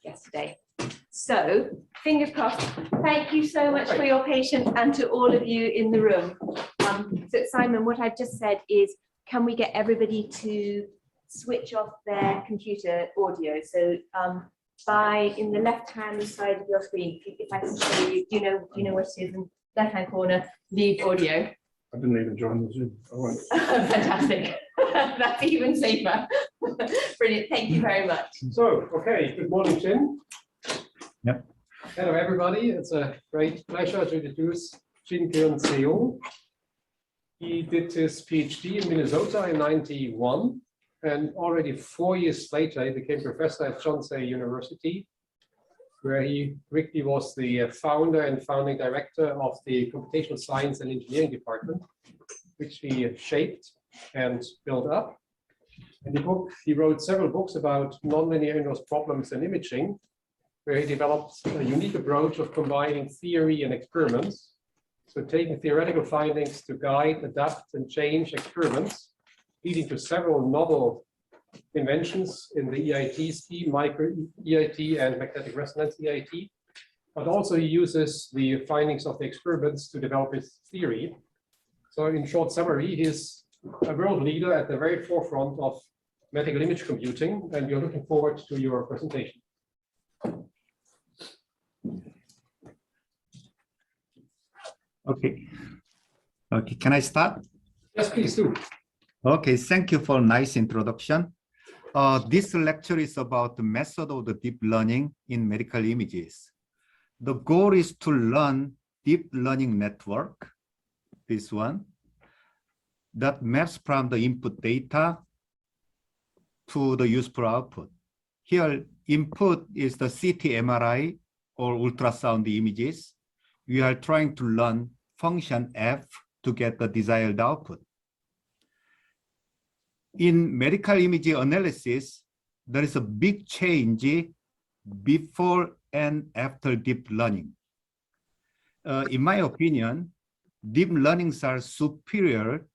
yesterday. So fingers crossed. Thank you so much for your patience and to all of you in the room. So Simon, what I've just said is, can we get everybody to switch off their computer audio? So in the left-hand side of your screen, if I show you, do you know what it is in the left-hand corner? Leave audio. I didn't even join the Zoom. Fantastic. That's even safer. Brilliant. Thank you very much. So, okay. Good morning, Jin. Yep. Hello, everybody. It's a great pleasure to introduce Jin Keun Seo. He did his PhD in Minnesota in '91, and already 4 years later, he became professor at Yonsei University, where he quickly was the founder and founding director of the computational science and engineering department, which he shaped and built up. In the book, he wrote several books about nonlinear inverse problems in imaging, where he developed a unique approach of combining theory and experiments. So taking theoretical findings to guide, adapt, and change experiments, leading to several novel inventions in the EIT scheme, micro EIT and magnetic resonance EIT. But also he uses the findings of the experiments to develop his theory. So in short summary, he's a world leader at the very forefront of medical image computing, and we're looking forward to your presentation. Okay. Okay, can I start? Yes, please do. Okay, thank you for a nice introduction. This lecture is about the method of the deep learning in medical images. The goal is to learn deep learning network, this one, that maps from the input data to the useful output. Here, input is the CT MRI or ultrasound images. We are trying to learn function f to get the desired output. In medical image analysis, there is a big change before and after deep learning. In my opinion, deep learnings are superior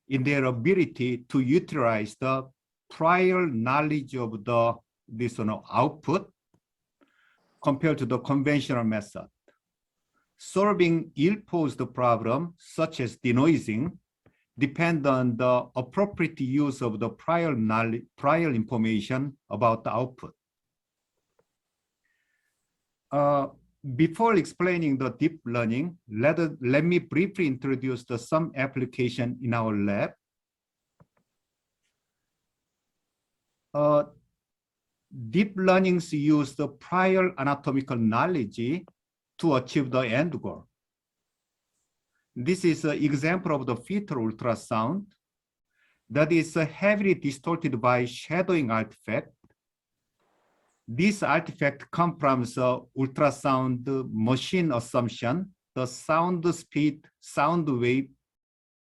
in their ability to utilize the prior knowledge of the output compared to the conventional method. Solving ill-posed problem, such as denoising, depend on the appropriate use of the prior information about the output. Before explaining the deep learning, let me briefly introduce some application in our lab. Deep learnings use the prior anatomical knowledge to achieve the end goal. This is an example of the fetal ultrasound that is heavily distorted by shadowing artifact. This artifact comes from the ultrasound machine assumption. The sound wave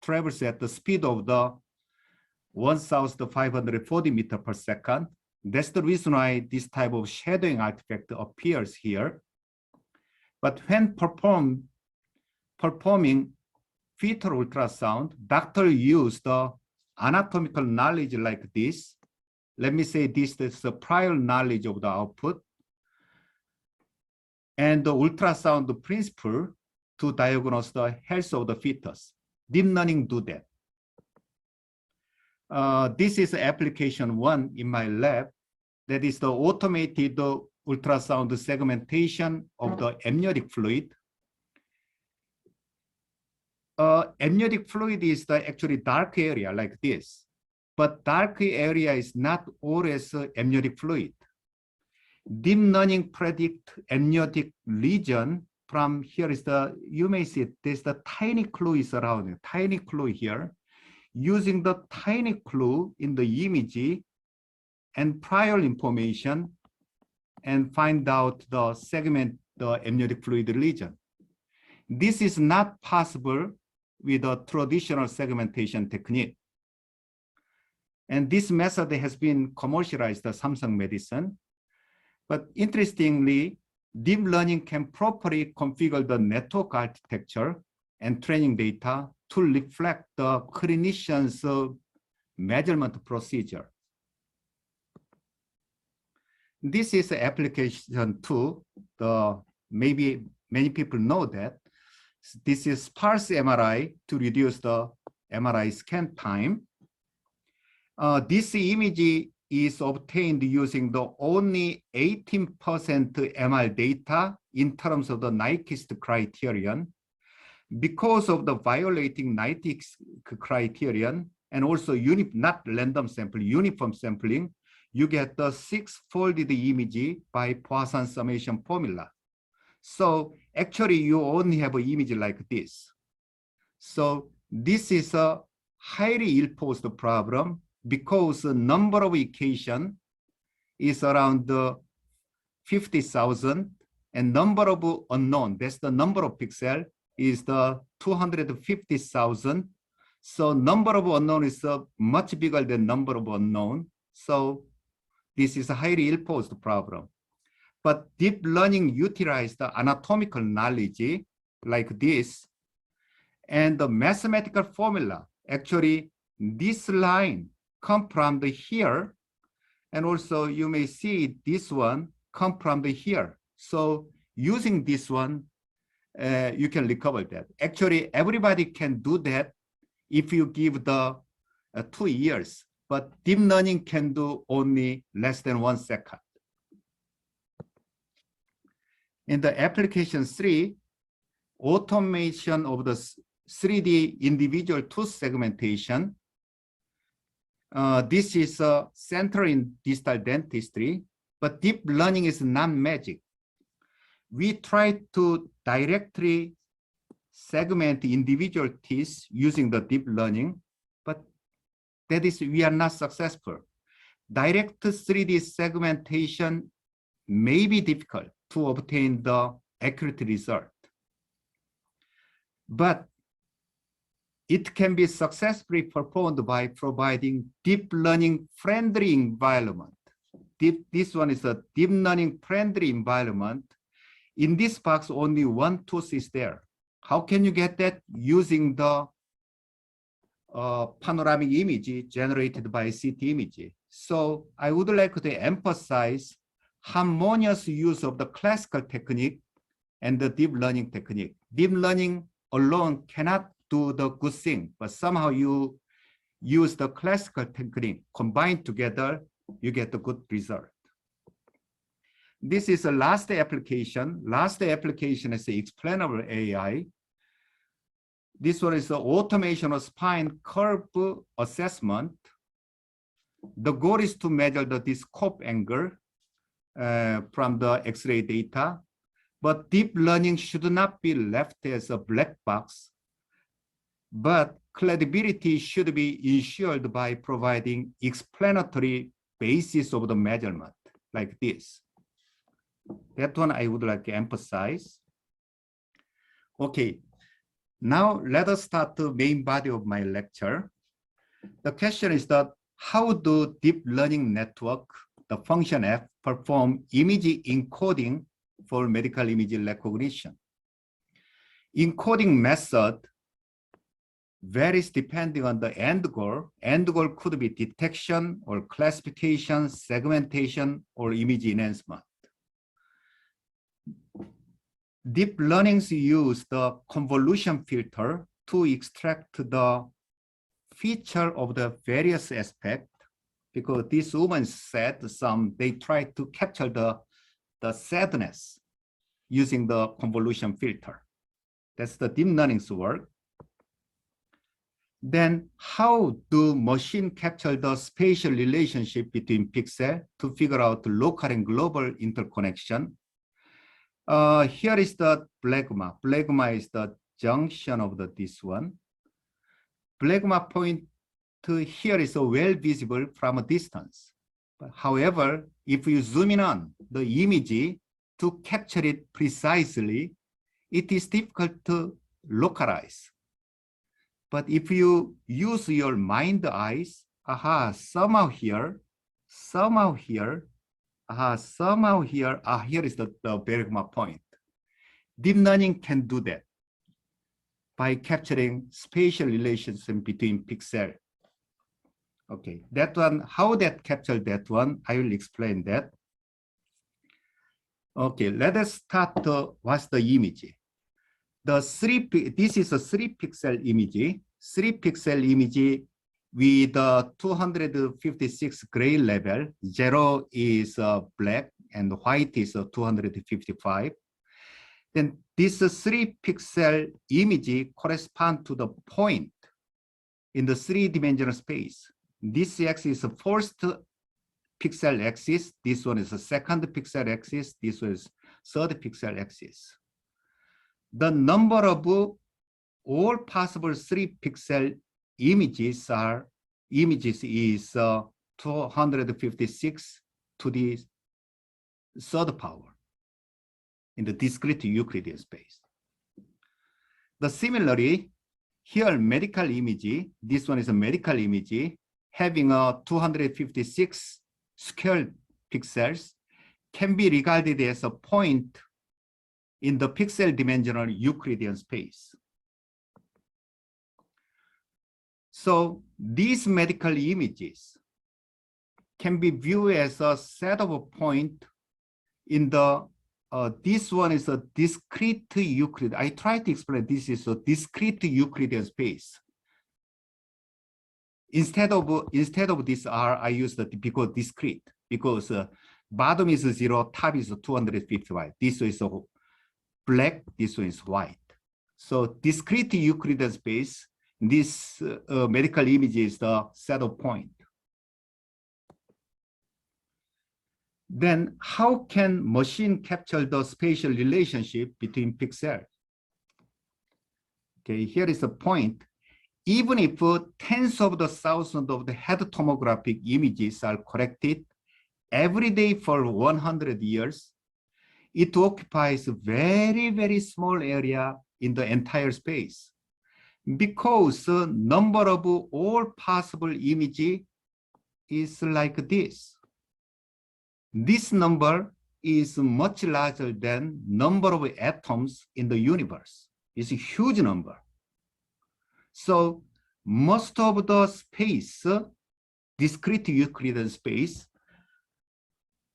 travels at the speed of the 1,540 meters per second. That's the reason why this type of shadowing artifact appears here. But when performing fetal ultrasound, doctors use the anatomical knowledge like this. Let me say this is the prior knowledge of the output and the ultrasound principle to diagnose the health of the fetus. Deep learning do that. This is application 1 in my lab. That is the automated ultrasound segmentation of the amniotic fluid. Amniotic fluid is the actually dark area like this, but dark area is not always amniotic fluid. Deep learning predict amniotic lesion from here is you may see there's the tiny clue is around it, tiny clue here. Using the tiny clue in the image and prior information and find out the segment the amniotic fluid lesion. This is not possible with a traditional segmentation technique. And this method has been commercialized at Samsung Medicine. But interestingly, deep learning can properly configure the network architecture and training data to reflect the clinician's measurement procedure. this is application 2. Maybe many people know that. This is sparse MRI to reduce the MRI scan time. This image is obtained using the only 18% MR data in terms of the Nyquist criterion. Because of the violating Nyquist criterion and also not random sampling, uniform sampling, you get the 6-folded image by Poisson summation formula. So actually you only have an image like this. So this is a highly ill-posed problem because the number of equation is around 50,000 and number of unknown, that's the number of pixel, is the 250,000. So number of unknown is much bigger than number of unknown. So this is a highly ill-posed problem. But deep learning utilizes the anatomical knowledge like this. And the mathematical formula, actually this line come from the here. And also you may see this one come from the here. So using this one, you can recover that. Actually, everybody can do that if you give the 2 years, but deep learning can do only less than 1 second. In the application 3, automation of the 3D individual tooth segmentation. This is a center in distal dentistry, but deep learning is not magic. We try to directly segment individual teeth using the deep learning, but that is, we are not successful. Direct 3D segmentation may be difficult to obtain the accurate result, but it can be successfully performed by providing deep learning friendly environment. This one is a deep learning friendly environment. In this box, only one tooth is there. How can you get that? Using the panoramic image generated by CT image. So I would like to emphasize harmonious use of the classical technique and the deep learning technique. Deep learning alone cannot do the good thing, but somehow you use the classical technique, combined together, you get the good result. This is the last application. Last application is the explainable AI. This one is the automation of spine curve assessment. The goal is to measure the scope angle from the X-ray data, but deep learning should not be left as a black box, but credibility should be ensured by providing explanatory basis of the measurement like this. That one I would like to emphasize. Okay, now let us start the main body of my lecture. The question is that how do deep learning network, the function F, perform image encoding for medical image recognition? Encoding method varies depending on the end goal. End goal could be detection or classification, segmentation, or image enhancement. Deep learnings use the convolution filter to extract the feature of the various aspects, because this woman said they try to capture the sadness using the convolution filter. That's the deep learning's work. Then how do machine capture the spatial relationship between pixels to figure out local and global interconnection? Here is the blegma. Blegma is the junction of this one. Blegma point here is well visible from a distance. But however, if you zoom in on the image to capture it precisely, it is difficult to localize. But if you use your mind eyes, somehow here, somehow here, somehow here, here is the Bergman point. Deep learning can do that by capturing spatial relations between pixels. Okay, that one, how that captured that one, I will explain that. Okay, let us start. What's the image? This is a 3-pixel image. 3-pixel image with 256 gray level. 0 is black and white is 255. Then this 3-pixel image corresponds to the point in the 3-dimensional space. This axis is the first pixel axis. This one is the second pixel axis. This one is third pixel axis. The number of all possible 3-pixel images is 256 to the third power in the discrete Euclidean space. Similarly, here medical image, this one is a medical image having a 256 square pixels can be regarded as a point in the pixel dimensional Euclidean space. So these medical images can be viewed as a set of a point in the, this one is a discrete Euclid. I try to explain this is a discrete Euclidean space. Instead of this R, I use the because discrete, because bottom is 0, top is 255. This is black, this one is white. So discrete Euclidean space, this medical image is the set of point. Then how can machine capture the spatial relationship between pixels? Okay, here is the point. Even if tens of the thousands of the head tomographic images are collected every day for 100 years, it occupies a very, very small area in the entire space because the number of all possible images is like this. This number is much larger than number of atoms in the universe. It's a huge number. So most of the space, discrete Euclidean space,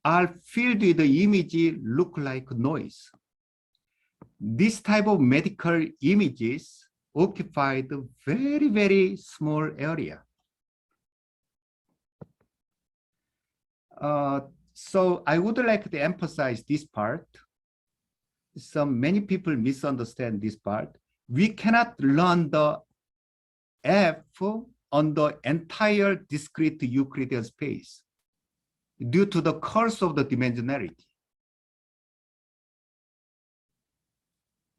are filled with the image look like noise. This type of medical images occupy the very, very small area. So I would like to emphasize this part. Many people misunderstand this part. We cannot learn the F on the entire discrete Euclidean space due to the curse of the dimensionality.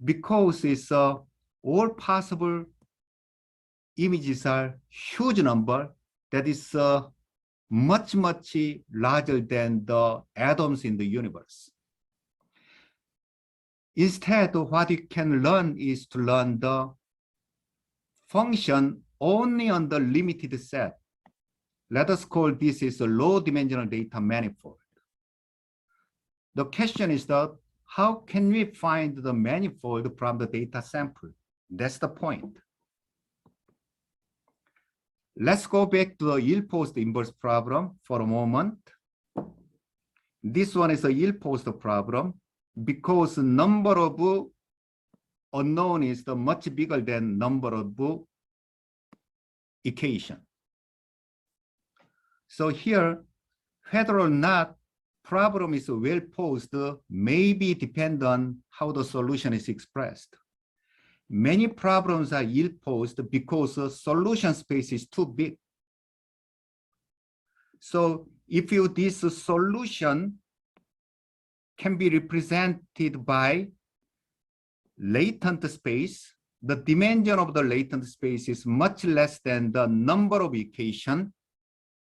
Because it's all possible images are huge number that is much, much larger than the atoms in the universe. Instead, what you can learn is to learn the function only on the limited set. Let us call this is a low dimensional data manifold. The question is that how can we find the manifold from the data sample? That's the point. Let's go back to the ill-posed inverse problem for a moment. This one is a ill-posed problem because the number of unknown is the much bigger than number of equation. So here, whether or not problem is well posed may depend on how the solution is expressed. Many problems are ill-posed because the solution space is too big. So if this solution can be represented by latent space, the dimension of the latent space is much less than the number of equations,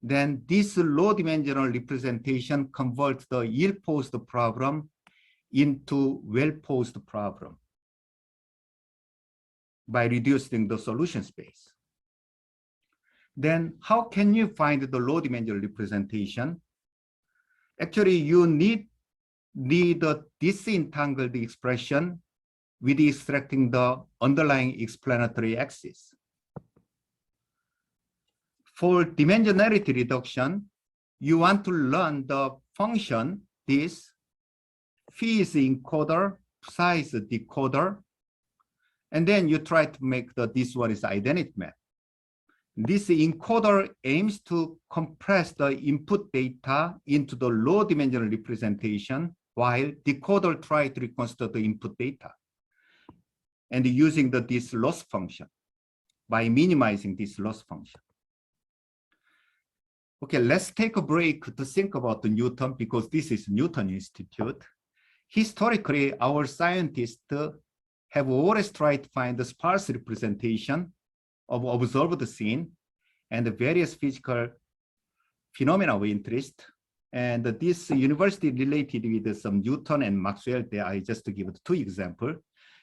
then this low dimensional representation converts the ill-posed problem into well-posed problem by reducing the solution space. Then how can you find the low dimensional representation? Actually, you need the disentangled expression with extracting the underlying explanatory axis. For dimensionality reduction, you want to learn the function, this phi is encoder, psi is decoder, and then you try to make this one is identity map. This encoder aims to compress the input data into the low dimensional representation, while decoder try to reconstruct the input data and using this loss function by minimizing this loss function. Okay, let's take a break to think about the Newton, because this is Newton Institute. Historically, our scientists have always tried to find the sparse representation of observed scene and the various physical phenomena of interest. And this university related with some Newton and Maxwell. There I just give 2 examples.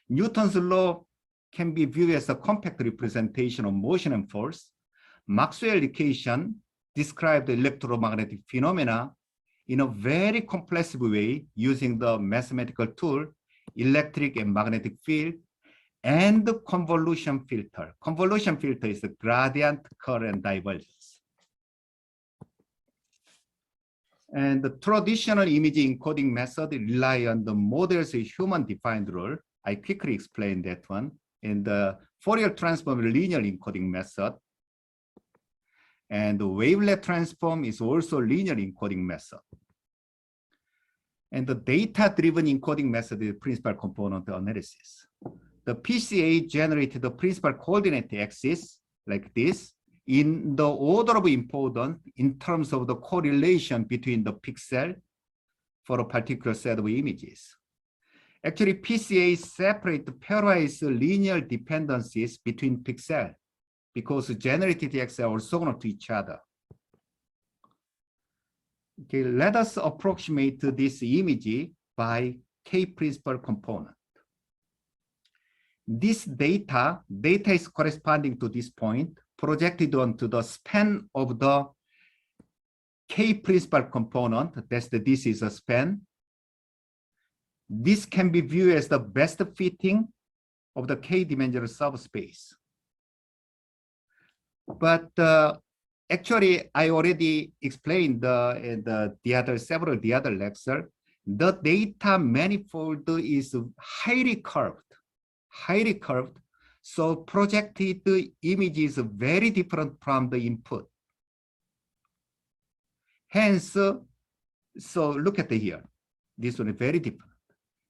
Newton's law can be viewed as a compact representation of motion and force. Maxwell's equation describe the electromagnetic phenomena in a very complex way using the mathematical tool, electric and magnetic field, and the convolution filter. Convolution filter is the gradient, current, divergence. And the traditional image encoding method rely on the model's human-defined rule. I quickly explain that one. In the Fourier transform linear encoding method. And the wavelet transform is also linear encoding method. And the data-driven encoding method is principal component analysis. The PCA generated the principal coordinate axis like this in the order of importance in terms of the correlation between the pixel for a particular set of images. Actually, PCA separate the pairwise linear dependencies between pixels because generated axes are orthogonal to each other. Okay, let us approximate this image by K principal component. This data is corresponding to this point projected onto the span of the K principal component. This is a span. This can be viewed as the best fitting of the K-dimensional subspace. But actually, I already explained in the other lecture, the data manifold is highly curved. So projected image is very different from the input. Hence, so look at here. This one is very different.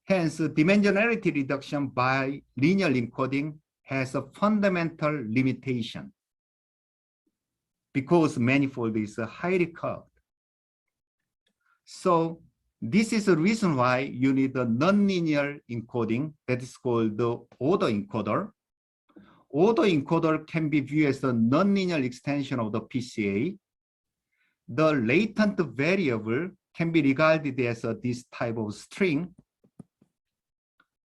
Hence, dimensionality reduction by linear encoding has a fundamental limitation because manifold is highly curved. So this is the reason why you need a nonlinear encoding that is called the autoencoder. Autoencoder can be viewed as a nonlinear extension of the PCA. The latent variable can be regarded as this type of string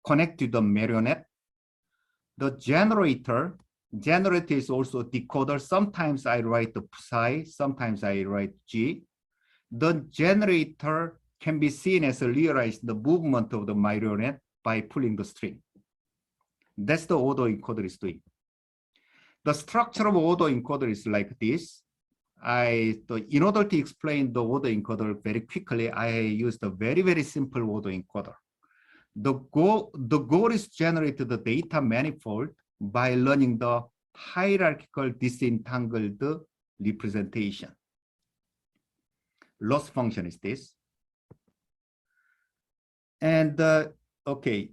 connected to the marionette. The generator is also decoder. Sometimes I write the psi, sometimes I write G. The generator can be seen as realizing the movement of the marionette by pulling the string. That's the autoencoder is doing. The structure of autoencoder is like this. In order to explain the autoencoder very quickly, I used a very, very simple autoencoder. The goal is to generate the data manifold by learning the hierarchical disentangled representation. Loss function is this. And okay,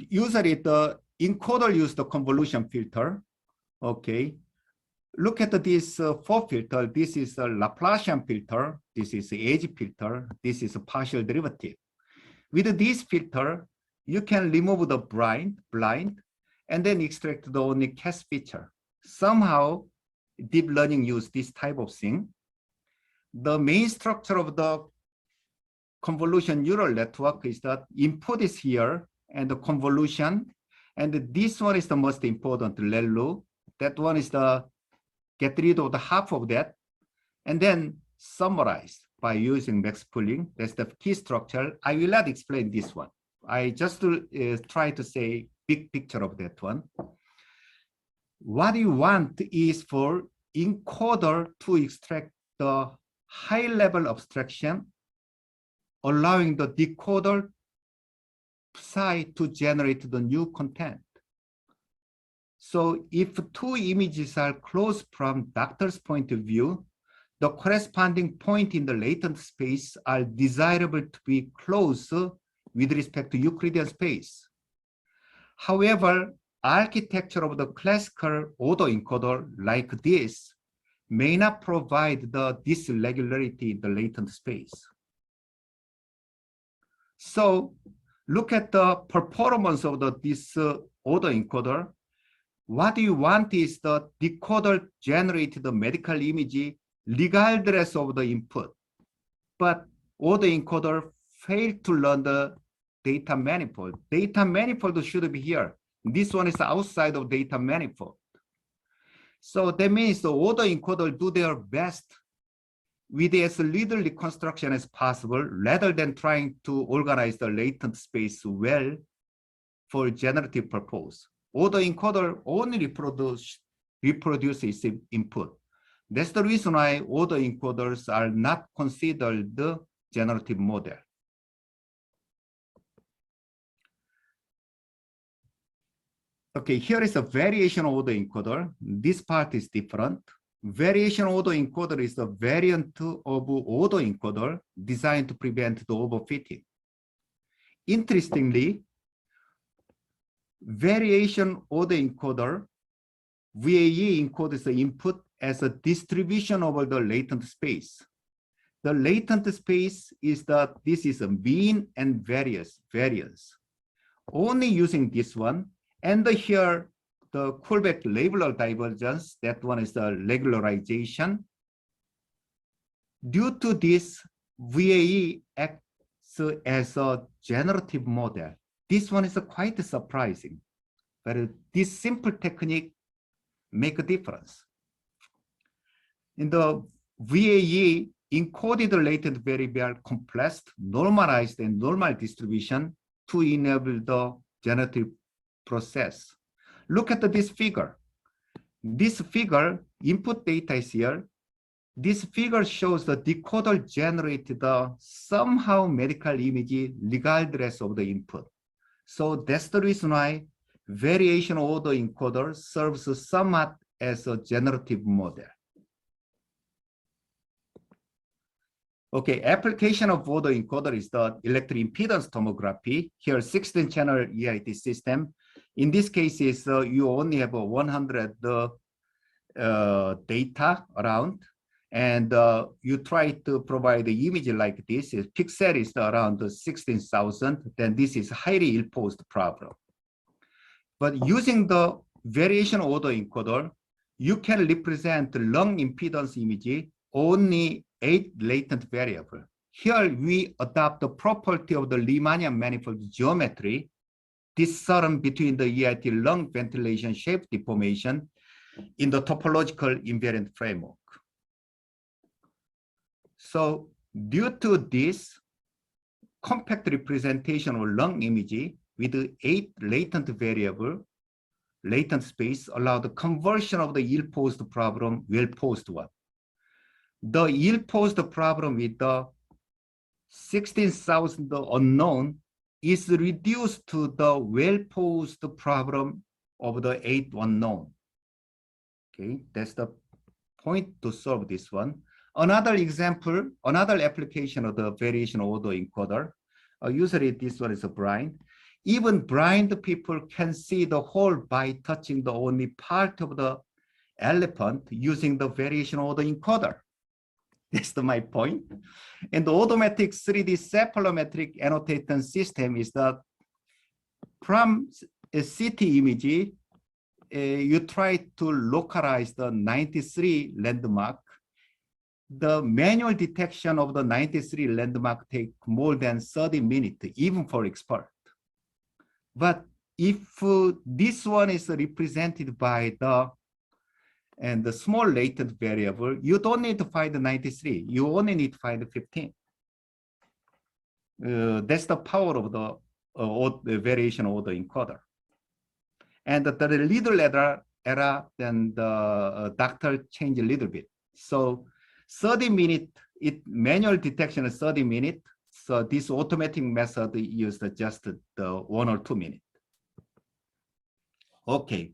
usually the encoder use the convolution filter. Okay, look at this 4 filter. This is a Laplacian filter. This is the edge filter. This is a partial derivative. With this filter, you can remove the blind, and then extract the only cast feature. Somehow, deep learning use this type of thing. The main structure of the convolution neural network is that input is here and the convolution, and this one is the most important, ReLU. That one is the get rid of the half of that, and then summarize by using max pooling. That's the key structure. I will not explain this one. I just try to say big picture of that one. What you want is for encoder to extract the high level abstraction, allowing the decoder psi to generate the new content. So if two images are close from doctor's point of view, the corresponding point in the latent space are desirable to be close with respect to Euclidean space. However, architecture of the classical autoencoder like this may not provide this regularity in the latent space. So look at the performance of this autoencoder. What you want is the decoder generate the medical image regardless of the input. But autoencoder failed to learn the data manifold. Data manifold should be here. This one is outside of data manifold. So that means the autoencoder do their best with as little reconstruction as possible rather than trying to organize the latent space well for generative purpose. Autoencoder only reproduces input. That's the reason why autoencoders are not considered the generative model. Okay, here is a variation autoencoder. This part is different. Variation autoencoder is a variant of autoencoder designed to prevent the overfitting. Interestingly, variation autoencoder VAE encodes the input as a distribution over the latent space. The latent space is this is a mean and variance. Only using this one, and here the Kullback labeler divergence, that one is the regularization. Due to this, VAE acts as a generative model. This one is quite surprising, but this simple technique make a difference. In the VAE, encoded latent variable compressed, normalized, and normal distribution to enable the generative process. Look at this figure. This figure, input data is here. This figure shows the decoder generated the somehow medical image regardless of the input. So that's the reason why variation autoencoder serves somewhat as a generative model. Okay, application of autoencoder is the electric impedance tomography. Here, 16-channel EIT system. In this case, you only have 100 data around, and you try to provide the image like this. Pixel is around 16,000. Then this is highly ill-posed problem. But using the variation autoencoder, you can represent lung impedance image only 8 latent variable. Here we adopt the property of the Riemannian manifold geometry, discern between the EIT lung ventilation shape deformation in the topological invariant framework. So due to this compact representation of lung image with 8 latent variable, latent space allow the conversion of the ill-posed problem, well-posed one. The ill-posed problem with the 16,000 unknown is reduced to the well-posed problem of the 8 unknown. Okay, that's the point to solve this one. Another example, another application of the variation autoencoder. Usually this one is a blind. Even blind people can see the whole by touching the only part of the elephant using the variation autoencoder. That's my point. And the automatic 3D cephalometric annotation system is that from a CT image, you try to localize the 93 landmark. The manual detection of the 93 landmark takes more than 30 minutes, even for expert. But if this one is represented by the small latent variable, you don't need to find the 93. You only need to find the 15. That's the power of the variation autoencoder. And the little error, then the doctor changed a little bit. So 30 minutes, manual detection is 30 minutes. So this automatic method used just the 1 or 2 minutes. Okay,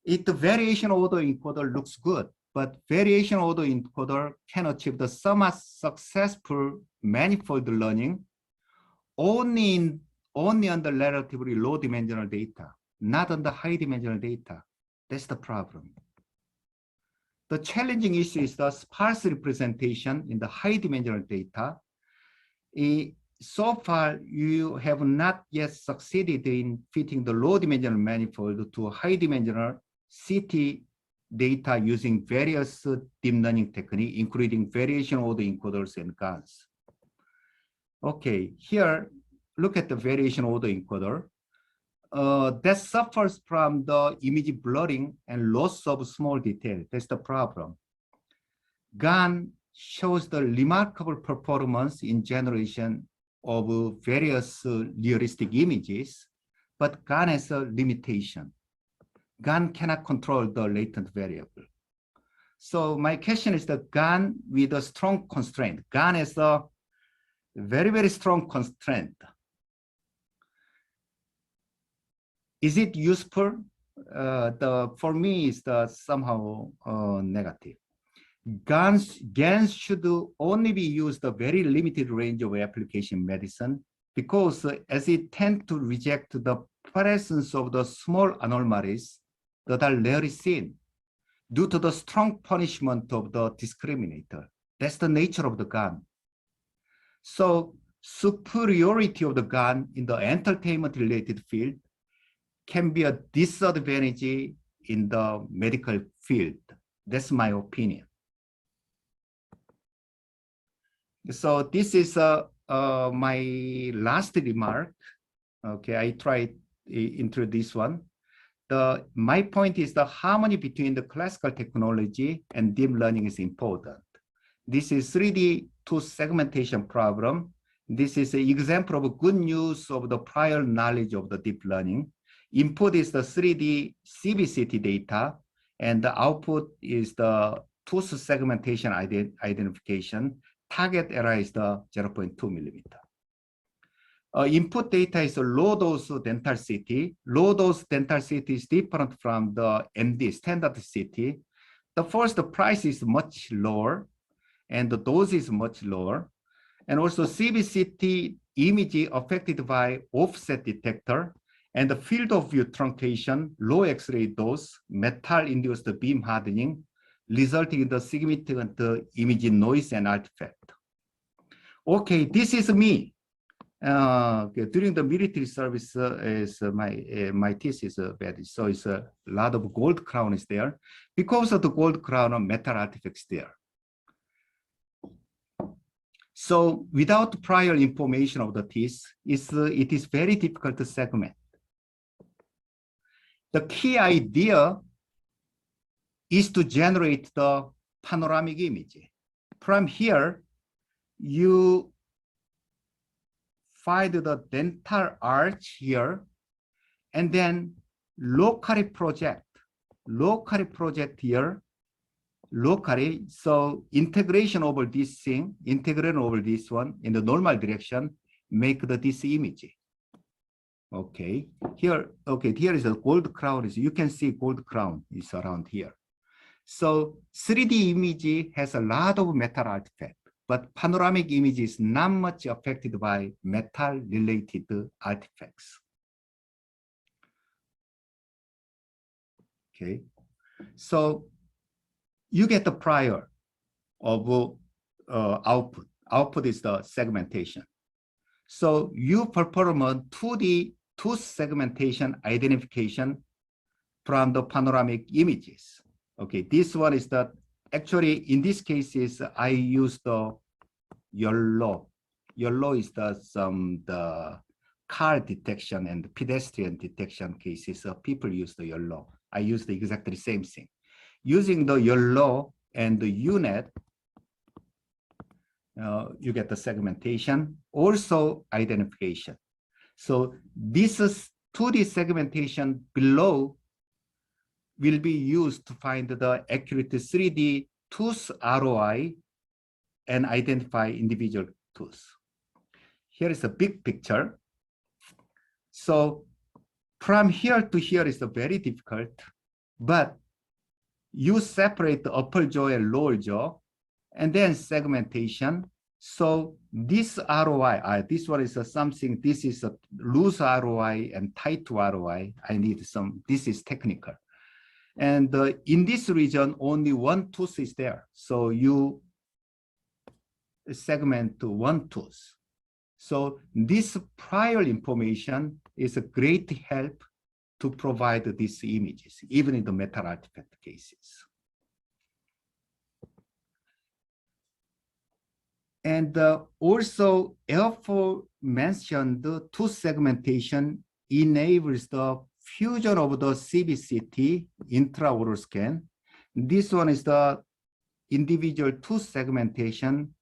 the variation order encoder looks good, but variation order encoder can achieve the somewhat successful manifold learning only on the relatively low dimensional data, not on the high dimensional data. That's the problem. The challenging issue is the sparse representation in the high dimensional data. So far, you have not yet succeeded in fitting the low dimensional manifold to high dimensional CT data using various deep learning techniques, including variation order encoders and GANs. Okay, here, look at the variation order encoder. That suffers from the image blurring and loss of small detail. That's the problem. GAN shows the remarkable performance in generation of various realistic images, but GAN has a limitation. GAN cannot control the latent variable. So my question is the GAN with a strong constraint. GAN has a very, very strong constraint. Is it useful? For me, it's somehow negative. GANs should only be used a very limited range of application medicine because as it tends to reject the presence of the small anomalies that are rarely seen due to the strong punishment of the discriminator. That's the nature of the GAN. So superiority of the GAN in the entertainment-related field can be a disadvantage in the medical field. That's my opinion. So this is my last remark. Okay, I tried into this one. My point is the harmony between the classical technology and deep learning is important. This is 3D two segmentation problem. This is an example of good news of the prior knowledge of the deep learning. Input is the 3D CBCT data, and the output is the tooth segmentation identification. Target error is the 0.2 millimeter. Input data is a low-dose dental CT. Low-dose dental CT is different from the MD standard CT. The first, the price is much lower, and the dose is much lower. And also CBCT image affected by offset detector, and the field of view truncation, low X-ray dose, metal-induced beam hardening, resulting in the significant image noise and artifact. Okay, this is me. During the military service, my teeth is bad, so it's a lot of gold crown is there. Because of the gold crown, metal artifacts there. So without prior information of the teeth, it is very difficult to segment. The key idea is to generate the panoramic image. From here, you find the dental arch here, and then locally project here, locally. So integration over this thing, integration over this one in the normal direction, make this image. Okay, here is a gold crown. You can see gold crown is around here. So 3D image has a lot of metal artifact, but panoramic image is not much affected by metal-related artifacts. Okay, so you get the prior of output. Output is the segmentation. So you perform a 2D tooth segmentation identification from the panoramic images. Okay, this one is the, actually in this case is I use the yellow. Yellow is the car detection and pedestrian detection cases. People use the yellow. I use the exactly same thing. Using the yellow and the UNet, you get the segmentation, also identification. So this is 2D segmentation below will be used to find the accurate 3D tooth ROI and identify individual tooth. here is a big picture. So from here to here is very difficult, but you separate the upper jaw and lower jaw, and then segmentation. So this ROI, this one is something, this is a loose ROI and tight ROI. I need some, this is technical. And in this region, only one tooth is there. So you segment to one tooth. So this prior information is a great help to provide these images, even in the meta-artifact cases. And also, aforementioned tooth segmentation enables the fusion of the CBCT intraoral scan. This one is the individual tooth segmentation.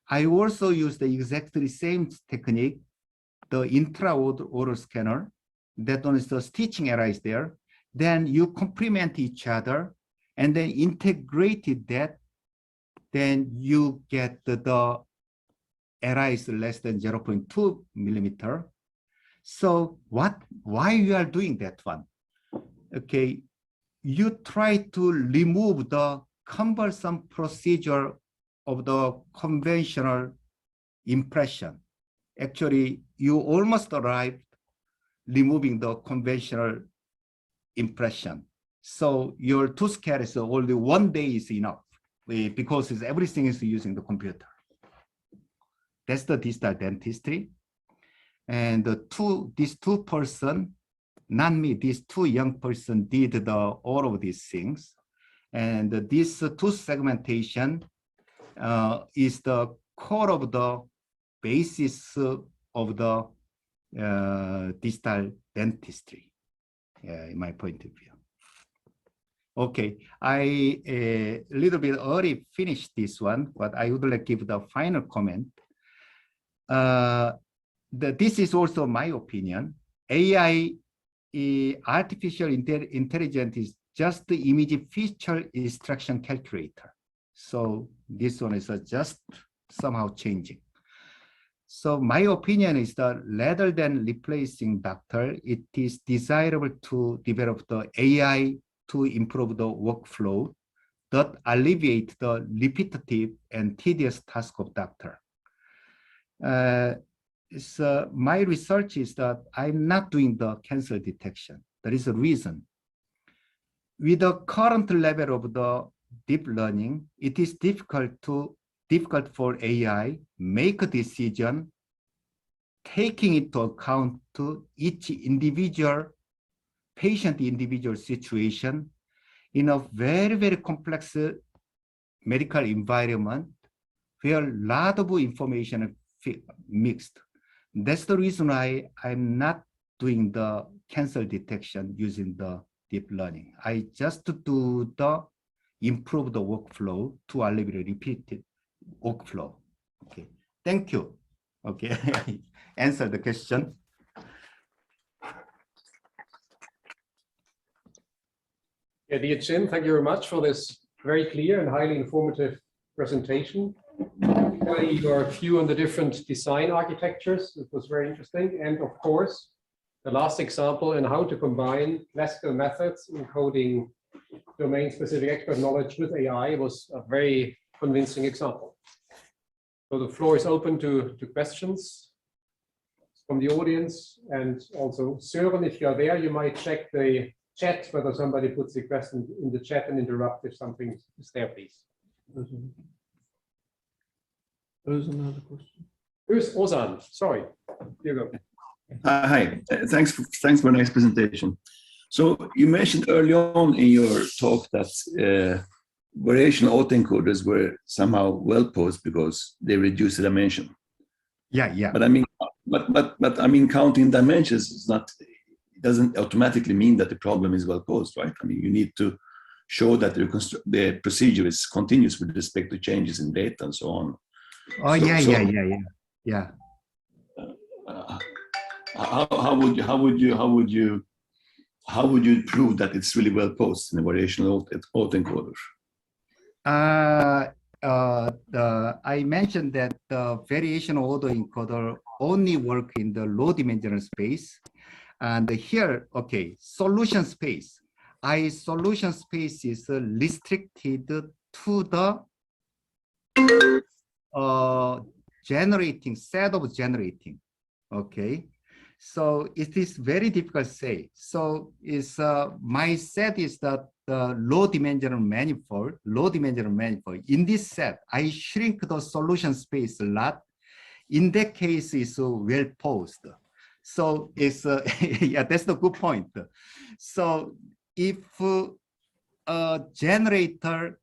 I also use the exactly same technique, the intraoral scanner. That one is the stitching error is there. Then you complement each other and then integrated that. Then you get the error is less than 0.2 millimeter. So why you are doing that one? Okay, you try to remove the cumbersome procedure of the conventional impression. Actually, you almost arrived removing the conventional impression. So your tooth care is only 1 day is enough because everything is using the computer. That's the distal dentistry. And these two person, not me, these two young person did all of these things. And this tooth segmentation is the core of the basis of the distal dentistry, in my point of view. Okay, I a little bit early finished this one, but I would like to give the final comment. This is also my opinion. AI, artificial intelligence, is just the image feature extraction calculator. So this one is just somehow changing. So my opinion is that rather than replacing doctor, it is desirable to develop the AI to improve the workflow that alleviate the repetitive and tedious task of doctor. So my research is that I'm not doing the cancer detection. There is a reason. With the current level of the deep learning, it is difficult for AI make a decision taking into account to each individual patient individual situation in a very, very complex medical environment where a lot of information is mixed. That's the reason why I'm not doing the cancer detection using the deep learning. I just do the improve the workflow to alleviate repeated workflow. Okay, thank you. Okay, I answered the question. Yeah, dear Jin, thank you very much for this very clear and highly informative presentation. Your view on the different design architectures, it was very interesting. And of course, the last example in how to combine classical methods in coding domain-specific expert knowledge with AI was a very convincing example. So the floor is open to questions from the audience, and also Sören, if you are there, you might check the chat whether somebody puts the question in the chat and interrupt if something is there, please. There's another question. Who's Ozan? Sorry, here you go. Hi, thanks for a nice presentation. So you mentioned early on in your talk that variational autoencoders were somehow well posed because they reduce the dimension. Yeah. But I mean, but I mean, counting dimensions is not. It doesn't automatically mean that the problem is well posed, right? I mean, you need to show that the procedure is continuous with respect to changes in data and so on. Oh, so, yeah. How would you prove that it's really well posed in a variational autoencoder? I mentioned that the variation autoencoder only work in the low dimensional space. And here, okay, solution space. Solution space is restricted to the generating set of generating. Okay, so it is very difficult to say. So is my set is the low dimensional manifold, In this set, I shrink the solution space a lot. In that case, it's well posed. So it's yeah, that's the good point. So if a generator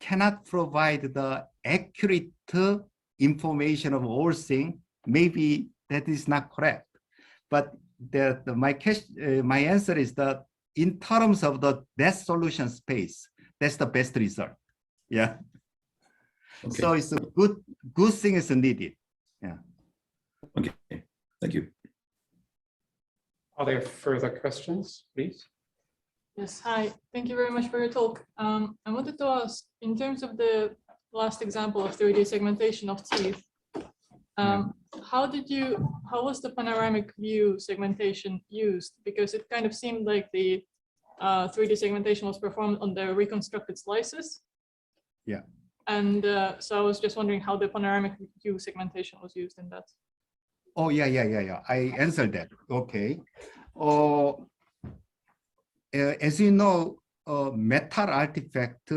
cannot provide the accurate information of all things, maybe that is not correct. But my answer is that in terms of the best solution space, that's the best result. Yeah. Okay. So it's a good thing is needed. Yeah. Okay. Thank you. Are there further questions, please? Yes, hi. Thank you very much for your talk. I wanted to ask, in terms of the last example of 3D segmentation of teeth, how was the panoramic view segmentation used? Because it kind of seemed like the 3D segmentation was performed on the reconstructed slices. Yeah. And so I was just wondering how the panoramic view segmentation was used in that. Oh, yeah. I answered that. Okay. As you know, metal artifact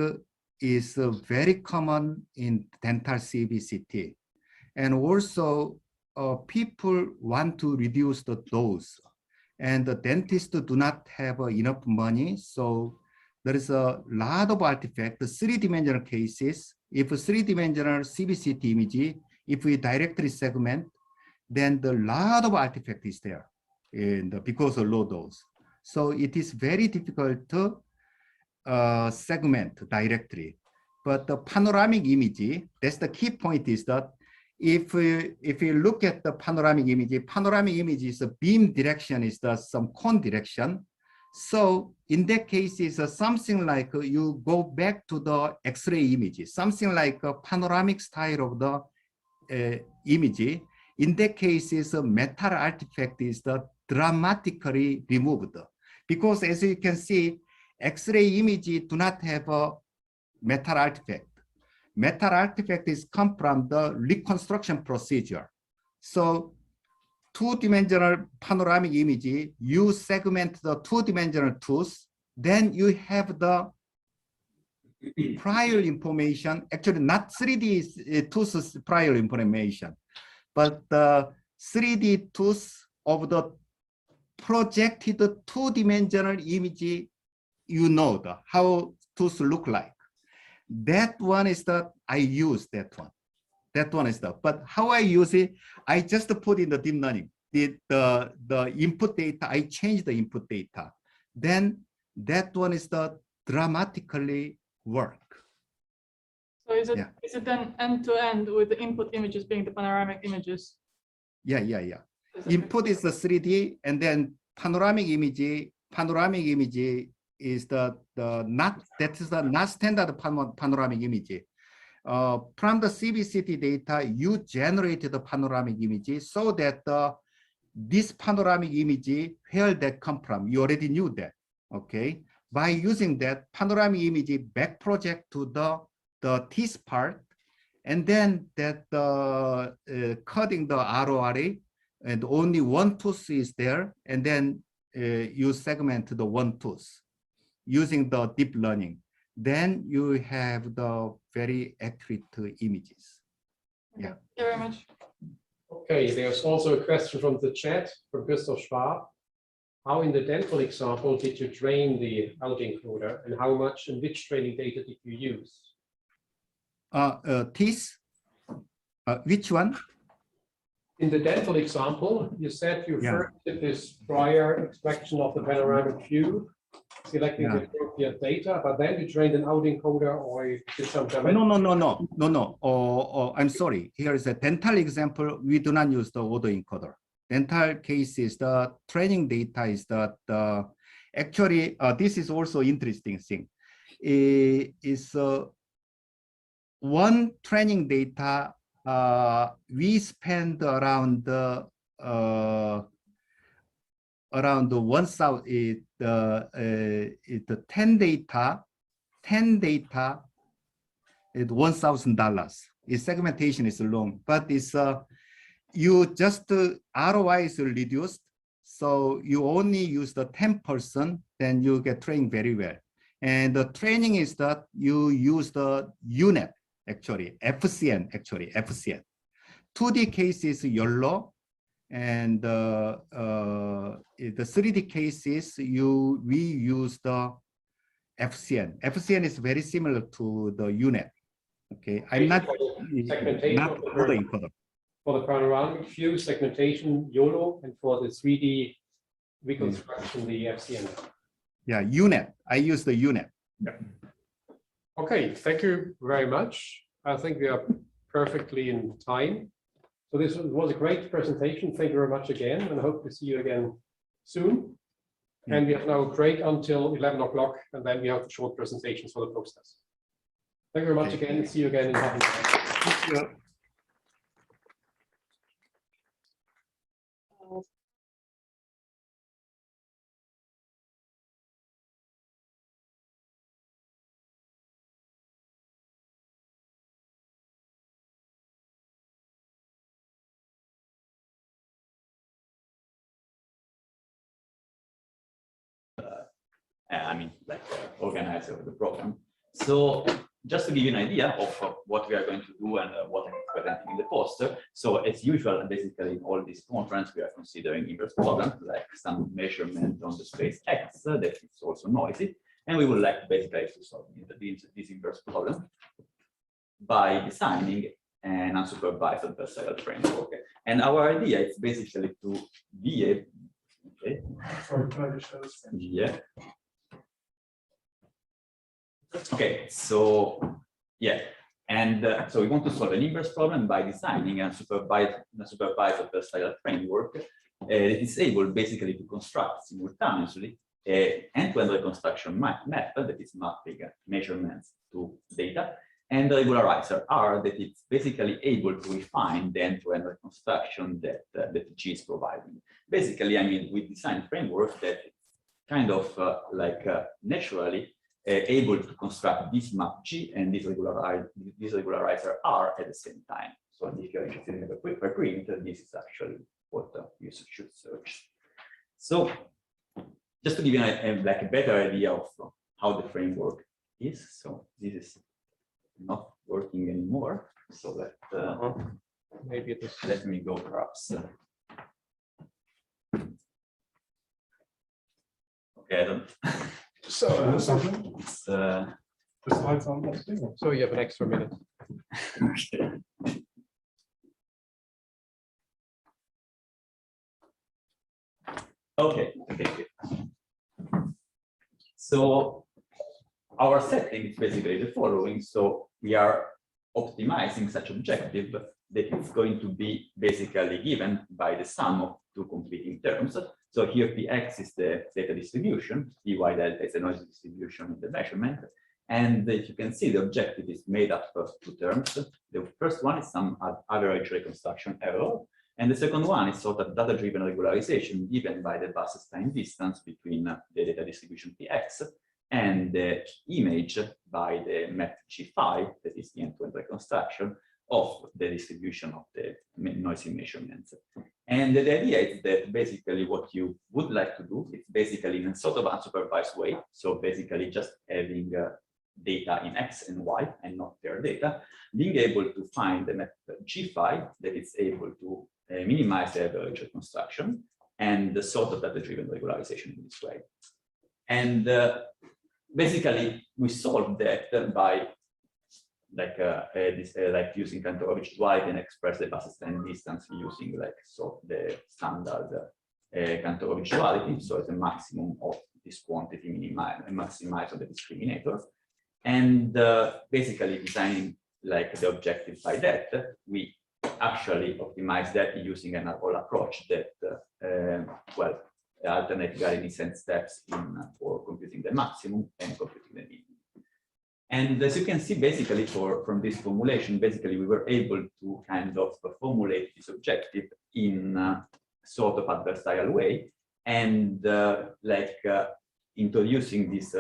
is very common in dental CBCT. And also, people want to reduce the dose. And the dentists do not have enough money. So there is a lot of artifacts, three-dimensional cases. If a three-dimensional CBCT image, if we directly segment, then the lot of artifact is there because of low dose. So it is very difficult to segment directly. But the panoramic image, that's the key point, is that if you look at the panoramic image is a beam direction is some cone direction. So in that case, it's something like you go back to the X-ray image, something like a panoramic style of the image. In that case, is a metal artifact is dramatically removed, because as you can see, X-ray image do not have a metal artifact. Metal artifact is come from the reconstruction procedure. So two-dimensional panoramic image, you segment the two-dimensional tooth, then you have the prior information, actually not 3D tooth prior information, but the 3D tooth of the projected two-dimensional image, you know how tooth look like. That one is I use that one. That one is but how I use it, I just put in the deep learning, the input data, I change the input data. Then that one is dramatically work. So is it then end-to-end with the input images being the panoramic images? Yeah. Input is the 3D, and then panoramic image is not standard panoramic image. From the CBCT data, you generated the panoramic image so that this panoramic image, where that come from, you already knew that. Okay, by using that panoramic image back project to the teeth part, and then that cutting the RORA, and only one tooth is there, and then you segment the one tooth using the deep learning. Then you have the very accurate images. Yeah. Thank you very much. Okay, there's also a question from the chat from Christoph Schwab. How in the dental example did you train the autoencoder, and how much and which training data did you use? Teeth? Which one? In the dental example, you said you first did this prior extraction of the panoramic view, selecting the appropriate data, but then you trained an autoencoder, or you did some No. I'm sorry. Here is a dental example. We do not use the autoencoder. Dental case is the training data is actually this is also interesting thing. one training data, we spend around the around 1,000. The 10 data at $1,000. Its segmentation is long, but it's you just ROI is reduced, so you only use the 10%, then you get trained very well. And the training is that you use the UNET, actually, FCN, actually, FCN. 2D case is yellow, and the 3D cases, we use the FCN. FCN is very similar to the UNET. Okay, I'm not further encoder. For the panoramic view, segmentation, YOLO, and for the 3D reconstruction, the FCN. Yeah, UNET. I use the UNET. Yeah. Okay, thank you very much. I think we are perfectly in time. So this was a great presentation. Thank you very much again, and I hope to see you again soon. And we have now a break until 11 o'clock, and then we have short presentations for the posters. Thank you very much again. See you again in half an hour. Organizer of the program. So just to give you an idea of what we are going to do and what I'm presenting in the poster. So as usual, basically in all these conferences, we are considering inverse problems, like some measurement on the space X that is also noisy. And we would like basically to solve this inverse problem by designing an unsupervised adversarial framework. And our idea is basically to be a yeah. Okay, so yeah, and so we want to solve an inverse problem by designing a supervised adversarial framework that is able basically to construct simultaneously an end-to-end reconstruction method that is mapping measurements to data, and the regularizer R that it's basically able to refine the end-to-end reconstruction that G is providing. Basically, I mean, we design frameworks that kind of naturally able to construct this map G and this regularizer R at the same time. So if you're interested in a quick print, this is actually what you should search. So just to give you a better idea of how the framework is. So this is not working anymore. So that maybe it is. Let me go perhaps. Okay, I don't. So the slides on that too. So you have an extra minute. Okay. Okay. So our setting is basically the following. So we are optimizing such objective that is going to be basically given by the sum of two competing terms. So here Px is the data distribution, Py delta is the noise distribution of the measurement. And if you can see, the objective is made up of two terms. The first one is some average reconstruction error. And the second one is sort of data-driven regularization given by the Basses time distance between the data distribution Px and the image by the map G5, that is the end-to-end reconstruction of the distribution of the noisy measurements. And the idea is that basically what you would like to do is basically in a sort of unsupervised way. So basically just having data in X and Y and not their data, being able to find the map G5 that is able to minimize the average reconstruction and the sort of data-driven regularization in this way. And basically we solve that by like using Cantor-Ovich duality and express the Basses time distance using the standard Cantor-Ovich duality. So it's a maximum of this quantity minimized and maximized on the discriminator. And basically designing the objective by that, we actually optimize that using an whole approach that, alternate gradient descent steps in for computing the maximum and computing the minimum. And as you can see, basically from this formulation, basically we were able to kind of formulate this objective in sort of adversarial way, and introducing this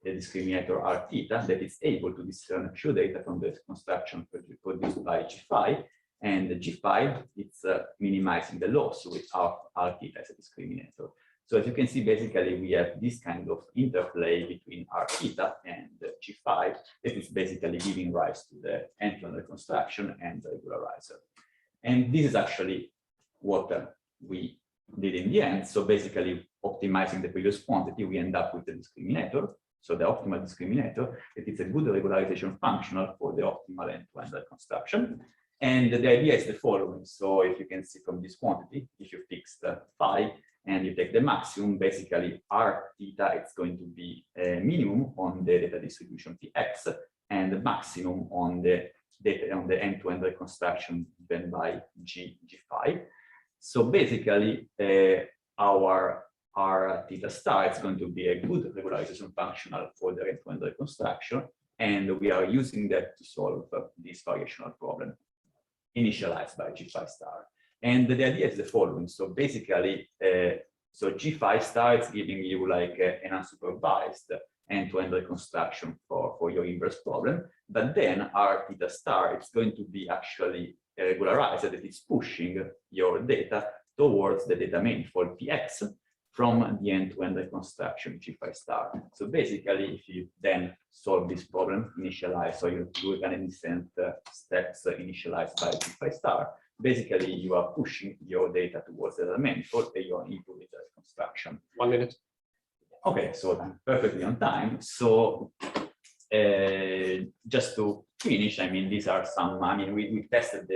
the discriminator R theta that is able to discern pure data from the construction produced by G5, and the G5 it's minimizing the loss with R theta as a discriminator. So as you can see, basically we have this kind of interplay between R theta and G5 that is basically giving rise to the end-to-end reconstruction and the regularizer. And this is actually what we did in the end. So basically optimizing the previous quantity, we end up with the discriminator. So the optimal discriminator, that is a good regularization functional for the optimal end-to-end reconstruction. And the idea is the following. So if you can see from this quantity, if you fix the phi and you take the maximum, basically R theta, it's going to be a minimum on the data distribution Px and the maximum on the data on the end-to-end reconstruction given by G5. So basically our R theta star is going to be a good regularization functional for the end-to-end reconstruction, and we are using that to solve this variational problem initialized by G5 star. And the idea is the following. So basically, so G5 star is giving you like an unsupervised end-to-end reconstruction for your inverse problem. But then R theta star is going to be actually a regularizer that is pushing your data towards the data manifold Px from the end-to-end reconstruction G5 star. So basically, if you then solve this problem, initialize, so you do evanescent steps initialized by G5 star, basically you are pushing your data towards the manifold and you are improving the reconstruction. 1 minute. Okay, so I'm perfectly on time. So just to finish, I mean, these are some, I mean, we tested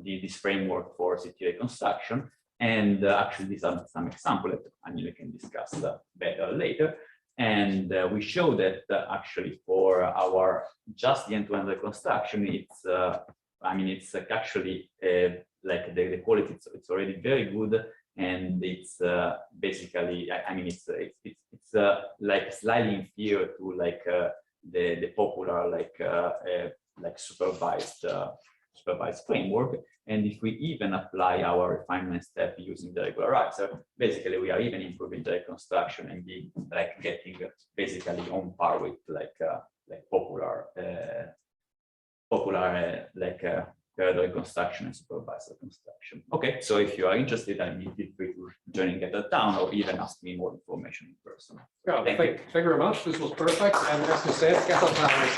this framework for CT reconstruction. And actually, these are some examples that I mean, we can discuss better later. And we show that actually for our just the end-to-end reconstruction, it's I mean, it's actually like the quality, it's already very good, and it's basically, I mean, it's like slightly inferior to like the popular like supervised framework. And if we even apply our refinement step using the regularizer, basically we are even improving the reconstruction and be like getting basically on par with like popular reconstruction and supervised reconstruction. Okay, so if you are interested, I mean, feel free to join Gather Town or even ask me more information in person. Yeah, thank you very much. This was perfect. And as you said, Gather Town is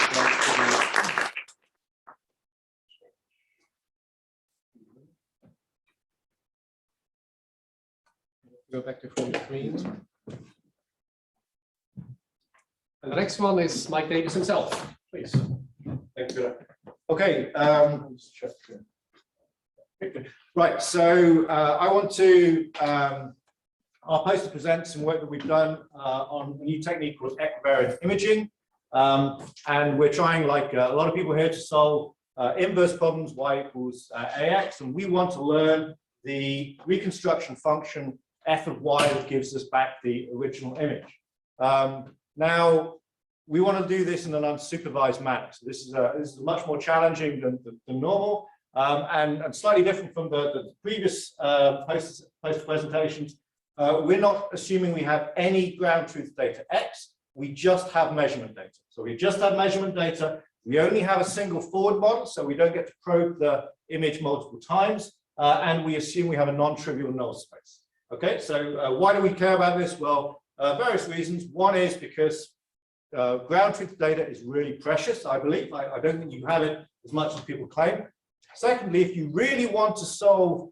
go back to full screen. And the next one is Mike Davis himself, please. Thank you. Okay. Right. So I want to our poster present some work that we've done on a new technique called equivariant imaging, and we're trying, like a lot of people here, to solve inverse problems y equals ax, and we want to learn the reconstruction function f of y that gives us back the original image. Now, we want to do this in an unsupervised manner. So this is much more challenging than normal, and slightly different from the previous post presentations. We're not assuming we have any ground truth data X. We just have measurement data. So we just have measurement data. We only have a single forward model, so we don't get to probe the image multiple times, and we assume we have a non-trivial null space. Okay, so why do we care about this? Well, various reasons. One is because ground truth data is really precious, I believe. I don't think you have it as much as people claim. Secondly, if you really want to solve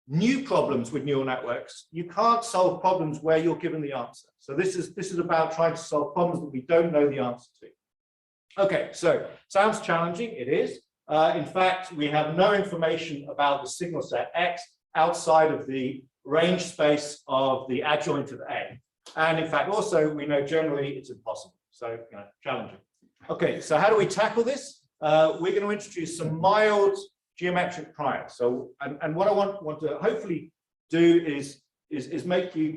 new problems with neural networks, you can't solve problems where you're given the answer. So this is about trying to solve problems that we don't know the answer to. Okay, so sounds challenging. It is. In fact, we have no information about the signal set X outside of the range space of the adjoint of A. And in fact, also, we know generally it's impossible. So, challenging. Okay, so how do we tackle this? We're going to introduce some mild geometric priors. So, and what I want to hopefully do is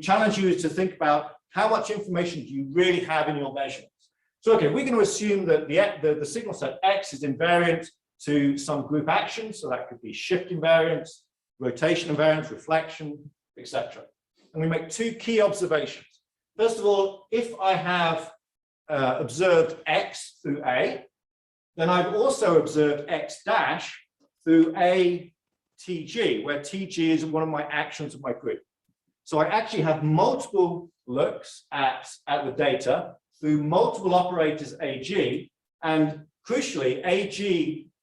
challenge you to think about how much information do you really have in your measurements. So, okay, we're going to assume that the signal set X is invariant to some group action. So that could be shift invariance, rotation invariance, reflection, etc. And we make two key observations. First of all, if I have observed X through A, then I've also observed X dash through A TG, where TG is one of my actions of my group. So I actually have multiple looks at the data through multiple operators AG, and crucially,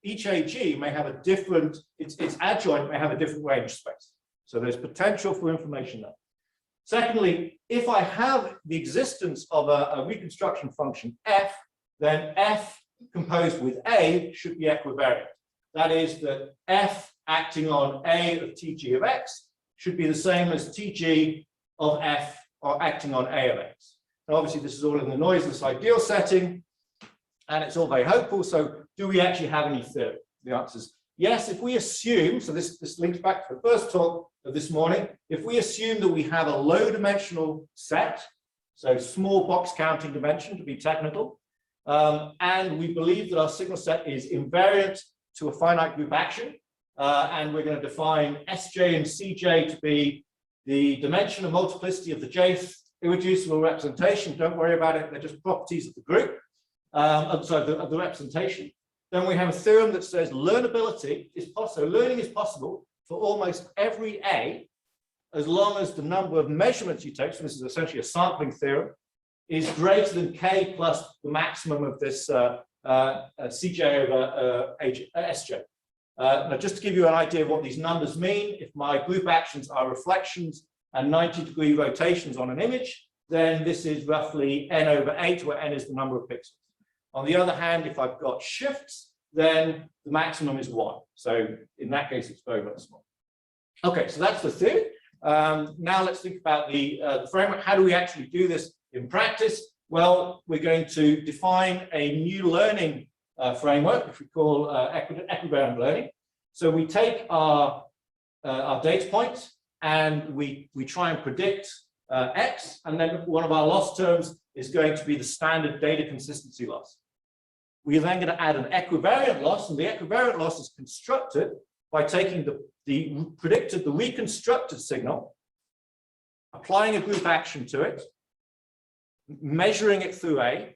each AG may have a different, its adjoint may have a different range space. So there's potential for information there. Secondly, if I have the existence of a reconstruction function F, then F composed with A should be equivariant. That is that F acting on A of TG of X should be the same as TG of F or acting on A of X. Now, obviously, this is all in the noiseless ideal setting, and it's all very hopeful. So do we actually have any theory? The answer is yes, if we assume, so this links back to the first talk of this morning, if we assume that we have a low dimensional set, so small box counting dimension to be technical, and we believe that our signal set is invariant to a finite group action, and we're going to define Sj and Cj to be the dimension of multiplicity of the jth irreducible representation. Don't worry about it, they're just properties of the group, of the representation. Then we have a theorem that says learnability is possible, learning is possible for almost every A, as long as the number of measurements you take, so this is essentially a sampling theorem, is greater than K plus the maximum of this Cj over Sj. Now, just to give you an idea of what these numbers mean, if my group actions are reflections and 90-degree rotations on an image, then this is roughly n over 8, where n is the number of pixels. On the other hand, if I've got shifts, then the maximum is 1. So in that case, it's very, very small. Okay, so that's the theory. Now let's think about the framework. How do we actually do this in practice? Well, we're going to define a new learning framework, which we call equivariant learning. So we take our data points and we try and predict X, and then one of our loss terms is going to be the standard data consistency loss. We are then going to add an equivariant loss, and the equivariant loss is constructed by taking the reconstructed signal, applying a group action to it, measuring it through A,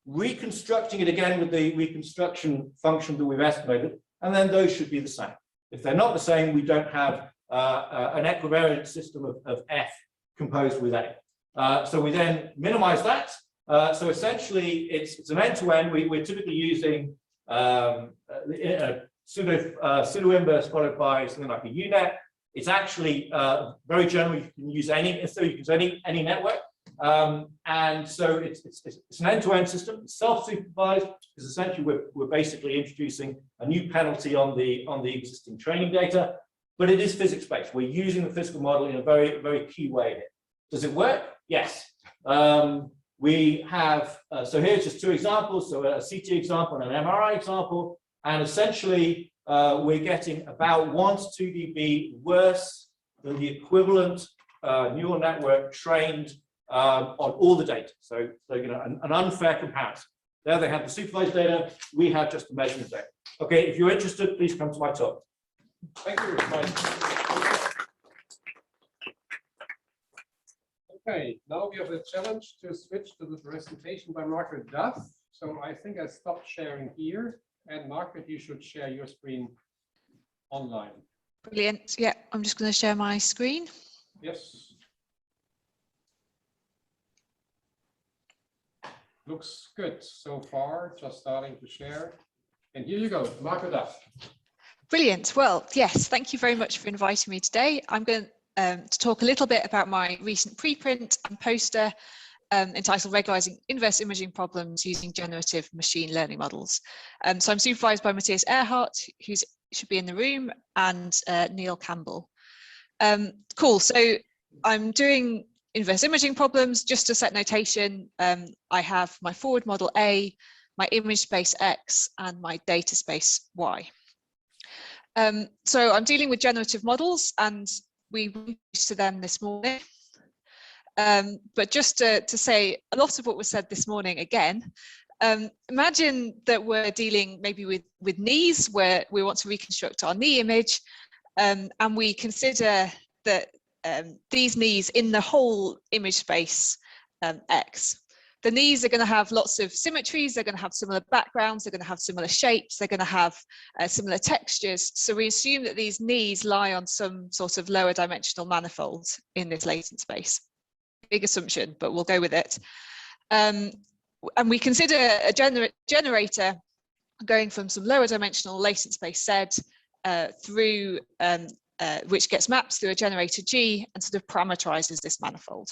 reconstructing it again with the reconstruction function that we've estimated, and then those should be the same. If they're not the same, we don't have an equivariant system of F composed with A. So we then minimize that. So essentially, it's an end-to-end. We're typically using pseudo inverse followed by something like a UNet. It's actually very general. You can use any network. And so it's an end-to-end system. It's self-supervised because essentially we're basically introducing a new penalty on the existing training data, but it is physics-based. We're using the physical model in a very, very key way here. Does it work? Yes. We have, so here's just 2 examples. So a CT example and an MRI example. And essentially, we're getting about 1 to 2 dB worse than the equivalent neural network trained on all the data. So you know, an unfair comparison. There they have the supervised data. We have just the measurement data. Okay, if you're interested, please come to my talk. Thank you. Okay, now we have the challenge to switch to the presentation by Margaret Duff. So I think I stopped sharing here. And Margaret, you should share your screen online. Brilliant. Yeah, I'm just going to share my screen. Yes. Looks good so far, just starting to share. And here you go, Margaret Duff. Brilliant. Well, yes, thank you very much for inviting me today. I'm going to talk a little bit about my recent preprint and poster entitled Regularizing Inverse Imaging Problems Using Generative Machine Learning Models. So I'm supervised by Matthias Erhardt, who should be in the room, and Neil Campbell. Cool, so I'm doing inverse imaging problems. Just to set notation, I have my forward model A, my image space X, and my data space Y. So I'm dealing with generative models, and we were used to them this morning. But just to say a lot of what was said this morning again, imagine that we're dealing maybe with knees where we want to reconstruct our knee image, and we consider that these knees in the whole image space X. The knees are going to have lots of symmetries, they're going to have similar backgrounds, they're going to have similar shapes, they're going to have similar textures. So we assume that these knees lie on some sort of lower dimensional manifold in this latent space. Big assumption, but we'll go with it. And we consider a generator going from some lower dimensional latent space Z through, which gets mapped through a generator G and sort of parameterizes this manifold.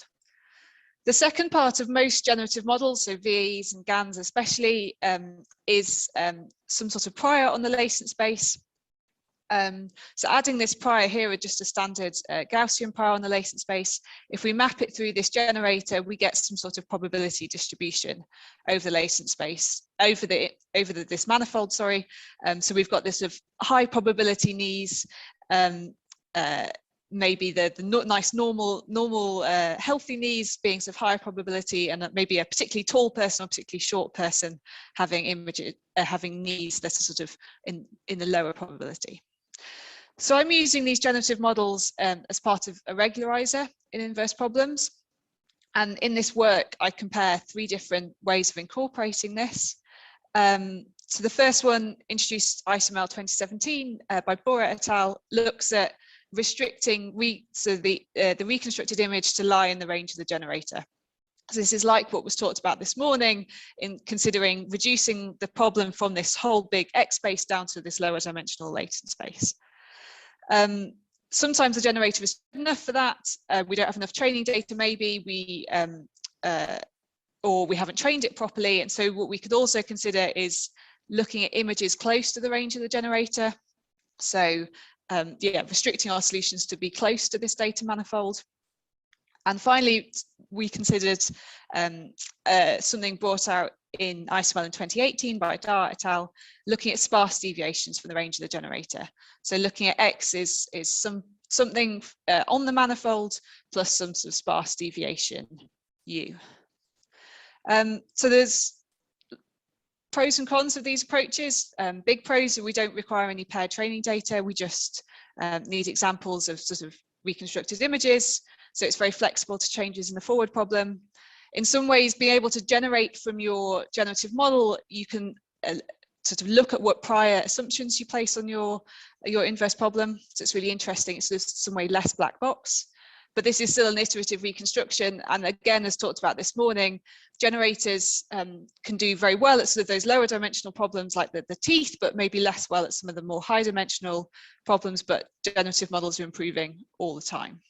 The second part of most generative models, so VAEs and GANs especially, is some sort of prior on the latent space. So adding this prior here are just a standard Gaussian prior on the latent space. If we map it through this generator, we get some sort of probability distribution over the latent space, over this manifold, sorry. So we've got this of high probability knees, maybe the nice normal healthy knees being sort of higher probability, and maybe a particularly tall person or particularly short person having having knees that are sort of in the lower probability. So I'm using these generative models as part of a regularizer in inverse problems. And in this work, I compare 3 different ways of incorporating this. So the first one, introduced ISML 2017 by Bora et al., looks at restricting the reconstructed image to lie in the range of the generator. So this is like what was talked about this morning in considering reducing the problem from this whole big X space down to this lower dimensional latent space. Sometimes the generator is good enough for that. We don't have enough training data, maybe or we haven't trained it properly. And so what we could also consider is looking at images close to the range of the generator. So yeah, restricting our solutions to be close to this data manifold. And finally, we considered something brought out in ISML in 2018 by Dar et al., looking at sparse deviations from the range of the generator. So looking at X is something on the manifold plus some sort of sparse deviation U. So there's pros and cons of these approaches. Big pros are we don't require any paired training data. We just need examples of sort of reconstructed images. So it's very flexible to changes in the forward problem. In some ways, being able to generate from your generative model, you can sort of look at what prior assumptions you place on your inverse problem. So it's really interesting. It's sort of some way less black box. But this is still an iterative reconstruction. And again, as talked about this morning, generators can do very well at sort of those lower dimensional problems like the teeth, but maybe less well at some of the more high dimensional problems, but generative models are improving all the time.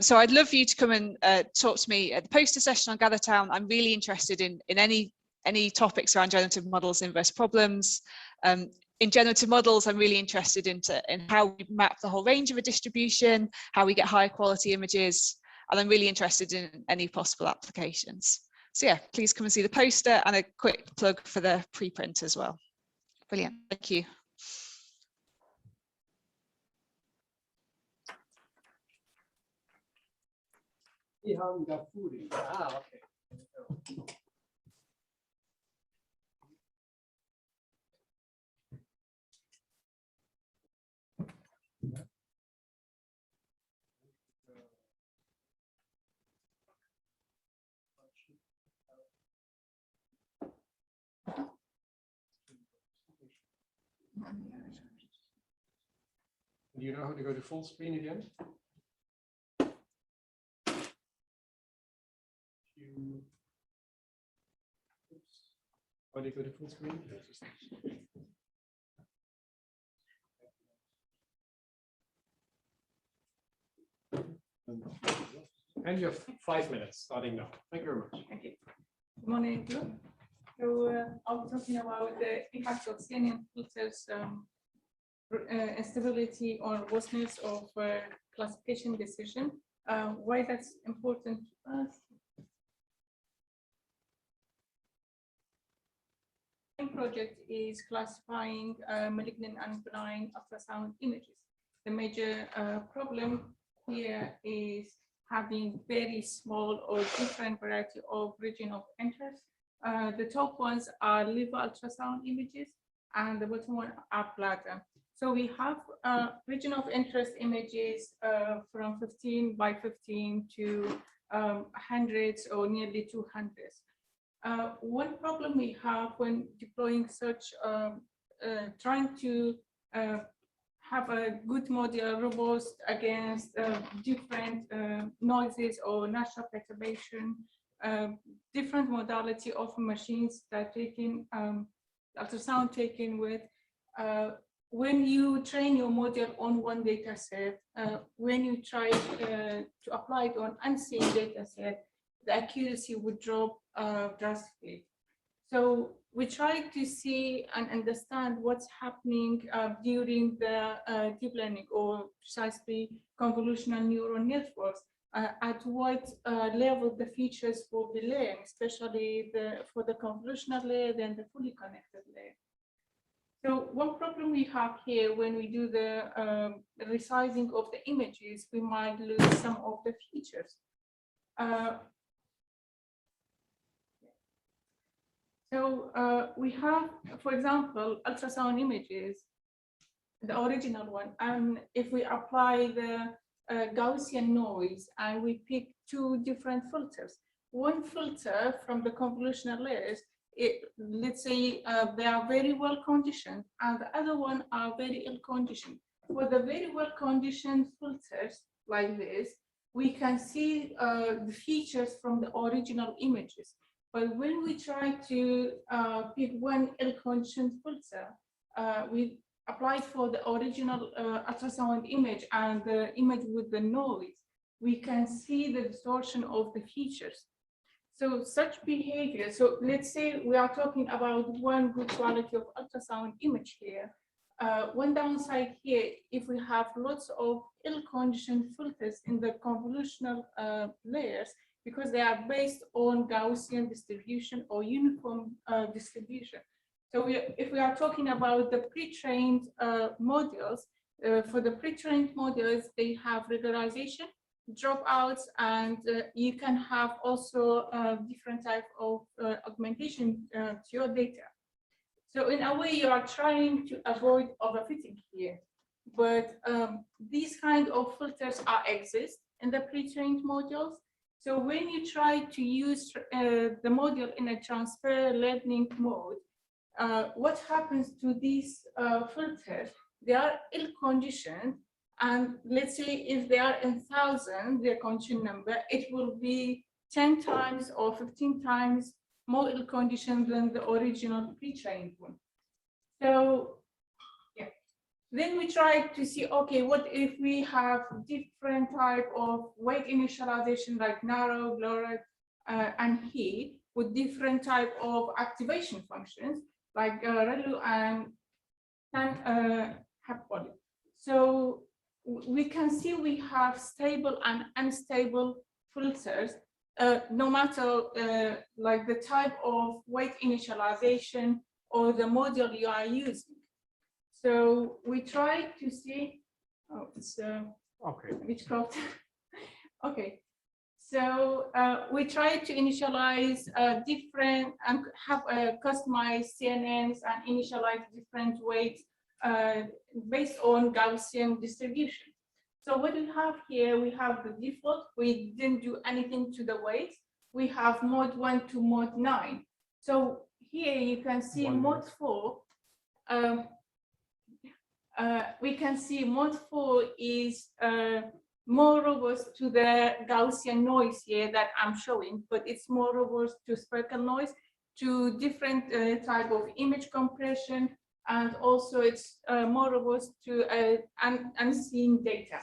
So I'd love for you to come and talk to me at the poster session on GatherTown. I'm really interested in any topics around generative models, inverse problems. In generative models, I'm really interested in how we map the whole range of a distribution, how we get higher quality images, and I'm really interested in any possible applications. So yeah, please come and see the poster, and a quick plug for the preprint as well. Brilliant, thank you. Okay. Do you know how to go to full screen again? How do you go to full screen? And you have 5 minutes starting now. Thank you very much. Thank you. Good morning. So I'll be talking about the impact of scanning filters stability or robustness of classification decision. Why that's important to us. The project is classifying malignant and benign ultrasound images. The major problem here is having very small or different variety of region of interest. The top ones are liver ultrasound images, and the bottom one are bladder. So we have region of interest images from 15 by 15 to hundreds or nearly 200s. One problem we have when deploying such, trying to have a good model robust against different noises or natural perturbation, different modality of machines that taking ultrasound taken with. When you train your model on one data set, when you try to apply it on unseen data set, the accuracy would drop drastically. So we try to see and understand what's happening during the deep learning, or precisely convolutional neural networks, at what level the features will be laying, especially for the convolutional layer, then the fully connected layer. So one problem we have here when we do the resizing of the images, we might lose some of the features. So we have, for example, ultrasound images, the original one, and if we apply the Gaussian noise and we pick two different filters, one filter from the convolutional layers, let's say they are very well conditioned, and the other one are very ill conditioned. For the very well conditioned filters like this, we can see the features from the original images. But when we try to pick one ill conditioned filter, we applied for the original ultrasound image and the image with the noise, we can see the distortion of the features. So such behavior, so let's say we are talking about one good quality of ultrasound image here. One downside here, if we have lots of ill-conditioned filters in the convolutional layers, because they are based on Gaussian distribution or uniform distribution. So if we are talking about the pre-trained models, for the pre-trained models, they have regularization, dropouts, and you can have also different type of augmentation to your data. So in a way, you are trying to avoid overfitting here, but these kind of filters exist in the pre-trained modules. So when you try to use the module in a transfer learning mode, what happens to these filters? They are ill-conditioned, and let's say if they are in 1,000, their condition number, it will be 10 times or 15 times more ill-conditioned than the original pre-trained one. So yeah, then we try to see, okay, what if we have different type of weight initialization like narrow, blurred, and heat with different type of activation functions like ReLU and Happoly. So we can see we have stable and unstable filters, no matter like the type of weight initialization or the model you are using. So we try to see, oh, it's Okay. which code? Okay. So we try to initialize different and have customized CNNs and initialize different weights based on Gaussian distribution. So what we have here, we have the default. We didn't do anything to the weights. We have mode 1 to mode 9. So here you can see mode 4. We can see mode 4 is more robust to the Gaussian noise here that I'm showing, but it's more robust to speckle noise, to different type of image compression, and also it's more robust to unseen data.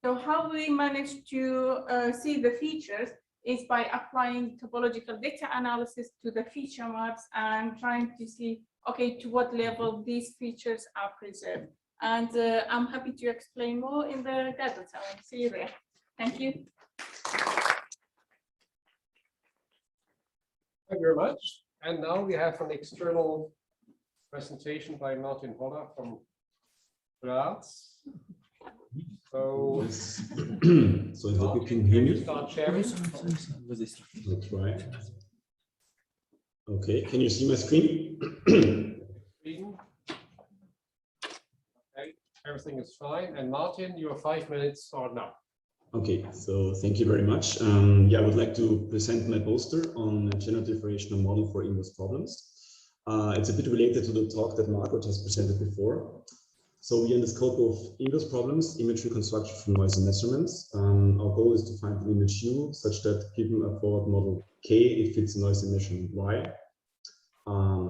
So how we manage to see the features is by applying topological data analysis to the feature maps and trying to see, okay, to what level these features are preserved. And I'm happy to explain more in the data time. See you there. Thank you. Thank you very much. And now we have an external presentation by Martin Holler from Graz. So, So I hope you can hear can you me. start sharing? I'll try. Okay, can you see my screen? Screen. Okay, everything is fine. And Martin, your 5 minutes are now. Okay, so thank you very much. Yeah, I would like to present my poster on a generative variational model for inverse problems. It's a bit related to the talk that Margot has presented before. So we are in the scope of inverse problems, image reconstruction from noisy measurements. Our goal is to find an image U such that given a forward model K, it fits a noisy measurement Y.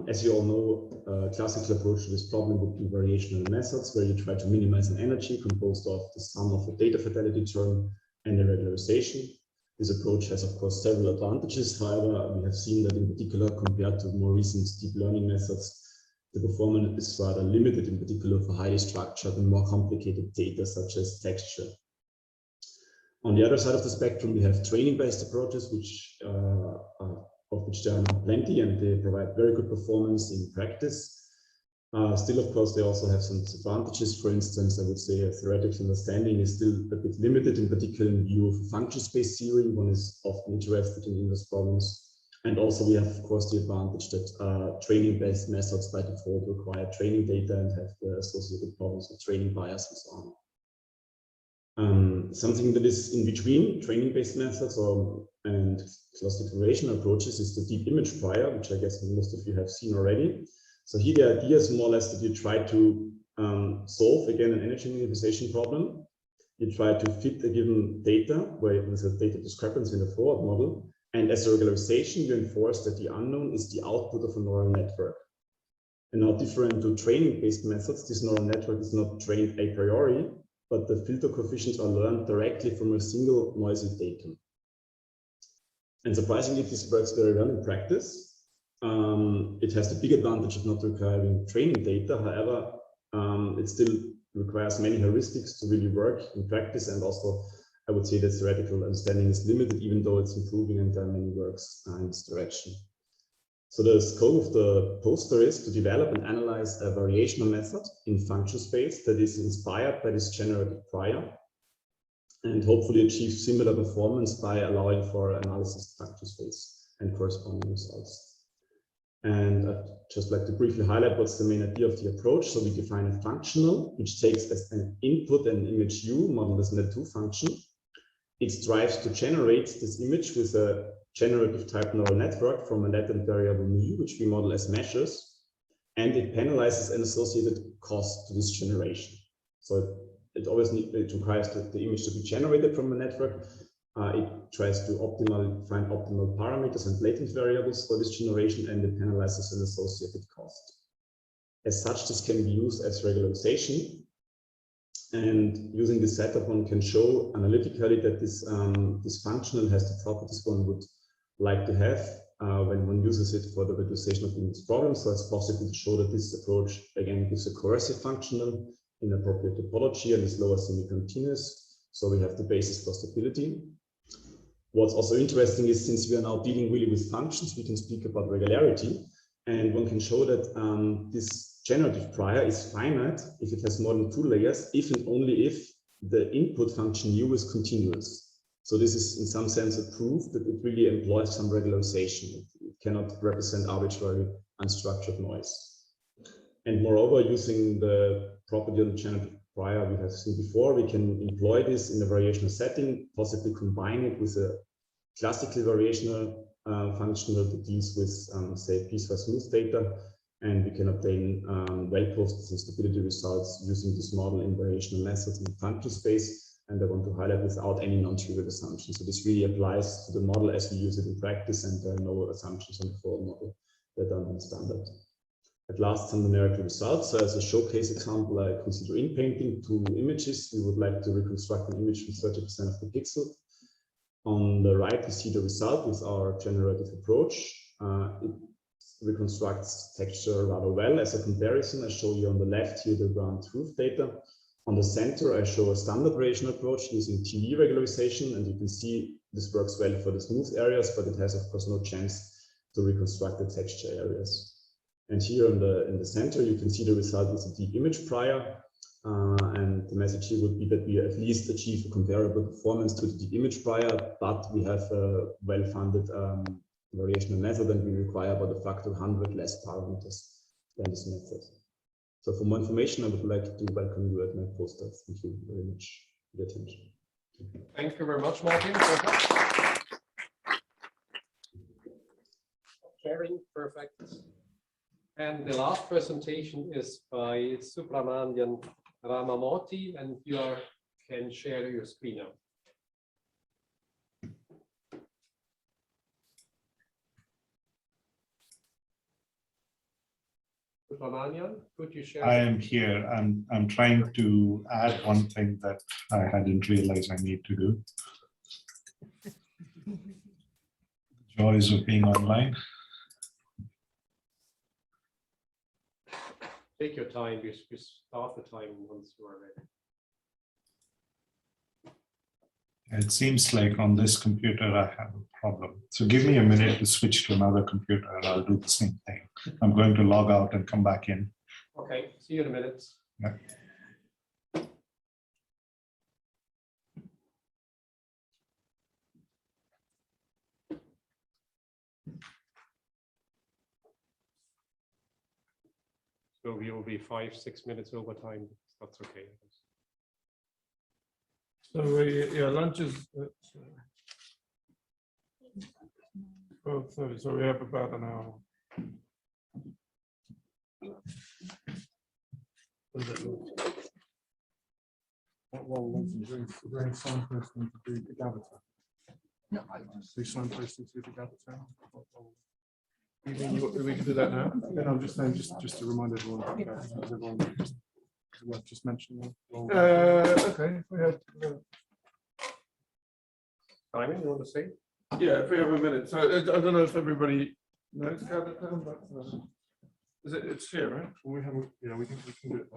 As you all know, a classical approach to this problem would be variational methods, where you try to minimize an energy composed of the sum of a data fidelity term and a regularization. This approach has, of course, several advantages. However, we have seen that in particular, compared to more recent deep learning methods, the performance is rather limited, in particular for highly structured and more complicated data, such as texture. On the other side of the spectrum, we have training-based approaches, of which there are now plenty, and they provide very good performance in practice. Still, of course, they also have some disadvantages. For instance, I would say a theoretical understanding is still a bit limited, in particular in view of function space theory. One is often interested in inverse problems. And also we have, of course, the advantage that training-based methods by default require training data and have the associated problems with training bias and so on. Something that is in between training-based methods and classical variational approaches is the deep image prior, which I guess most of you have seen already. So here the idea is more or less that you try to solve, again, an energy minimization problem. You try to fit a given data where there's a data discrepancy in the forward model. And as a regularization, you enforce that the unknown is the output of a neural network. And now, different to training-based methods, this neural network is not trained a priori, but the filter coefficients are learned directly from a single noisy datum. And surprisingly, this works very well in practice. It has the big advantage of not requiring training data. However, it still requires many heuristics to really work in practice, and also I would say that theoretical understanding is limited, even though it's improving and there are many works in this direction. So the scope of the poster is to develop and analyze a variational method in function space that is inspired by this generative prior, and hopefully achieve similar performance by allowing for analysis of function space and corresponding results. And I'd just like to briefly highlight what's the main idea of the approach. So we define a functional, which takes as an input an image U modeled as an L2 function. It strives to generate this image with a generative type neural network from a latent variable mu, which we model as measures, and it penalizes an associated cost to this generation. So it requires the image to be generated from a network. It tries to find optimal parameters and latent variables for this generation, and it penalizes an associated cost. As such, this can be used as regularization. And using this setup, one can show analytically that this functional has the properties one would like to have when one uses it for the regularization of inverse problems. So it's possible to show that this approach, again, gives a coercive functional in appropriate topology and is lower semi-continuous. So we have the basis for stability. What's also interesting is, since we are now dealing really with functions, we can speak about regularity, and one can show that this generative prior is finite if it has more than 2 layers, if and only if the input function U is continuous. So this is in some sense a proof that it really employs some regularization. It cannot represent arbitrary unstructured noise. And moreover, using the property of the generative prior we have seen before, we can employ this in a variational setting, possibly combine it with a classical variational functional that deals with, say, piecewise smooth data, and we can obtain well-posted and stability results using this model in variational methods in function space. And I want to highlight without any non-trivial assumptions. So this really applies to the model as we use it in practice, and there are no assumptions on the forward model that are non-standard. At last, some numerical results. So as a showcase example, I consider in-painting 2 images. We would like to reconstruct an image with 30% of the pixel. On the right, we see the result with our generative approach. It reconstructs texture rather well. As a comparison, I show you on the left here the ground truth data. On the center, I show a standard variational approach using TV regularization, and you can see this works well for the smooth areas, but it has, of course, no chance to reconstruct the texture areas. And here in the center, you can see the result with a deep image prior. And the message here would be that we at least achieve a comparable performance to the deep image prior, but we have a well-funded variational method, and we require about a factor of 100 less parameters than this method. So for more information, I would like to welcome you at my poster. Thank you very much for your attention. Thank you very much, Martin. Sharing, perfect. And the last presentation is by Subramanian Ramamurthy, and you can share your screen now. Subramanian, could you share? I am here. I'm trying to add one thing that I hadn't realized I need to do. Joys of being online. Take your time. We start the time once you are ready. It seems like on this computer I have a problem. So give me a minute to switch to another computer and I'll do the same thing. I'm going to log out and come back in. Okay, see you in a minute. Yeah. So we will be 5-6 minutes over time. That's okay. So yeah, lunch is at 12:30, so we have about an hour. What role was it doing signposting to do the avatar? No, I just do signposting to the avatar. You mean we can do that now? Then I'm just saying, just to remind everyone. Just mentioning. Okay. We have. Simon, you want to say? Yeah, if we have a minute. So I don't know if everybody knows how to down, but is it? It's here, right? We haven't. Yeah, we can do it.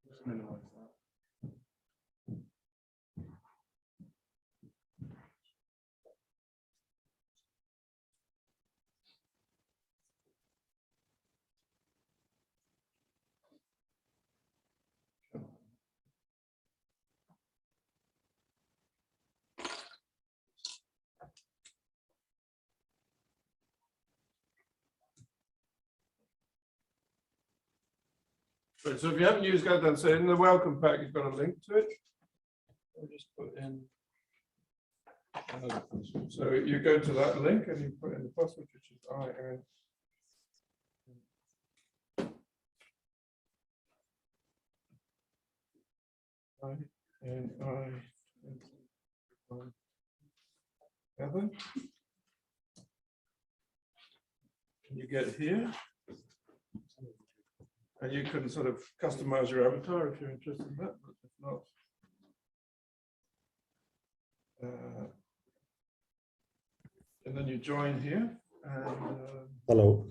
Just minimize that. Right, so if you haven't used Godan, so in the welcome pack, you've got a link to it. I'll just put in. So you go to that link and you put in the password, which is IN. Evan. And you get here. And you can sort of customize your avatar if you're interested in that, but if not. And then you join here. And, Hello.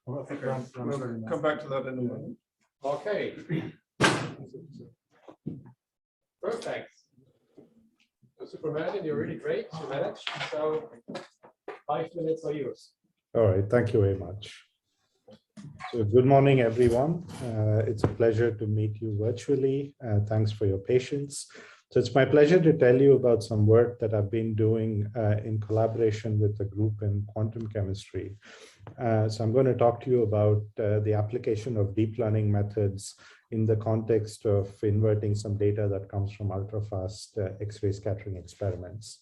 we'll come back to that in a moment. Okay. Perfect. So Superman, you're really great. You managed. So 5 minutes are yours. All right. Thank you very much. So good morning, everyone. It's a pleasure to meet you virtually. Thanks for your patience. So it's my pleasure to tell you about some work that I've been doing in collaboration with a group in quantum chemistry. So I'm going to talk to you about the application of deep learning methods in the context of inverting some data that comes from ultra-fast X-ray scattering experiments.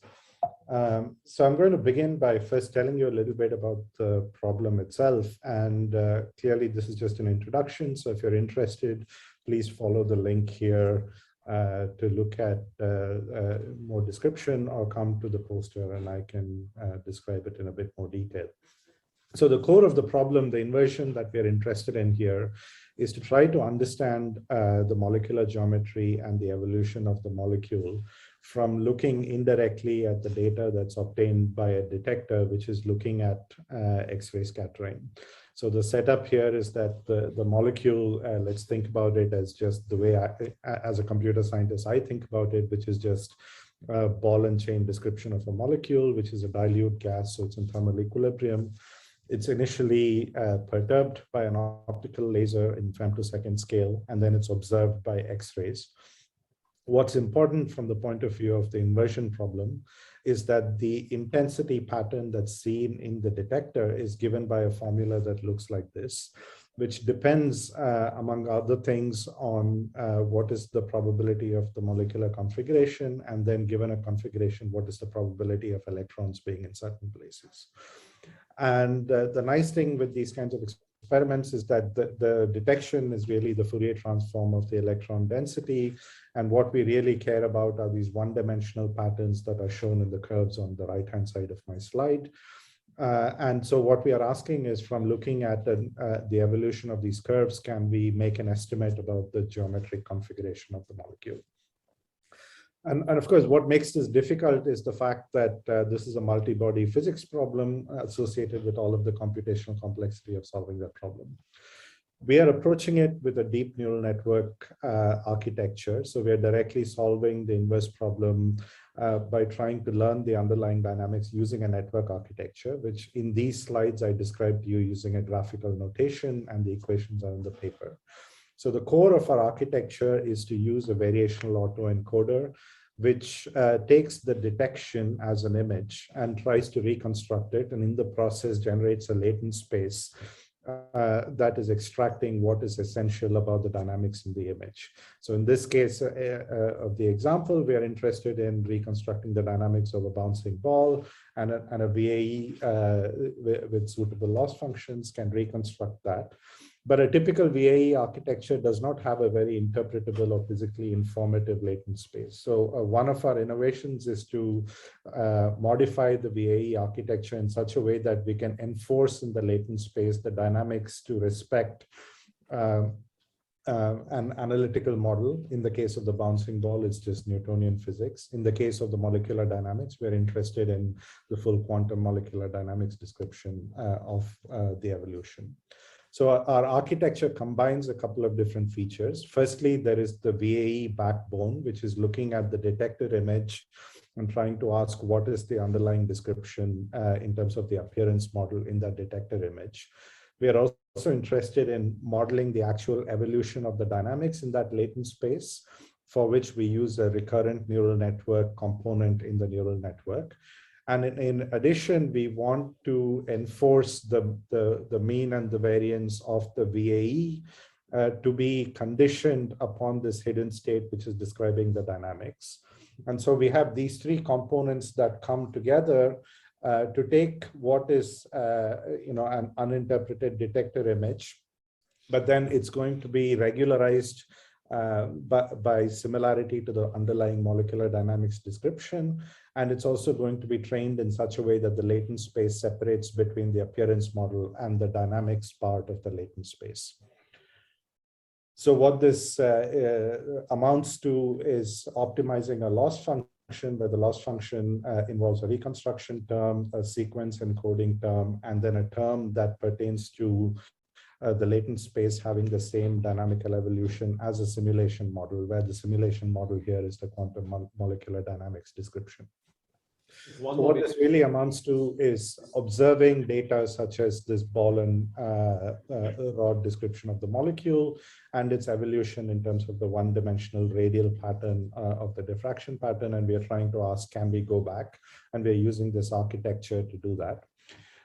So I'm going to begin by first telling you a little bit about the problem itself. And clearly, this is just an introduction. So if you're interested, please follow the link here to look at more description, or come to the poster and I can describe it in a bit more detail. So the core of the problem, the inversion that we're interested in here, is to try to understand the molecular geometry and the evolution of the molecule from looking indirectly at the data that's obtained by a detector, which is looking at X-ray scattering. So the setup here is that the molecule, let's think about it as just the way as a computer scientist, I think about it, which is just a ball and chain description of a molecule, which is a dilute gas, so it's in thermal equilibrium. It's initially perturbed by an optical laser in femtosecond scale, and then it's observed by X-rays. What's important from the point of view of the inversion problem is that the intensity pattern that's seen in the detector is given by a formula that looks like this, which depends, among other things, on what is the probability of the molecular configuration, and then given a configuration, what is the probability of electrons being in certain places. And the nice thing with these kinds of experiments is that the detection is really the Fourier transform of the electron density. And what we really care about are these one-dimensional patterns that are shown in the curves on the right-hand side of my slide. And so what we are asking is, from looking at the evolution of these curves, can we make an estimate about the geometric configuration of the molecule? And of course, what makes this difficult is the fact that this is a multi-body physics problem associated with all of the computational complexity of solving that problem. We are approaching it with a deep neural network architecture. So we are directly solving the inverse problem by trying to learn the underlying dynamics using a network architecture, which in these slides I described to you using a graphical notation, and the equations are in the paper. So the core of our architecture is to use a variational autoencoder, which takes the detection as an image and tries to reconstruct it, and in the process generates a latent space that is extracting what is essential about the dynamics in the image. So in this case of the example, we are interested in reconstructing the dynamics of a bouncing ball, and a VAE with suitable loss functions can reconstruct that. But a typical VAE architecture does not have a very interpretable or physically informative latent space. So one of our innovations is to modify the VAE architecture in such a way that we can enforce in the latent space the dynamics to respect an analytical model. In the case of the bouncing ball, it's just Newtonian physics. In the case of the molecular dynamics, we're interested in the full quantum molecular dynamics description of the evolution. So our architecture combines a couple of different features. Firstly, there is the VAE backbone, which is looking at the detector image and trying to ask what is the underlying description in terms of the appearance model in that detector image. We are also interested in modeling the actual evolution of the dynamics in that latent space, for which we use a recurrent neural network component in the neural network. And in addition, we want to enforce the mean and the variance of the VAE to be conditioned upon this hidden state, which is describing the dynamics. And so we have these three components that come together to take what is an uninterpreted detector image, but then it's going to be regularized by similarity to the underlying molecular dynamics description. And it's also going to be trained in such a way that the latent space separates between the appearance model and the dynamics part of the latent space. So what this amounts to is optimizing a loss function, where the loss function involves a reconstruction term, a sequence encoding term, and then a term that pertains to the latent space having the same dynamical evolution as a simulation model, where the simulation model here is the quantum molecular dynamics description. So what this really amounts to is observing data such as this ball and rod description of the molecule and its evolution in terms of the one-dimensional radial pattern of the diffraction pattern. And we are trying to ask, can we go back? And we're using this architecture to do that.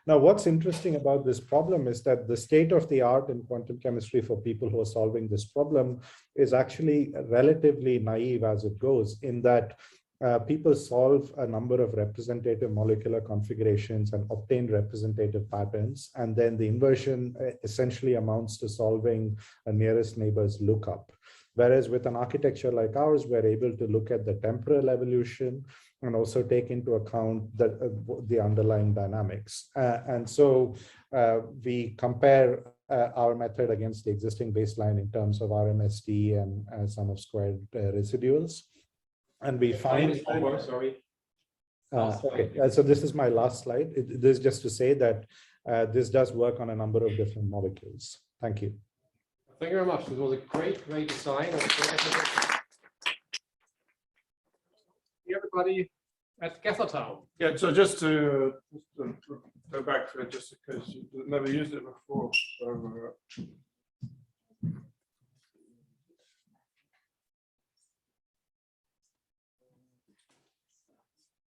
Now, what's interesting about this problem is that the state of the art in quantum chemistry for people who are solving this problem is actually relatively naive as it goes, in that people solve a number of representative molecular configurations and obtain representative patterns. And then the inversion essentially amounts to solving a nearest neighbor's lookup. Whereas with an architecture like ours, we're able to look at the temporal evolution and also take into account the underlying dynamics. And so we compare our method against the existing baseline in terms of RMSD and sum of squared residuals. And we find, sorry. okay, so this is my last slide. This is just to say that this does work on a number of different molecules. Thank you. Thank you very much. This was a great design. Everybody at Gathertown. Yeah, so just to go back to it, just in case you've never used it before. So,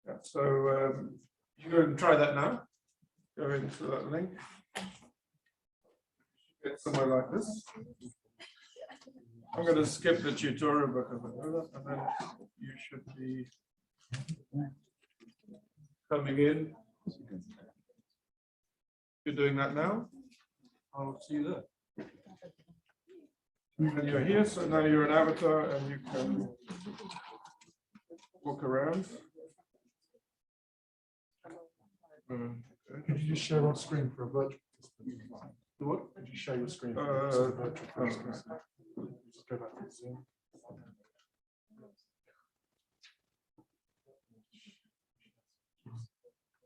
yeah, so you go and try that now. Go into that link. Get somewhere like this. I'm going to skip the tutorial because I know that, and then you should be coming in. You're doing that now. I'll see you there. And you're here, so now you're an avatar and you can walk around. Could you just share on screen for a virtual participant? What? Could you share your screen for a virtual participant? Just go back to Zoom.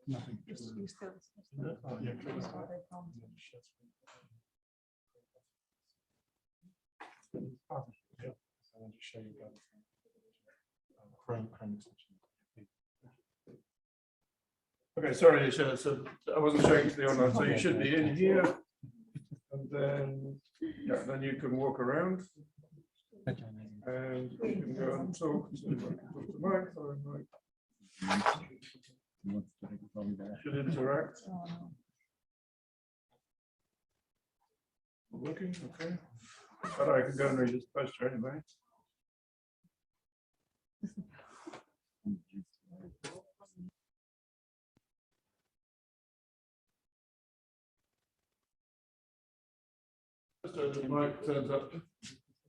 Nothing. Just oh, yeah, click on that. Yeah. So I'll just show you guys. Chrome extension. Okay, sorry, so I wasn't showing to the online, so you should be in here. And then, yeah, then you can walk around. And you can go and talk to Mike, or Mike should interact. Looking, okay. But I can go and read this poster anyway. So the mic turns up,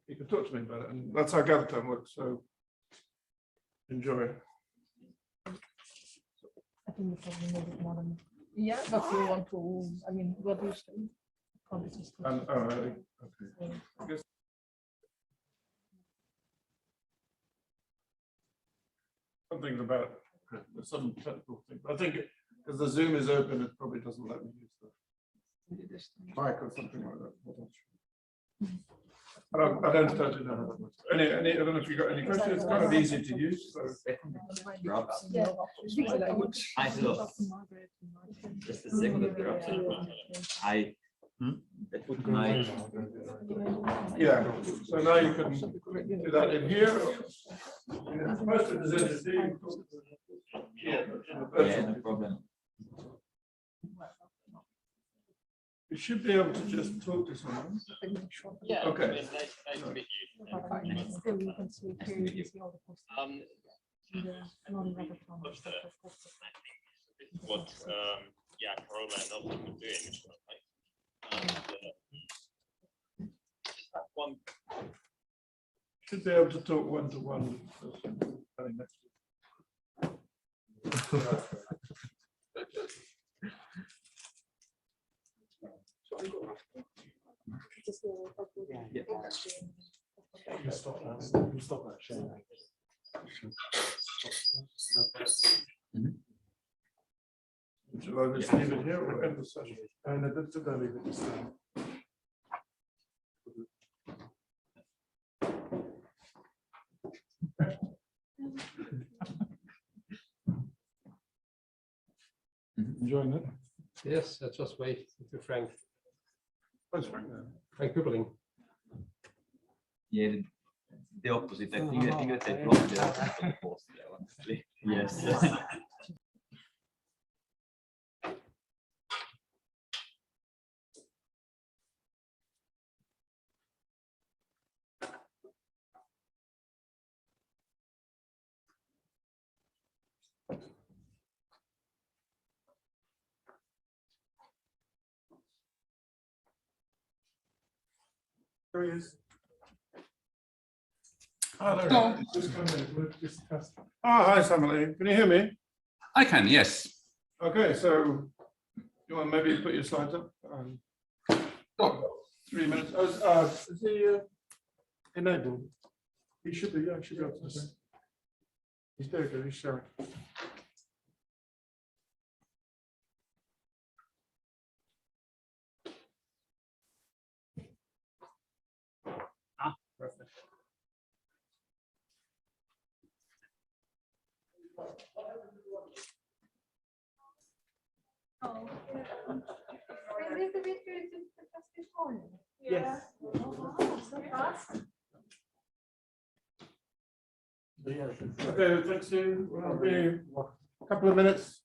you can talk to me about it, and that's how Gathertown works, so enjoy. I think you probably made it more than. Yeah, but you want to, I mean, what do you say? Okay. I guess something about there's some technical thing. I think because the Zoom is open, it probably doesn't let me use the mic or something like that. I don't totally know how that works. I don't know if you got any questions. It's kind of easy to use. So. Yeah. Just a second interruption. I put my Yeah. So now you can do that in here. Most of the interesting. yeah, no problem. You should be able to just talk to someone. Yeah. Okay. Nice to meet you. Still, you can see here, you can see all the posters. What yeah, Carola and Elton were doing, right? And one Should be able to talk one to one. You stop that. You stop that sharing. Shall I just leave it here or end the session? And it's about leave it this time. Enjoying it? Yes, I just wait to Frank. Where's Frank? Frank Kubeling. Yeah, the opposite. I think that I blocked the post there, honestly. Yes. There he is. Oh, there he is. Just come in. We'll just test. Oh, hi, Samali. Can you hear me? I can, yes. Okay, so you want maybe put your slides up? 3 minutes. Is he enabled? He should be, yeah, he should be able to see. He's there, good. He's sharing. Perfect. Oh, is this the video you discussed this morning? Yes. Oh, so fast. Okay, thanks, Sue. We'll be a couple of minutes.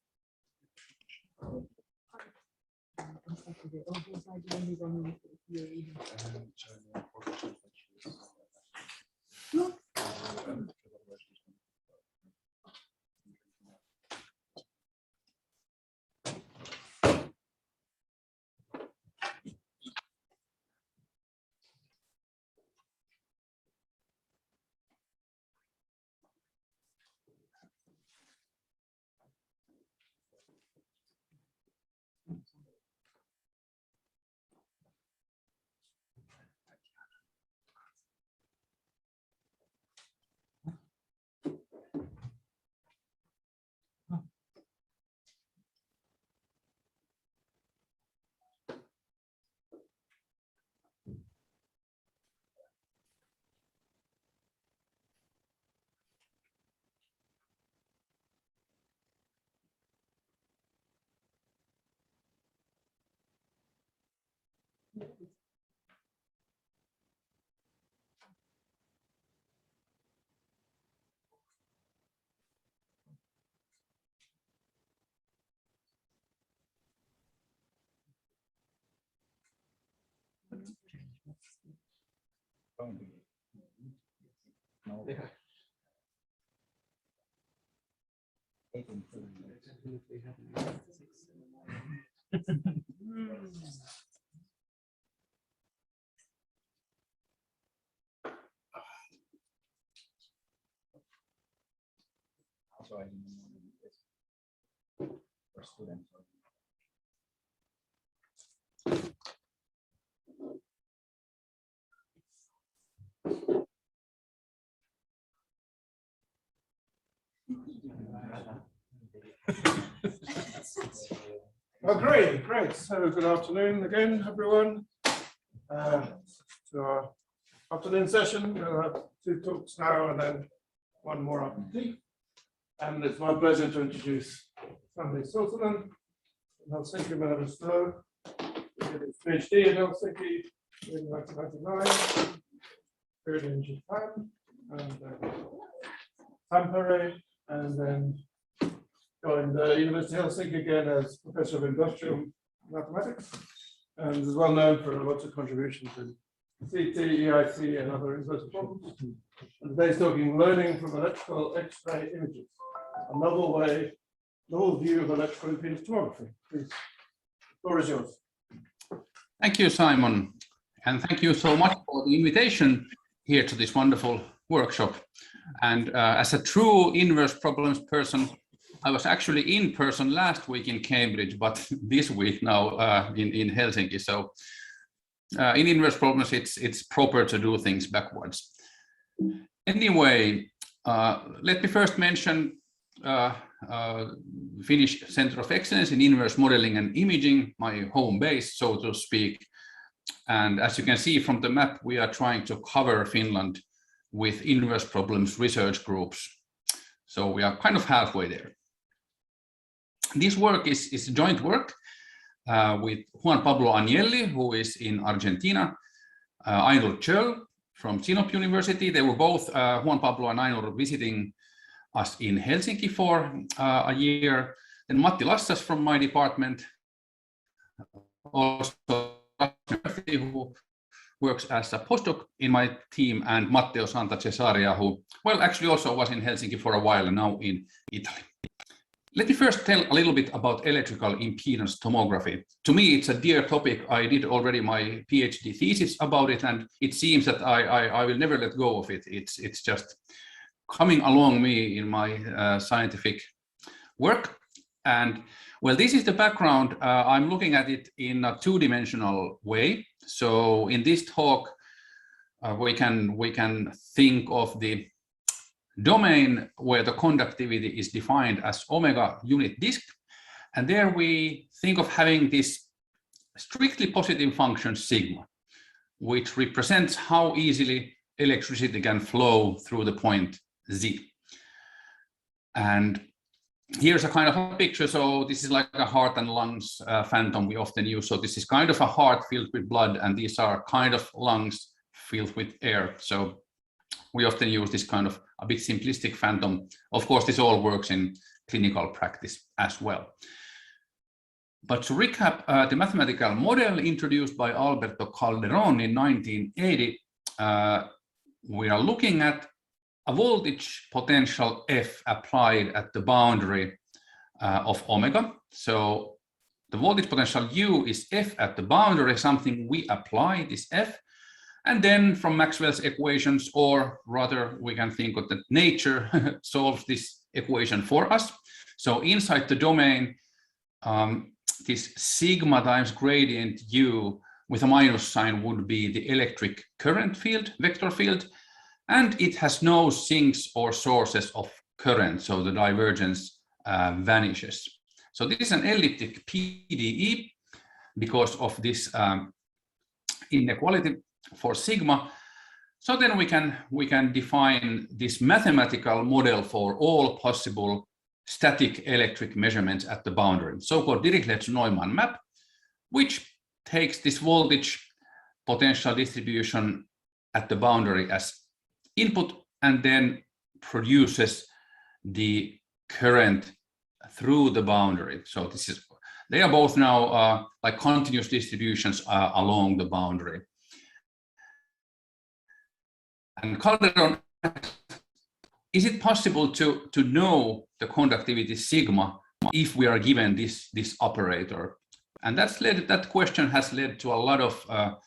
Oh, great, great. So good afternoon again, everyone. To our afternoon session, we'll have 2 talks now and then 1 more after tea. And it's my pleasure to introduce Sandy Sutherland from Helsinki, Manifesto. He did his PhD in Helsinki in 1999, period in Japan and Tampere, and then joined the University of Helsinki again as Professor of Industrial Mathematics, and is well known for lots of contributions in CT, EIC, and other inverse problems. And today he's talking learning from electrical X-ray images, a novel view of electrical impedance tomography. Please, the floor is yours. Thank you, Simon, and thank you so much for the invitation here to this wonderful workshop. And as a true inverse problems person, I was actually in person last week in Cambridge, but this week now in Helsinki. So in inverse problems, it's proper to do things backwards. Anyway, let me first mention Finnish Center of Excellence in Inverse Modeling and Imaging, my home base, so to speak. And as you can see from the map, we are trying to cover Finland with inverse problems research groups. So we are kind of halfway there. This work is joint work with Juan Pablo Agnelli, who is in Argentina, Ainur Chöl from Sinop University. They were both, Juan Pablo and Ainur, visiting us in Helsinki for a year. Then Matti Lassas from my department, also who works as a postdoc in my team, and Matteo Santacesaria, who, well, actually also was in Helsinki for a while and now in Italy. Let me first tell a little bit about electrical impedance tomography. To me, it's a dear topic. I did already my PhD thesis about it, and it seems that I will never let go of it. It's just coming along me in my scientific work. And well, this is the background. I'm looking at it in a 2-dimensional way. So in this talk, we can think of the domain where the conductivity is defined as omega unit disk. And there we think of having this strictly positive function sigma, which represents how easily electricity can flow through the point Z. And here's a kind of a picture. So this is like a heart and lungs phantom we often use. So this is kind of a heart filled with blood, and these are kind of lungs filled with air. So we often use this kind of a bit simplistic phantom. Of course, this all works in clinical practice as well. But to recap, the mathematical model introduced by Alberto Calderon in 1980, we are looking at a voltage potential F applied at the boundary of omega. So the voltage potential U is F at the boundary, something we apply, this F. And then from Maxwell's equations, or rather we can think of that nature solves this equation for us. So inside the domain, this sigma times gradient U with a minus sign would be the electric current field, vector field, and it has no sinks or sources of current, so the divergence vanishes. So this is an elliptic PDE because of this inequality for sigma. So then we can define this mathematical model for all possible static electric measurements at the boundary, so-called Dirichlet-Neumann map, which takes this voltage potential distribution at the boundary as input and then produces the current through the boundary. So this is, they are both now like continuous distributions along the boundary. And Calderon, is it possible to know the conductivity sigma if we are given this operator? And that question has led to a lot of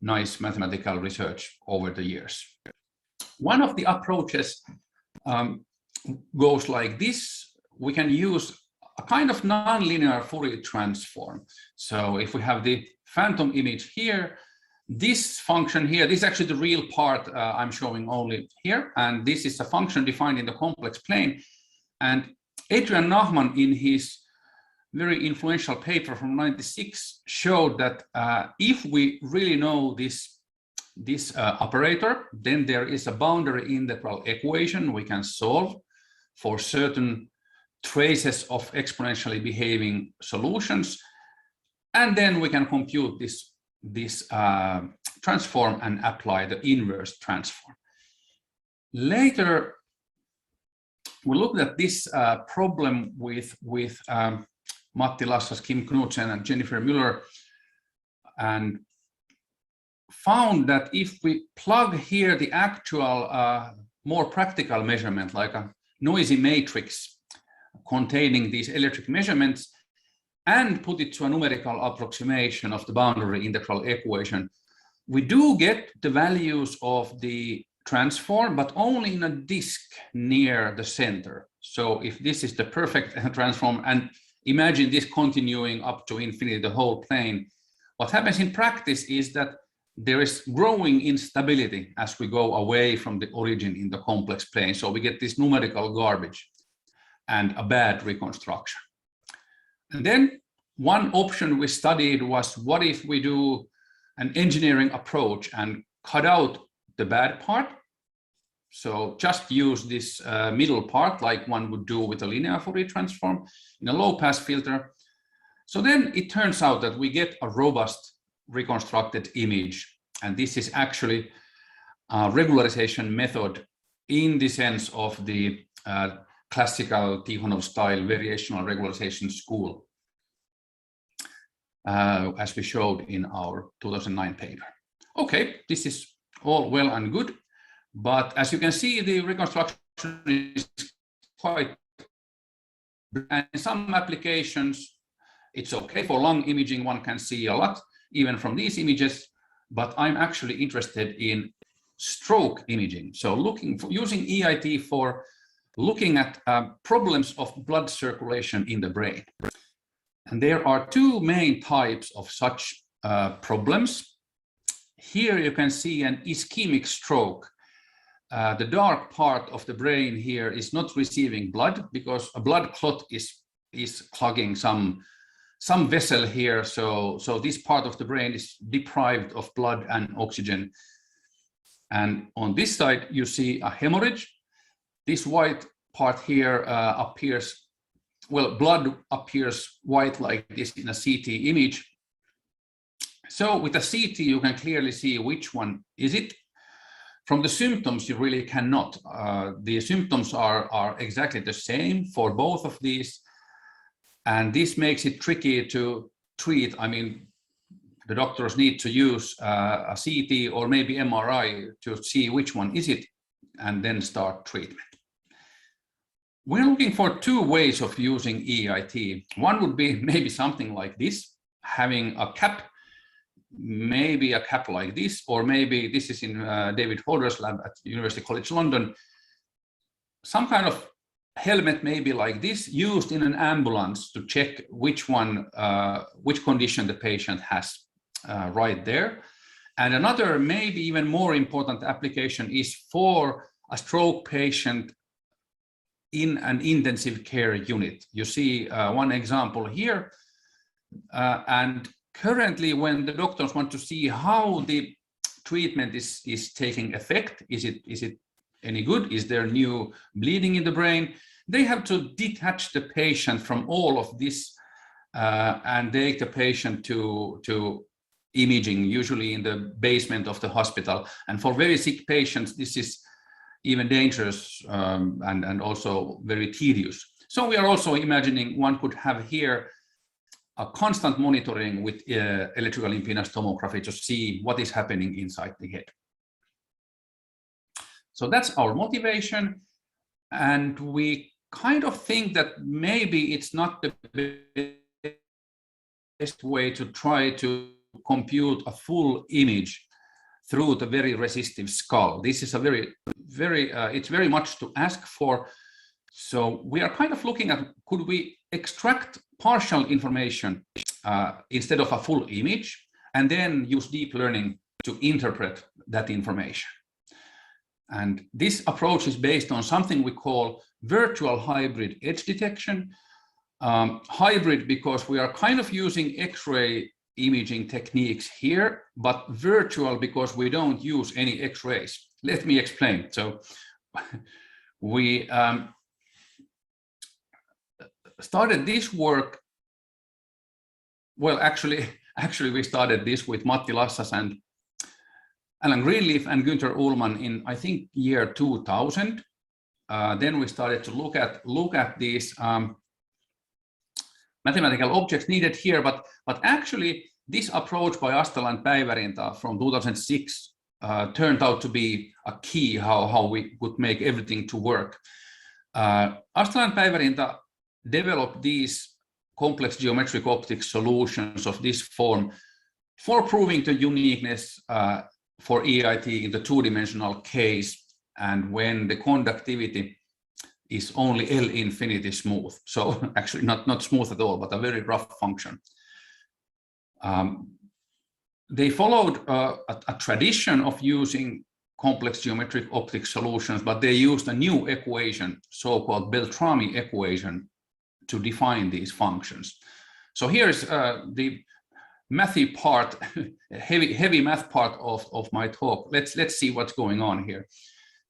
nice mathematical research over the years. One of the approaches goes like this. We can use a kind of nonlinear Fourier transform. So if we have the phantom image here, this function here, this is actually the real part I'm showing only here, and this is a function defined in the complex plane. And Adrian Nachman, in his very influential paper from '96, showed that if we really know this operator, then there is a boundary integral equation we can solve for certain traces of exponentially behaving solutions, and then we can compute this transform and apply the inverse transform. Later, we looked at this problem with Matti Lassas, Kim Knudsen, and Jennifer Müller, and found that if we plug here the actual more practical measurement, like a noisy matrix containing these electric measurements, and put it to a numerical approximation of the boundary integral equation, we do get the values of the transform, but only in a disk near the center. So if this is the perfect transform, and imagine this continuing up to infinity, the whole plane, what happens in practice is that there is growing instability as we go away from the origin in the complex plane. So we get this numerical garbage and a bad reconstruction. And then one option we studied was, what if we do an engineering approach and cut out the bad part? So just use this middle part like one would do with a linear Fourier transform in a low pass filter. So then it turns out that we get a robust reconstructed image. And this is actually a regularization method in the sense of the classical Tikhonov style variational regularization school, as we showed in our 2009 paper. Okay, this is all well and good, but as you can see, the reconstruction is quite, and in some applications, it's okay. For lung imaging, one can see a lot, even from these images, but I'm actually interested in stroke imaging. So using EIT for looking at problems of blood circulation in the brain. And there are two main types of such problems. Here you can see an ischemic stroke. The dark part of the brain here is not receiving blood because a blood clot is clogging some vessel here. So this part of the brain is deprived of blood and oxygen. And on this side, you see a hemorrhage. This white part here appears, well, blood appears white like this in a CT image. So with a CT, you can clearly see which one is it. From the symptoms, you really cannot. The symptoms are exactly the same for both of these. And this makes it tricky to treat. I mean, the doctors need to use a CT or maybe MRI to see which one is it and then start treatment. We're looking for two ways of using EIT. One would be maybe something like this, having a cap, maybe a cap like this, or maybe this is in David Holder's lab at University College London. Some kind of helmet maybe like this used in an ambulance to check which one, which condition the patient has right there. And another maybe even more important application is for a stroke patient in an intensive care unit. You see one example here. And currently, when the doctors want to see how the treatment is taking effect, is it any good? Is there new bleeding in the brain? They have to detach the patient from all of this and take the patient to imaging, usually in the basement of the hospital. And for very sick patients, this is even dangerous and also very tedious. So we are also imagining one could have here a constant monitoring with electrical impedance tomography to see what is happening inside the head. So that's our motivation. And we kind of think that maybe it's not the best way to try to compute a full image through the very resistive skull. This is a it's very much to ask for. So we are kind of looking at, could we extract partial information instead of a full image, and then use deep learning to interpret that information. And this approach is based on something we call virtual hybrid edge detection. Hybrid because we are kind of using X-ray imaging techniques here, but virtual because we don't use any X-rays. Let me explain. So we started this work. Well, actually we started this with Matti Lassas and Alan Greenleaf and Günther Ullmann in, I think, year 2000. Then we started to look at these mathematical objects needed here, but actually this approach by Astala and Päivärinta from 2006 turned out to be a key how we could make everything to work. Astala and Päivärinta developed these complex geometric optic solutions of this form for proving the uniqueness for EIT in the two-dimensional case, and when the conductivity is only L infinity smooth. So actually not smooth at all, but a very rough function. They followed a tradition of using complex geometric optic solutions, but they used a new equation, so-called Beltrami equation, to define these functions. So here's the mathy part, heavy math part of my talk. Let's see what's going on here.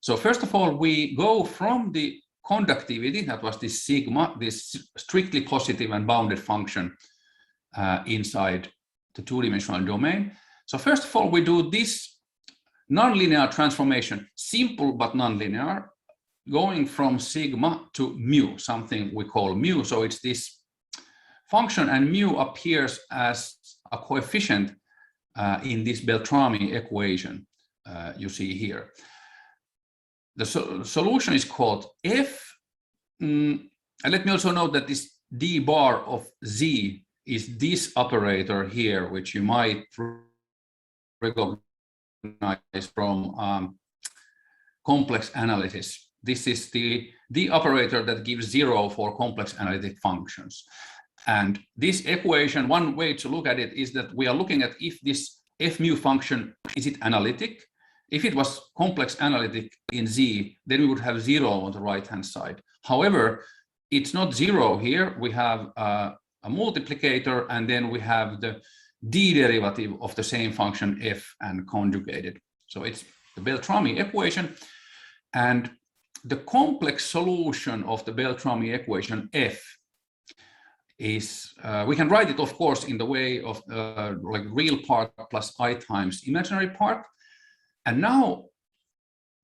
So first of all, we go from the conductivity, that was this sigma, this strictly positive and bounded function inside the two-dimensional domain. So first of all, we do this nonlinear transformation, simple but nonlinear, going from sigma to mu, something we call mu. So it's this function, and mu appears as a coefficient in this Beltrami equation you see here. The solution is called F. And let me also note that this d bar of z is this operator here, which you might recognize from complex analysis. This is the operator that gives 0 for complex analytic functions. And this equation, one way to look at it is that we are looking at if this f mu function, is it analytic? If it was complex analytic in Z, then we would have 0 on the right-hand side. However, it's not 0 here. We have a multiplicator, and then we have the d derivative of the same function f and conjugated. So it's the Beltrami equation. And the complex solution of the Beltrami equation F is, we can write it, of course, in the way of like real part plus I times imaginary part. And now,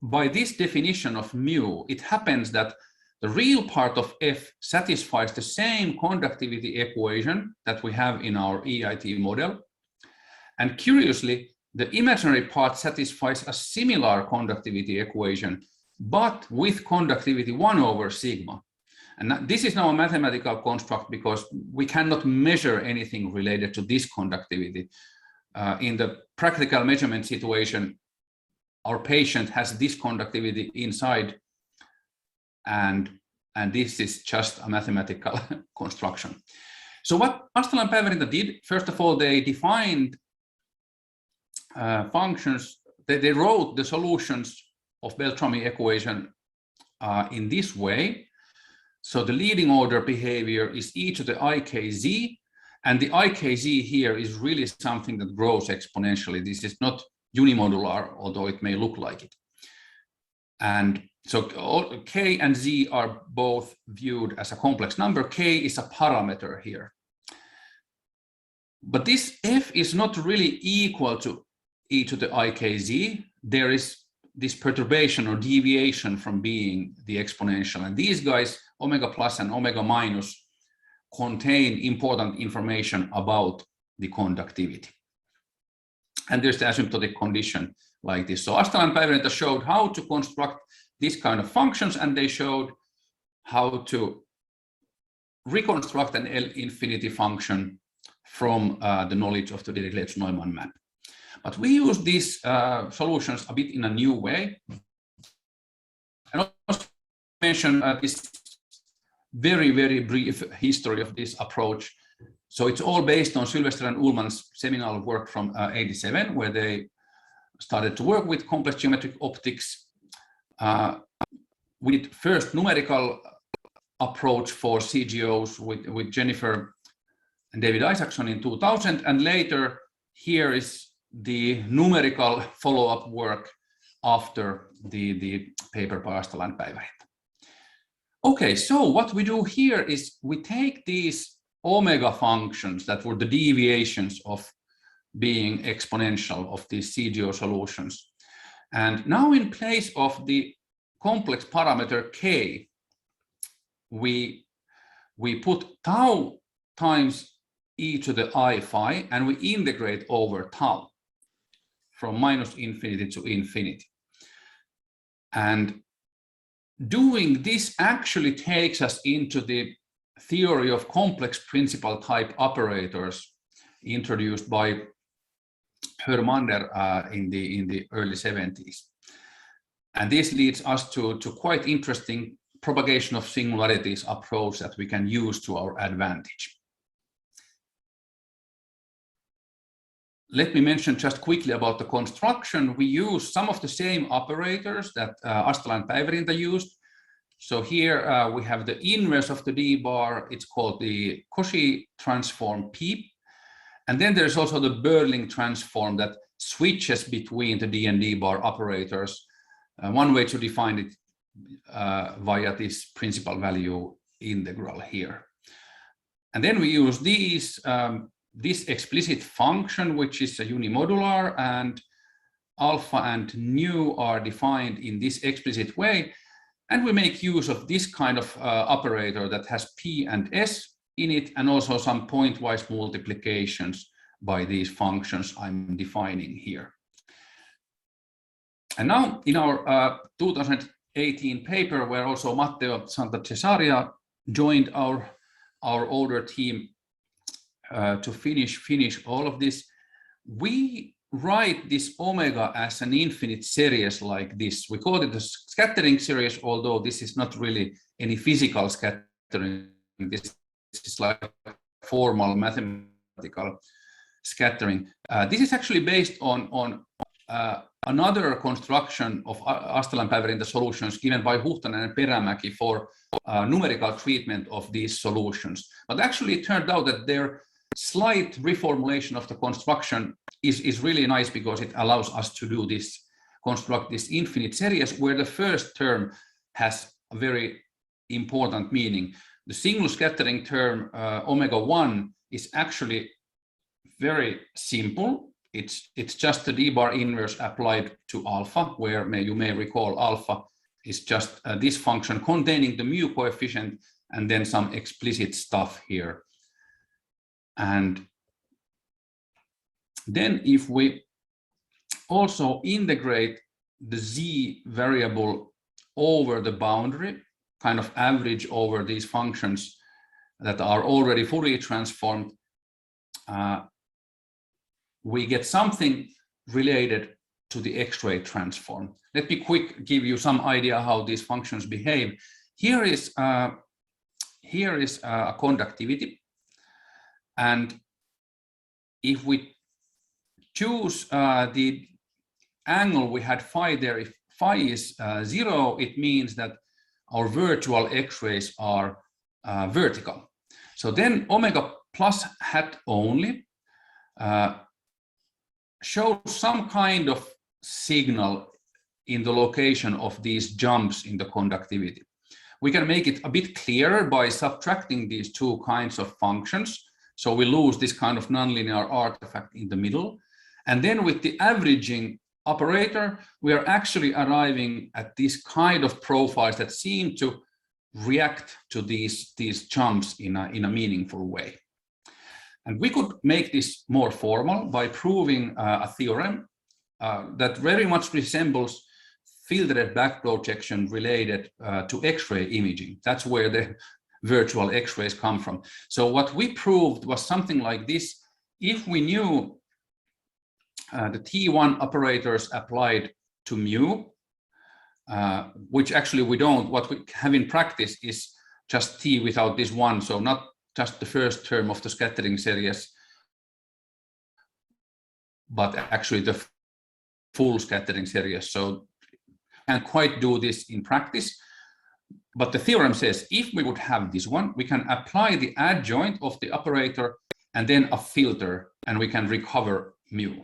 by this definition of mu, it happens that the real part of F satisfies the same conductivity equation that we have in our EIT model. And curiously, the imaginary part satisfies a similar conductivity equation, but with conductivity 1 over sigma. And this is now a mathematical construct because we cannot measure anything related to this conductivity. In the practical measurement situation, our patient has this conductivity inside, and this is just a mathematical construction. So what Astala and Päivärinta did, first of all, they defined functions. They wrote the solutions of Beltrami equation in this way. So the leading order behavior is e to the ikz, and the ikz here is really something that grows exponentially. This is not unimodular, although it may look like it. And so k and z are both viewed as a complex number. K is a parameter here. But this f is not really equal to e to the ikz. There is this perturbation or deviation from being the exponential. And these guys, omega plus and omega minus, contain important information about the conductivity. And there's the asymptotic condition like this. So Astala and Päivärinta showed how to construct these kind of functions, and they showed how to reconstruct an L infinity function from the knowledge of the Dirichlet-Neumann map. But we use these solutions a bit in a new way. And also mention this very, very brief history of this approach. So it's all based on Sylvester and Ullmann's seminal work from '87, where they started to work with complex geometric optics with first numerical approach for CGOs with Jennifer and David Isaacson in 2000, and later here is the numerical follow-up work after the paper by Astala and Päivärinta. Okay, so what we do here is we take these omega functions that were the deviations of being exponential of these CGO solutions. And now in place of the complex parameter k, we put tau times e to the I phi, and we integrate over tau from minus infinity to infinity. And doing this actually takes us into the theory of complex principal type operators introduced by Hermander in the early 70s. And this leads us to quite interesting propagation of singularities approach that we can use to our advantage. Let me mention just quickly about the construction. We use some of the same operators that Astala and Päivärinta used. So here we have the inverse of the D bar. It's called the Cauchy transform P. And then there's also the Berling transform that switches between the D and D bar operators. One way to define it via this principal value integral here. And then we use these this explicit function, which is a unimodular, and alpha and nu are defined in this explicit way. And we make use of this kind of operator that has P and S in it, and also some pointwise multiplications by these functions I'm defining here. And now in our 2018 paper, where also Matteo Santacesaria joined our older team to finish all of this, we write this omega as an infinite series like this. We call it a scattering series, although this is not really any physical scattering. This is like formal mathematical scattering. This is actually based on another construction of Astala and Päivärinta solutions given by Huhtanen and Perämäki for numerical treatment of these solutions. But actually it turned out that their slight reformulation of the construction is really nice, because it allows us to do this, construct this infinite series where the first term has a very important meaning. The single scattering term omega-1 is actually very simple. It's just the d-bar inverse applied to alpha, where you may recall alpha is just this function containing the mu coefficient and then some explicit stuff here. And then if we also integrate the z variable over the boundary, kind of average over these functions that are already Fourier transformed, we get something related to the X-ray transform. Let me give you some idea how these functions behave. Here is a conductivity, and if we choose the angle we had phi there, if phi is 0, it means that our virtual X-rays are vertical. So then omega plus hat only shows some kind of signal in the location of these jumps in the conductivity. We can make it a bit clearer by subtracting these two kinds of functions. So we lose this kind of nonlinear artifact in the middle. And then with the averaging operator, we are actually arriving at this kind of profiles that seem to react to these jumps in a meaningful way. And we could make this more formal by proving a theorem that very much resembles filtered back projection related to X-ray imaging. That's where the virtual X-rays come from. So what we proved was something like this. If we knew the T1 operators applied to mu, which actually we don't, what we have in practice is just T without this one, so not just the first term of the scattering series, but actually the full scattering series. So can't quite do this in practice, but the theorem says if we would have this one, we can apply the adjoint of the operator and then a filter, and we can recover mu.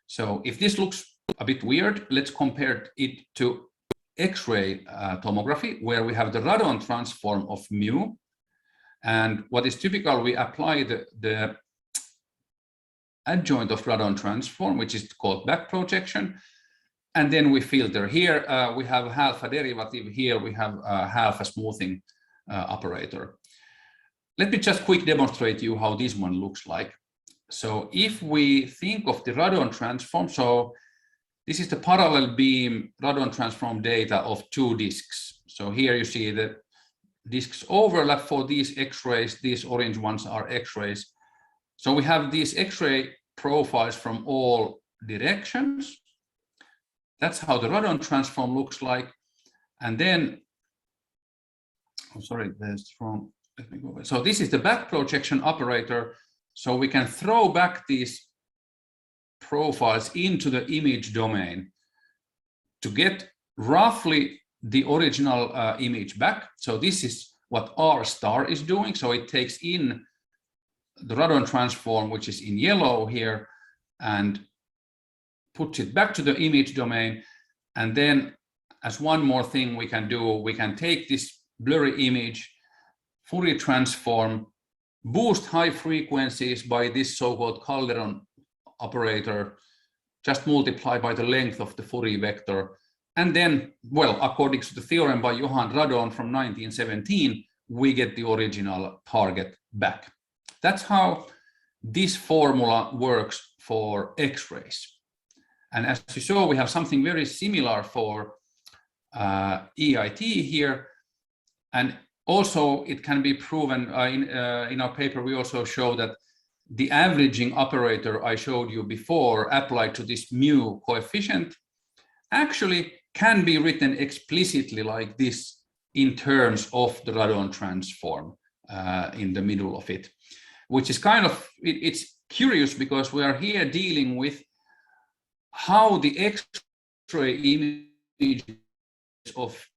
So if this looks a bit weird, let's compare it to X-ray tomography, where we have the radon transform of mu. And what is typical, we apply the adjoint of radon transform, which is called back projection. And then we filter. Here we have half a derivative. Here we have half a smoothing operator. Let me just quick demonstrate you how this one looks like. So if we think of the radon transform, so this is the parallel beam radon transform data of two disks. So here you see the disks overlap for these X-rays. These orange ones are X-rays. So we have these X-ray profiles from all directions. That's how the radon transform looks like. And then, oh, sorry, there's from, let me go away. So this is the back projection operator. So we can throw back these profiles into the image domain to get roughly the original image back. So this is what R star is doing. So it takes in the radon transform, which is in yellow here, and puts it back to the image domain. And then as one more thing we can do, we can take this blurry image, Fourier transform, boost high frequencies by this so-called Calderon operator, just multiply by the length of the Fourier vector. And then, well, according to the theorem by Johann Radon from 1917, we get the original target back. That's how this formula works for X-rays. And as you saw, we have something very similar for EIT here. And also it can be proven in our paper, we also show that the averaging operator I showed you before applied to this mu coefficient actually can be written explicitly like this in terms of the radon transform in the middle of it, which is kind of, it's curious because we are here dealing with how the X-ray image of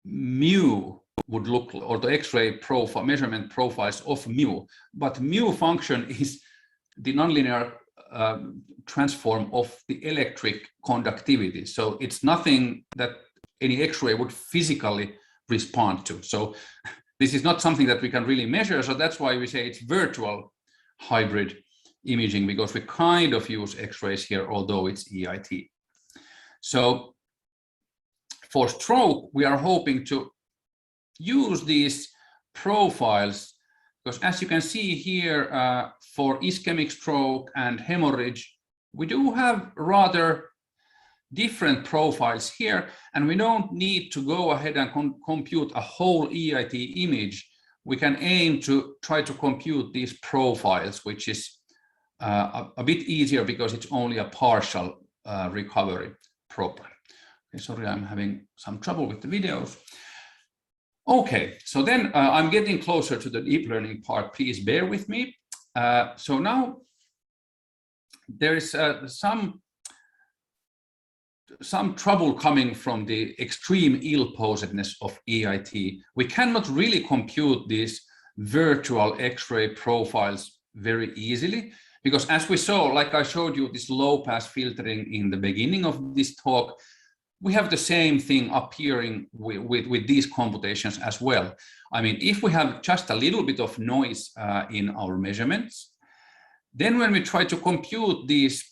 mu would look, or the X-ray profile measurement profiles of mu, but mu function is the nonlinear transform of the electric conductivity. So it's nothing that any X-ray would physically respond to. So this is not something that we can really measure. So that's why we say it's virtual hybrid imaging, because we kind of use X-rays here, although it's EIT. So for stroke, we are hoping to use these profiles, because as you can see here, for ischemic stroke and hemorrhage, we do have rather different profiles here, and we don't need to go ahead and compute a whole EIT image. We can aim to try to compute these profiles, which is a bit easier because it's only a partial recovery problem. Okay, sorry, I'm having some trouble with the videos. Okay, so then I'm getting closer to the deep learning part. Please bear with me. So now there is some trouble coming from the extreme ill-posedness of EIT. We cannot really compute these virtual X-ray profiles very easily, because as we saw, like I showed you this low-pass filtering in the beginning of this talk, we have the same thing appearing with these computations as well. I mean, if we have just a little bit of noise in our measurements, then when we try to compute these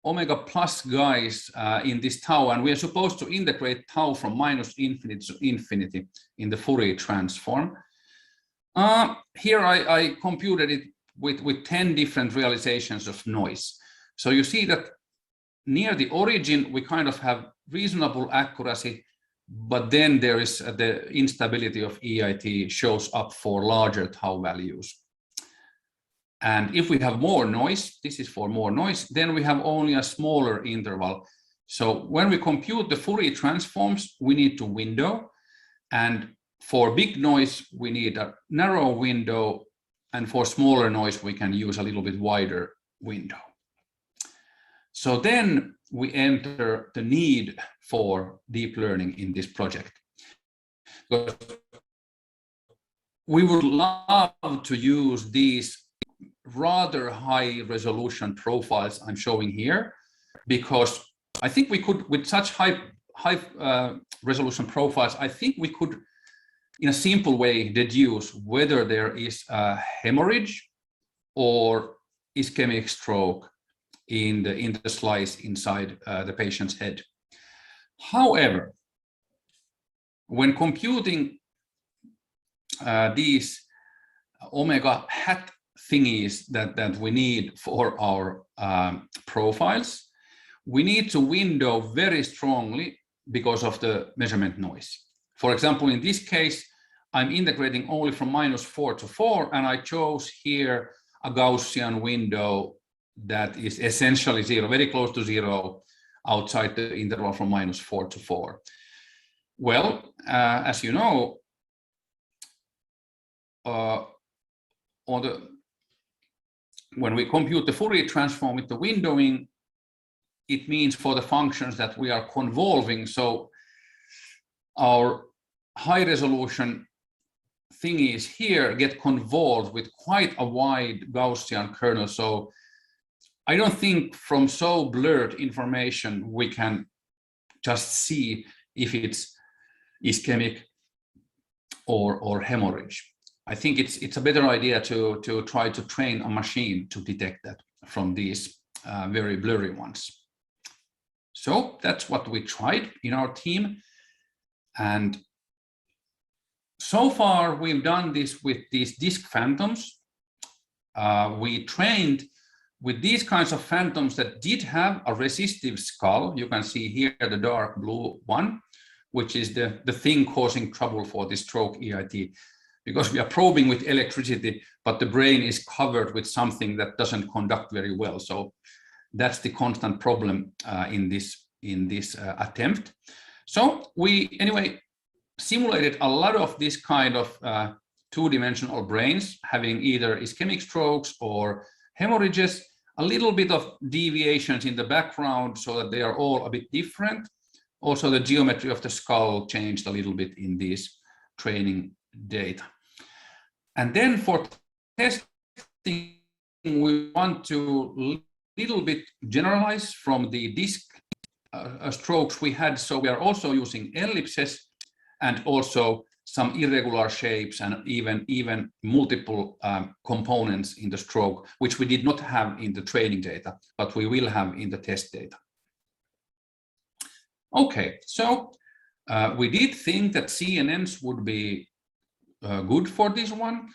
omega plus guys in this tau, and we are supposed to integrate tau from -infinity to infinity in the Fourier transform. Here I computed it with 10 different realizations of noise. So you see that near the origin, we kind of have reasonable accuracy, but then there is the instability of EIT shows up for larger tau values. And if we have more noise, this is for more noise, then we have only a smaller interval. So when we compute the Fourier transforms, we need to window. And for big noise, we need a narrow window. And for smaller noise, we can use a little bit wider window. So then we enter the need for deep learning in this project. Because we would love to use these rather high resolution profiles I'm showing here, because I think we could, with such high resolution profiles, I think we could, in a simple way, deduce whether there is a hemorrhage or ischemic stroke in the slice inside the patient's head. However, when computing these omega hat thingies that we need for our profiles, we need to window very strongly because of the measurement noise. For example, in this case, I'm integrating only from -4 to 4, and I chose here a Gaussian window that is essentially 0, very close to 0, outside the interval from -4 to 4. Well, as you know, when we compute the Fourier transform with the windowing, it means for the functions that we are convolving. So our high resolution thingies here get convolved with quite a wide Gaussian kernel. So I don't think from so blurred information we can just see if it's ischemic or hemorrhage. I think it's a better idea to try to train a machine to detect that from these very blurry ones. So that's what we tried in our team. And so far we've done this with these disk phantoms. We trained with these kinds of phantoms that did have a resistive skull. You can see here the dark blue one, which is the thing causing trouble for the stroke EIT, because we are probing with electricity, but the brain is covered with something that doesn't conduct very well. So that's the constant problem in this attempt. So we anyway simulated a lot of this kind of two-dimensional brains having either ischemic strokes or hemorrhages, a little bit of deviations in the background so that they are all a bit different. Also, the geometry of the skull changed a little bit in these training data. And then for testing, we want to little bit generalize from the disk strokes we had. So we are also using ellipses and also some irregular shapes and even multiple components in the stroke, which we did not have in the training data, but we will have in the test data. Okay, so we did think that CNNs would be good for this one,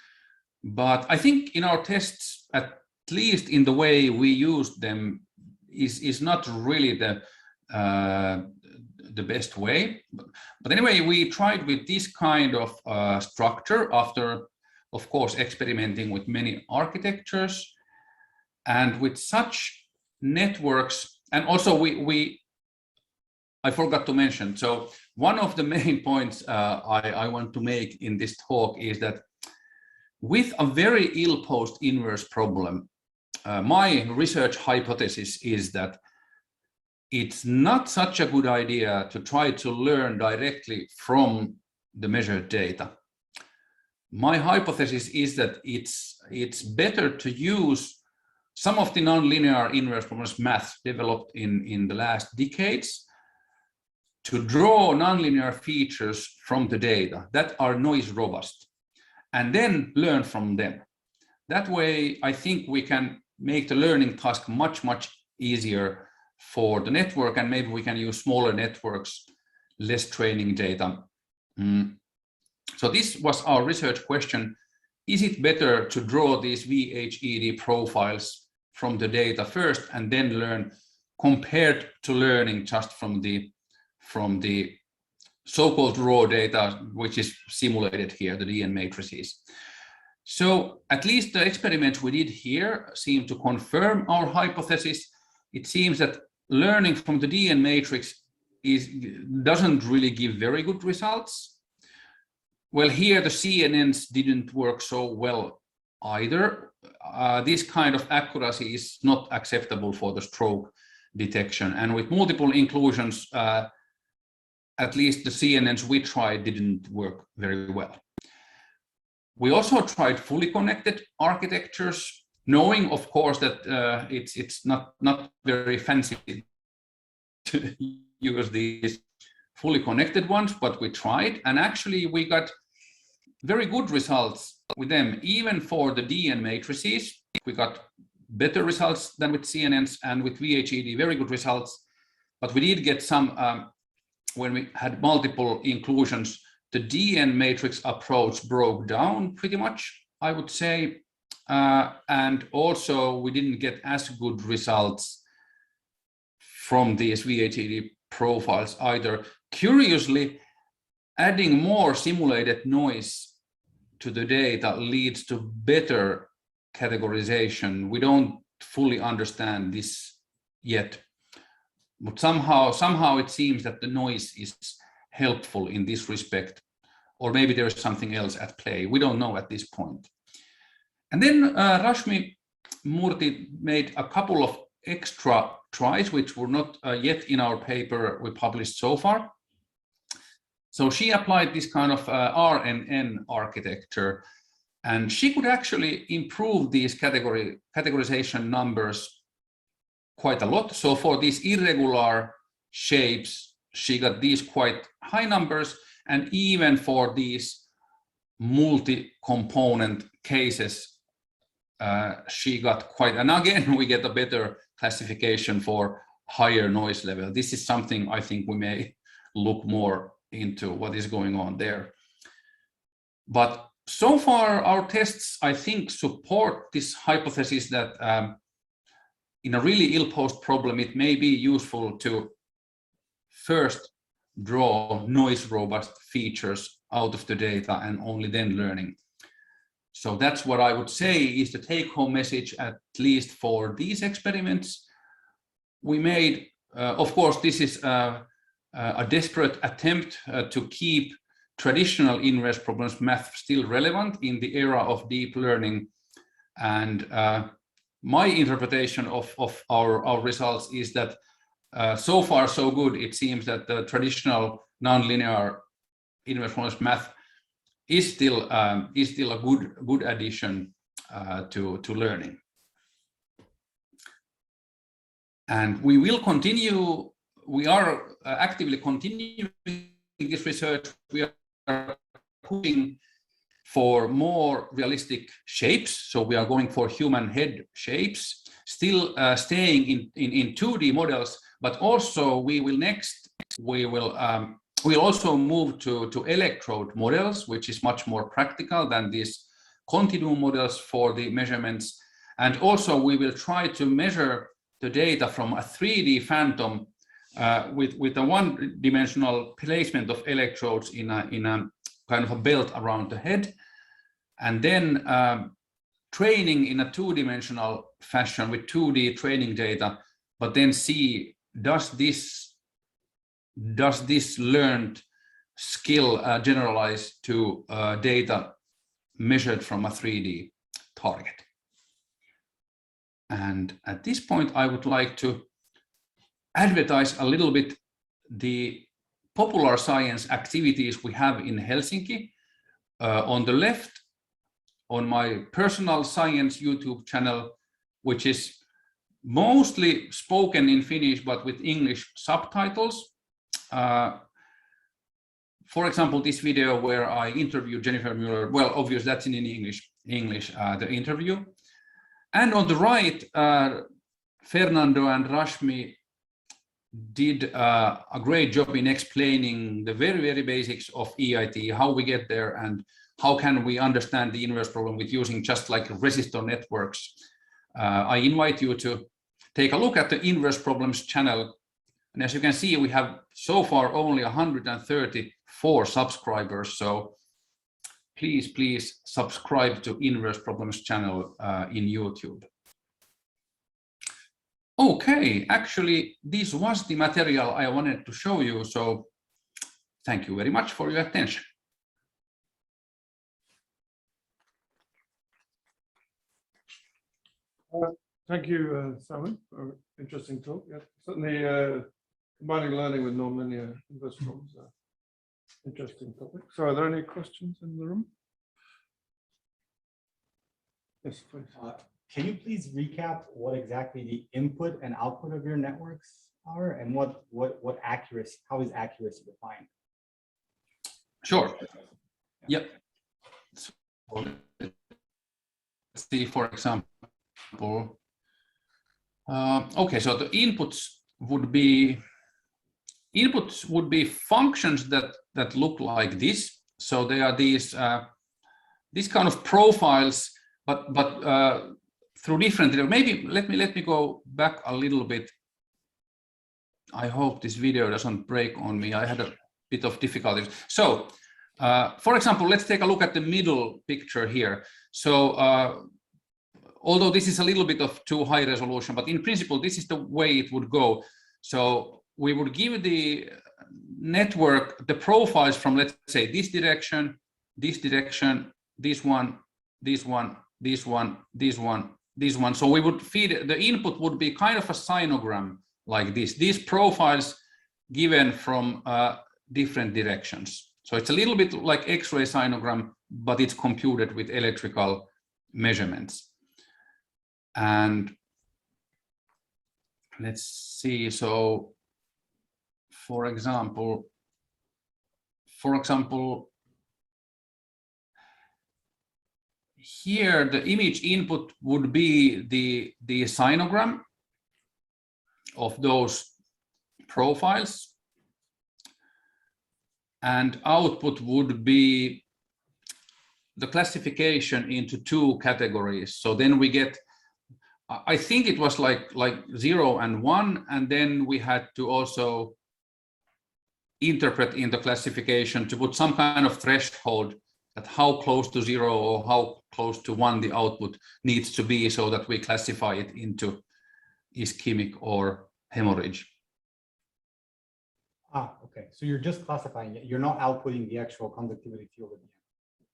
but I think in our tests, at least in the way we used them, is not really the best way. But anyway, we tried with this kind of structure after, of course, experimenting with many architectures and with such networks. And also I forgot to mention, so one of the main points I want to make in this talk is that with a very ill-posed inverse problem, my research hypothesis is that it's not such a good idea to try to learn directly from the measured data. My hypothesis is that it's better to use some of the nonlinear inverse problems math developed in the last decades to draw nonlinear features from the data that are noise robust and then learn from them. That way, I think we can make the learning task much, much easier for the network, and maybe we can use smaller networks, less training data. So this was our research question. Is it better to draw these VHED profiles from the data first and then learn, compared to learning just from the so-called raw data, which is simulated here, the DN matrices? So at least the experiments we did here seem to confirm our hypothesis. It seems that learning from the DN matrix doesn't really give very good results. Well, here the CNNs didn't work so well either. This kind of accuracy is not acceptable for the stroke detection. And with multiple inclusions, at least the CNNs we tried didn't work very well. We also tried fully connected architectures, knowing, of course, that it's not very fancy to use these fully connected ones, but we tried, and actually we got very good results with them, even for the DN matrices. We got better results than with CNNs, and with VHED, very good results. But we did get some, when we had multiple inclusions, the DN matrix approach broke down pretty much, I would say. And also we didn't get as good results from these VHED profiles either. Curiously, adding more simulated noise to the data leads to better categorization. We don't fully understand this yet, but somehow it seems that the noise is helpful in this respect, or maybe there is something else at play. We don't know at this point. And then Rashmi Murthy made a couple of extra tries, which were not yet in our paper we published so far. So she applied this kind of RNN architecture, and she could actually improve these categorization numbers quite a lot. So for these irregular shapes, she got these quite high numbers, and even for these multi-component cases, she got quite, and again, we get a better classification for higher noise level. This is something I think we may look more into what is going on there. But so far, our tests, I think, support this hypothesis that in a really ill-posed problem, it may be useful to first draw noise robust features out of the data and only then learning. So that's what I would say is the take-home message, at least for these experiments we made. Of course, this is a desperate attempt to keep traditional inverse problems math still relevant in the era of deep learning. And my interpretation of our results is that so far so good. It seems that the traditional nonlinear inverse problems math is still a good addition to learning. And we will continue we are actively continuing this research. We are pushing for more realistic shapes. So we are going for human head shapes, still staying in 2D models, but also we'll also move to electrode models, which is much more practical than these continuum models for the measurements. And also we will try to measure the data from a 3D phantom with a one-dimensional placement of electrodes in a kind of a belt around the head, and then training in a two-dimensional fashion with 2D training data, but then see, does this learned skill generalize to data measured from a 3D target? And at this point, I would like to advertise a little bit the popular science activities we have in Helsinki. On the left, on my personal science YouTube channel, which is mostly spoken in Finnish, but with English subtitles. For example, this video where I interviewed Jennifer Mueller, well, obviously that's in English, the interview. And on the right, Fernando and Rashmi did a great job in explaining the very, very basics of EIT, how we get there and how can we understand the inverse problem with using just like resistor networks. I invite you to take a look at the inverse problems channel. And as you can see, we have so far only 134 subscribers. So please subscribe to Inverse Problems channel in YouTube. Okay, actually, this was the material I wanted to show you. So thank you very much for your attention. Thank you, Simon, for an interesting talk. Yeah, certainly combining learning with nonlinear inverse problems. Interesting topic. So are there any questions in the room? Yes, please. Can you please recap what exactly the input and output of your networks are, and what accuracy, how is accuracy defined? Sure. Yep. So, let's see, for example, okay, so the inputs would be functions that look like this. So they are these kind of profiles, but through different. Maybe let me go back a little bit. I hope this video doesn't break on me. I had a bit of difficulties. So, for example, let's take a look at the middle picture here. So, although this is a little bit of too high resolution, but in principle, this is the way it would go. So we would give the network the profiles from, let's say, this direction, this one, this one, this one, this one, this one. So we would feed, the input would be kind of a sinogram like this. These profiles given from different directions. So it's a little bit like X-ray sinogram, but it's computed with electrical measurements. And let's see, so for example, here the image input would be the sinogram of those profiles, and output would be the classification into two categories. So then we get, I think it was like 0 and 1, and then we had to also interpret in the classification to put some kind of threshold at how close to 0 or how close to 1 the output needs to be, so that we classify it into ischemic or hemorrhage. Ah, okay. So you're just classifying it. You're not outputting the actual conductivity field at the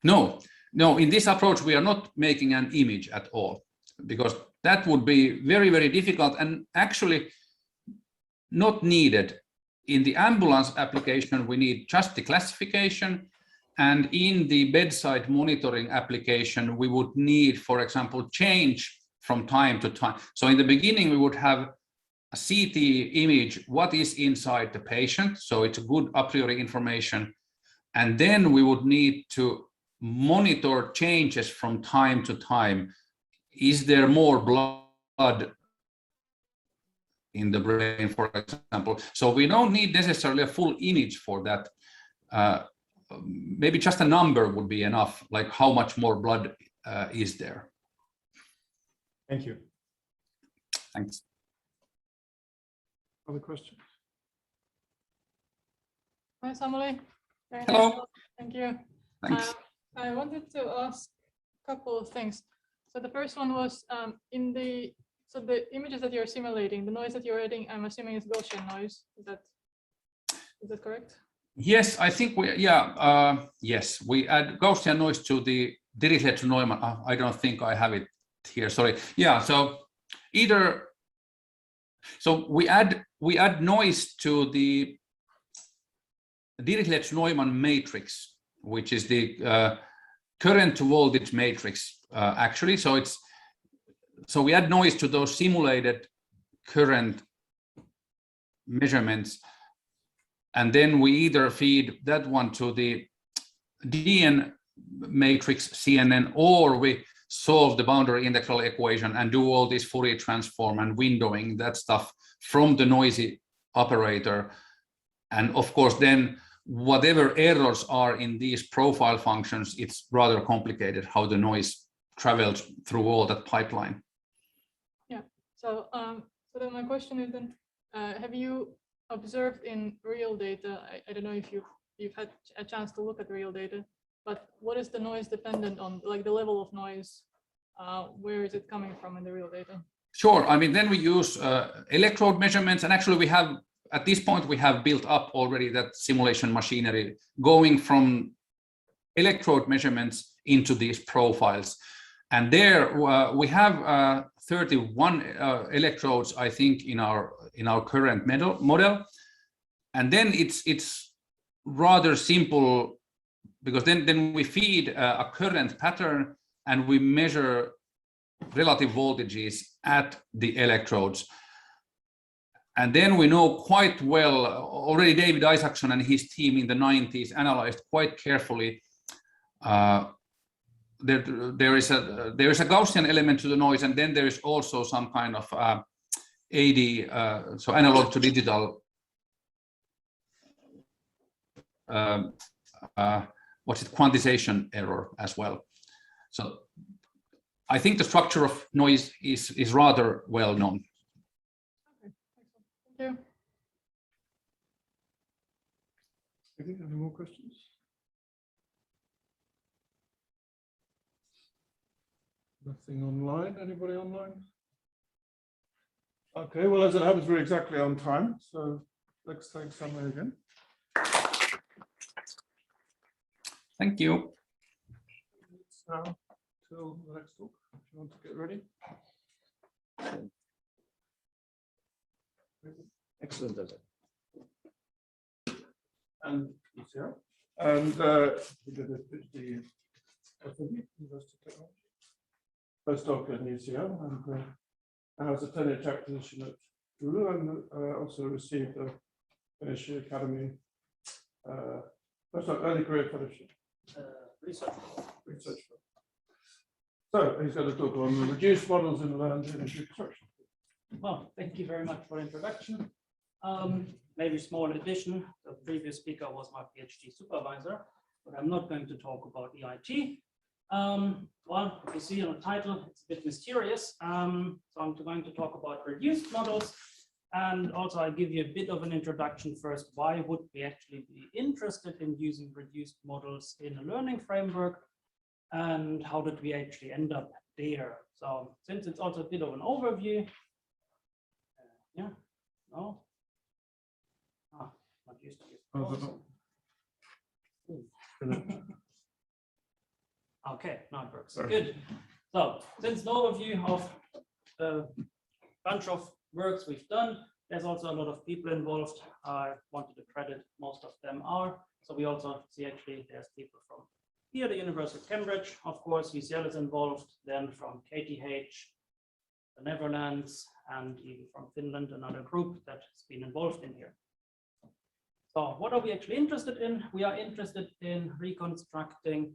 end. No. In this approach, we are not making an image at all, because that would be very, very difficult and actually not needed. In the ambulance application, we need just the classification. And in the bedside monitoring application, we would need, for example, change from time to time. So in the beginning, we would have CT image what is inside the patient, so it's a good a priori information, and then we would need to monitor changes from time to time. Is there more blood in the brain, for example? So we don't need necessarily a full image for that. Maybe just a number would be enough, like how much more blood is there. Thank you. Thanks. Other questions? Hi, Samuli. Very nice Hello. talk. Thank you. Thanks. I wanted to ask a couple of things. So the first one was the images that you're simulating, the noise that you're adding, I'm assuming is Gaussian noise. Is that correct? Yes, I think yes, we add Gaussian noise to the Dirichlet-Neumann. I don't think I have it here. Sorry. Yeah. So we add noise to the Dirichlet-Neumann matrix, which is the current to voltage matrix actually. So we add noise to those simulated current measurements, and then we either feed that one to the DN matrix CNN, or we solve the boundary integral equation and do all this Fourier transform and windowing that stuff from the noisy operator. And of course, then whatever errors are in these profile functions, it's rather complicated how the noise travels through all that pipeline. Yeah. So then my question is then, have you observed in real data? I don't know if you've had a chance to look at real data, but what is the noise dependent on, like the level of noise? Where is it coming from in the real data? Sure. I mean, then we use electrode measurements, and actually we have, at this point, we have built up already that simulation machinery going from electrode measurements into these profiles. And there we have 31 electrodes, I think, in our current model. And then it's rather simple, because then we feed a current pattern and we measure relative voltages at the electrodes. And then we know quite well, already David Isaacson and his team in the 90s analyzed quite carefully. There is a Gaussian element to the noise, and then there is also some kind of AD, so analog to digital, quantization error as well. So I think the structure of noise is rather well known. Thank you. Any more questions? Nothing online. Anybody online? Okay, well, as it happens, we're exactly on time. So let's thank Samuli again. Thank you. Now, till the next talk, if you want to get ready. Excellent, does it? And UCL. And we did a PhD at University of Technology. Postdoc at UCL, and I was a tenure track position at Guru, and also received a Finnish Academy postdoc early career fellowship. Research. So he's going to talk on reduced models in learned image reconstruction. Well, thank you very much for the introduction. Maybe small addition, the previous speaker was my PhD supervisor, but I'm not going to talk about EIT. Well, you see on the title, it's a bit mysterious. So I'm going to talk about reduced models, and also I'll give you a bit of an introduction first. Why would we actually be interested in using reduced models in a learning framework, and how did we actually end up there? So since it's also a bit of an overview, yeah, no, not used to it. Okay, now it works. Good. So, since an overview of a bunch of works we've done, there's also a lot of people involved. I wanted to credit most of them are. So we also see actually there's people from here, the University of Cambridge, of course, UCL is involved, then from KTH, the Netherlands, and even from Finland, another group that's been involved in here. So what are we actually interested in? We are interested in reconstructing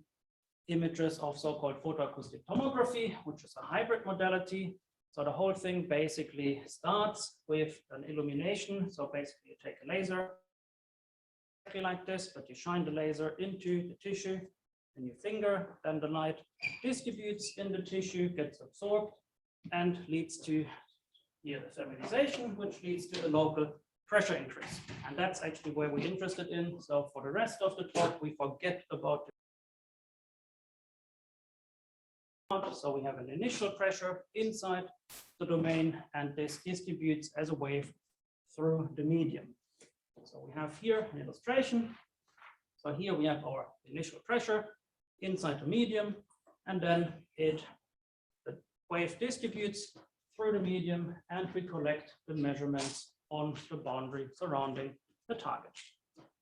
images of so-called photoacoustic tomography, which is a hybrid modality. So the whole thing basically starts with an illumination. So basically you take a laser like this, but you shine the laser into the tissue in your finger, then the light distributes in the tissue, gets absorbed, and leads to here stabilization, which leads to a local pressure increase. And that's actually where we're interested in. So for the rest of the talk, we forget about so we have an initial pressure inside the domain, and this distributes as a wave through the medium. So we have here an illustration. So here we have our initial pressure inside the medium, and then the wave distributes through the medium, and we collect the measurements on the boundary surrounding the target.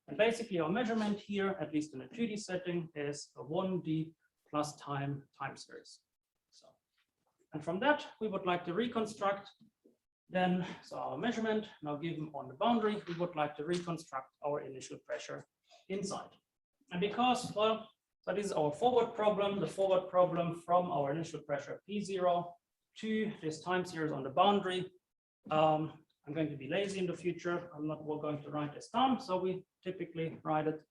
And basically our measurement here, at least in a 2D setting, is a 1D plus time series. So, and from that, we would like to reconstruct then, so our measurement now given on the boundary, we would like to reconstruct our initial pressure inside. And because, well, so this is our forward problem, the forward problem from our initial pressure P0 to this time series on the boundary. I'm going to be lazy in the future. I'm not going to write this down. So we typically write it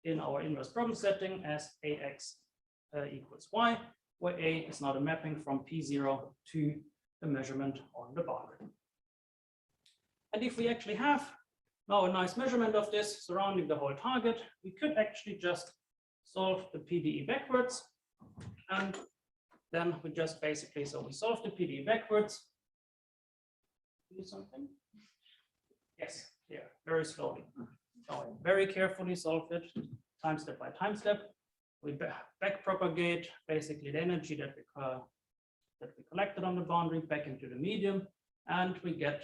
in our inverse problem setting as AX equals Y, where A is now the mapping from P0 to the measurement on the boundary. And if we actually have now a nice measurement of this surrounding the whole target, we could actually just solve the PDE backwards. And then we just basically, so we solve the PDE backwards. Do something? Yes, here, very slowly. So very carefully solve it, time step by time step. We back propagate basically the energy that we collected on the boundary back into the medium, and we get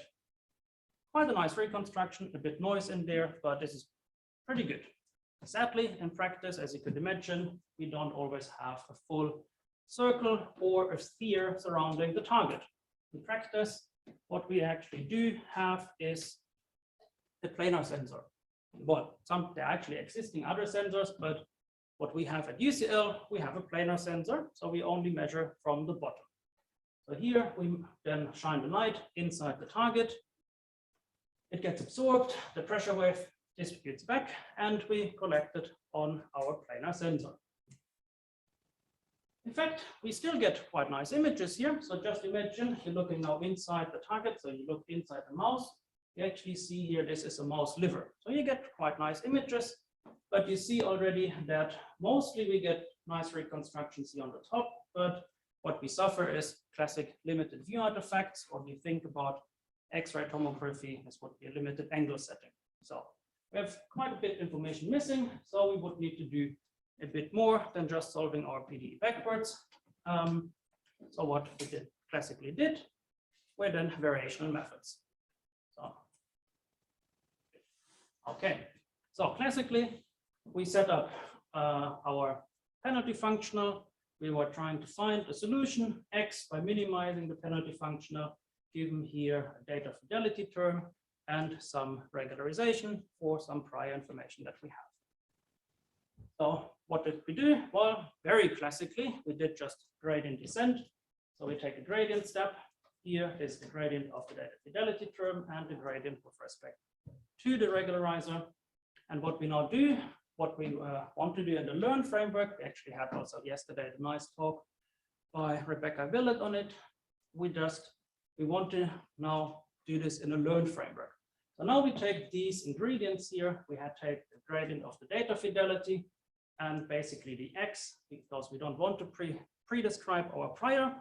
quite a nice reconstruction, a bit noise in there, but this is pretty good. Sadly, in practice, as you could imagine, we don't always have a full circle or a sphere surrounding the target. In practice, what we actually do have is the planar sensor. Well, there are actually existing other sensors, but what we have at UCL, we have a planar sensor, so we only measure from the bottom. So here we then shine the light inside the target. It gets absorbed, the pressure wave distributes back, and we collect it on our planar sensor. In fact, we still get quite nice images here. So just imagine you're looking now inside the target. So you look inside the mouse, you actually see here, this is a mouse liver. So you get quite nice images, but you see already that mostly we get nice reconstructions here on the top, but what we suffer is classic limited view artifacts. When you think about X-ray tomography, this would be a limited angle setting. So we have quite a bit of information missing, so we would need to do a bit more than just solving our PDE backwards. So what we classically did were then variational methods. So, okay, so classically we set up our penalty functional. We were trying to find a solution X by minimizing the penalty functional, given here a data fidelity term and some regularization for some prior information that we have. So what did we do? Well, very classically, we did just gradient descent. So we take a gradient step. Here is the gradient of the data fidelity term and the gradient with respect to the regularizer. And what we now do, what we want to do in the Learn framework, we actually had also yesterday a nice talk by Rebecca Willett on it. We want to now do this in a Learn framework. So now we take these ingredients here. We had take the gradient of the data fidelity and basically the X, because we don't want to pre-describe our prior.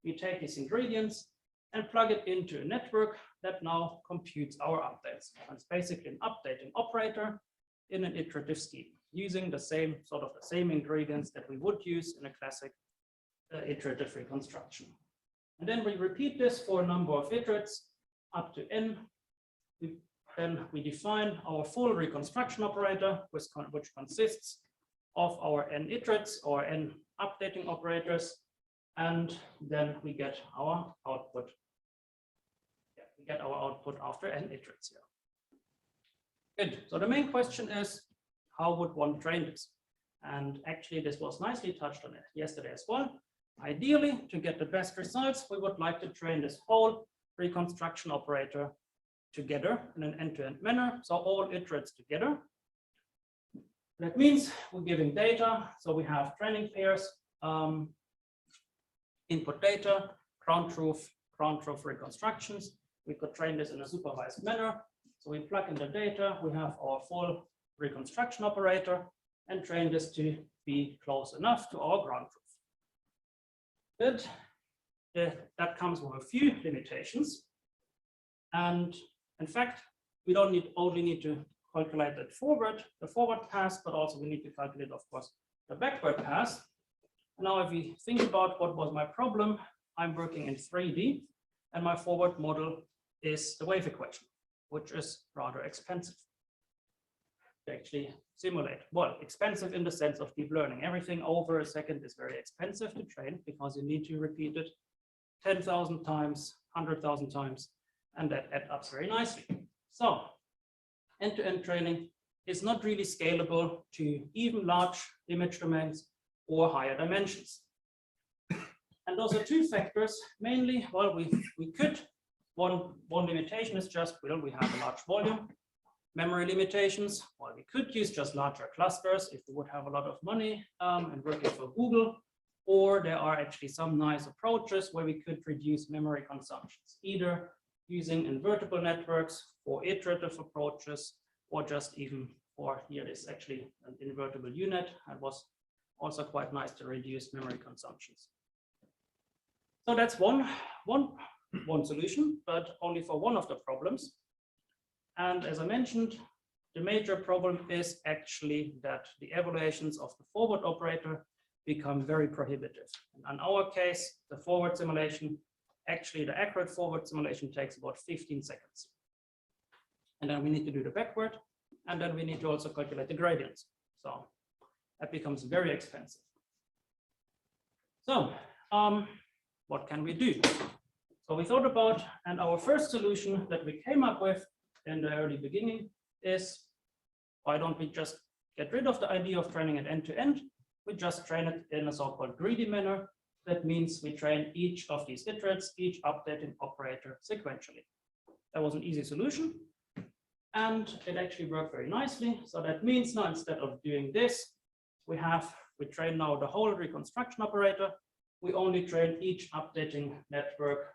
We take these ingredients and plug it into a network that now computes our updates. And it's basically an updating operator in an iterative scheme, using the same ingredients that we would use in a classic iterative reconstruction. And then we repeat this for a number of iterates up to n. Then we define our full reconstruction operator, which consists of our n iterates or n updating operators. and then we get our output. Yeah, we get our output after n iterates here. Good. So the main question is, how would one train this? And actually, this was nicely touched on it yesterday as well. Ideally, to get the best results, we would like to train this whole reconstruction operator together in an end-to-end manner. So all iterates together. That means we're giving data. So we have training pairs, input data, ground truth reconstructions. We could train this in a supervised manner. So we plug in the data, we have our full reconstruction operator, and train this to be close enough to our ground truth. But that comes with a few limitations. And in fact, we don't only need to calculate the forward pass, but also we need to calculate, of course, the backward pass. Now, if we think about what was my problem, I'm working in 3D, and my forward model is the wave equation, which is rather expensive to actually simulate. Well, expensive in the sense of deep learning. Everything over a second is very expensive to train because you need to repeat it 10,000 times, 100,000 times, and that adds up very nicely. So end-to-end training is not really scalable to even large image domains or higher dimensions. And those are two factors. Mainly, well, we could, one limitation is just, well, we have a large volume. Memory limitations, well, we could use just larger clusters if we would have a lot of money and working for Google, or there are actually some nice approaches where we could reduce memory consumptions, either using invertible networks for iterative approaches, or just even for, here is actually an invertible unit, and was also quite nice to reduce memory consumptions. So that's one solution, but only for one of the problems. And as I mentioned, the major problem is actually that the evaluations of the forward operator become very prohibitive. And in our case, the forward simulation, actually the accurate forward simulation takes about 15 seconds. And then we need to do the backward, and then we need to also calculate the gradients. So that becomes very expensive. So what can we do? So we thought about, and our first solution that we came up with in the early beginning is, why don't we just get rid of the idea of training it end to end? We just train it in a so-called greedy manner. That means we train each of these iterates, each updating operator sequentially. That was an easy solution, and it actually worked very nicely. So that means now, instead of doing this, we train now the whole reconstruction operator. We only train each updating network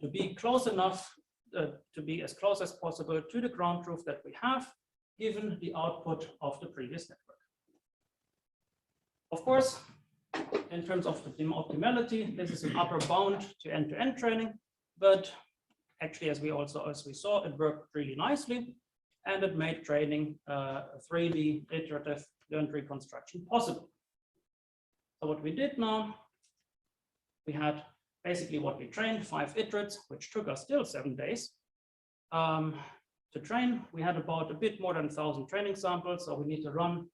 to be close enough, to be as close as possible to the ground truth that we have, given the output of the previous network. Of course, in terms of the optimality, this is an upper bound to end-to-end training, but actually, as we saw, it worked really nicely, and it made training 3D iterative learned reconstruction possible. So what we did now, we had basically what we trained, 5 iterates, which took us still 7 days to train. We had about a bit more than 1,000 training samples, so we need to run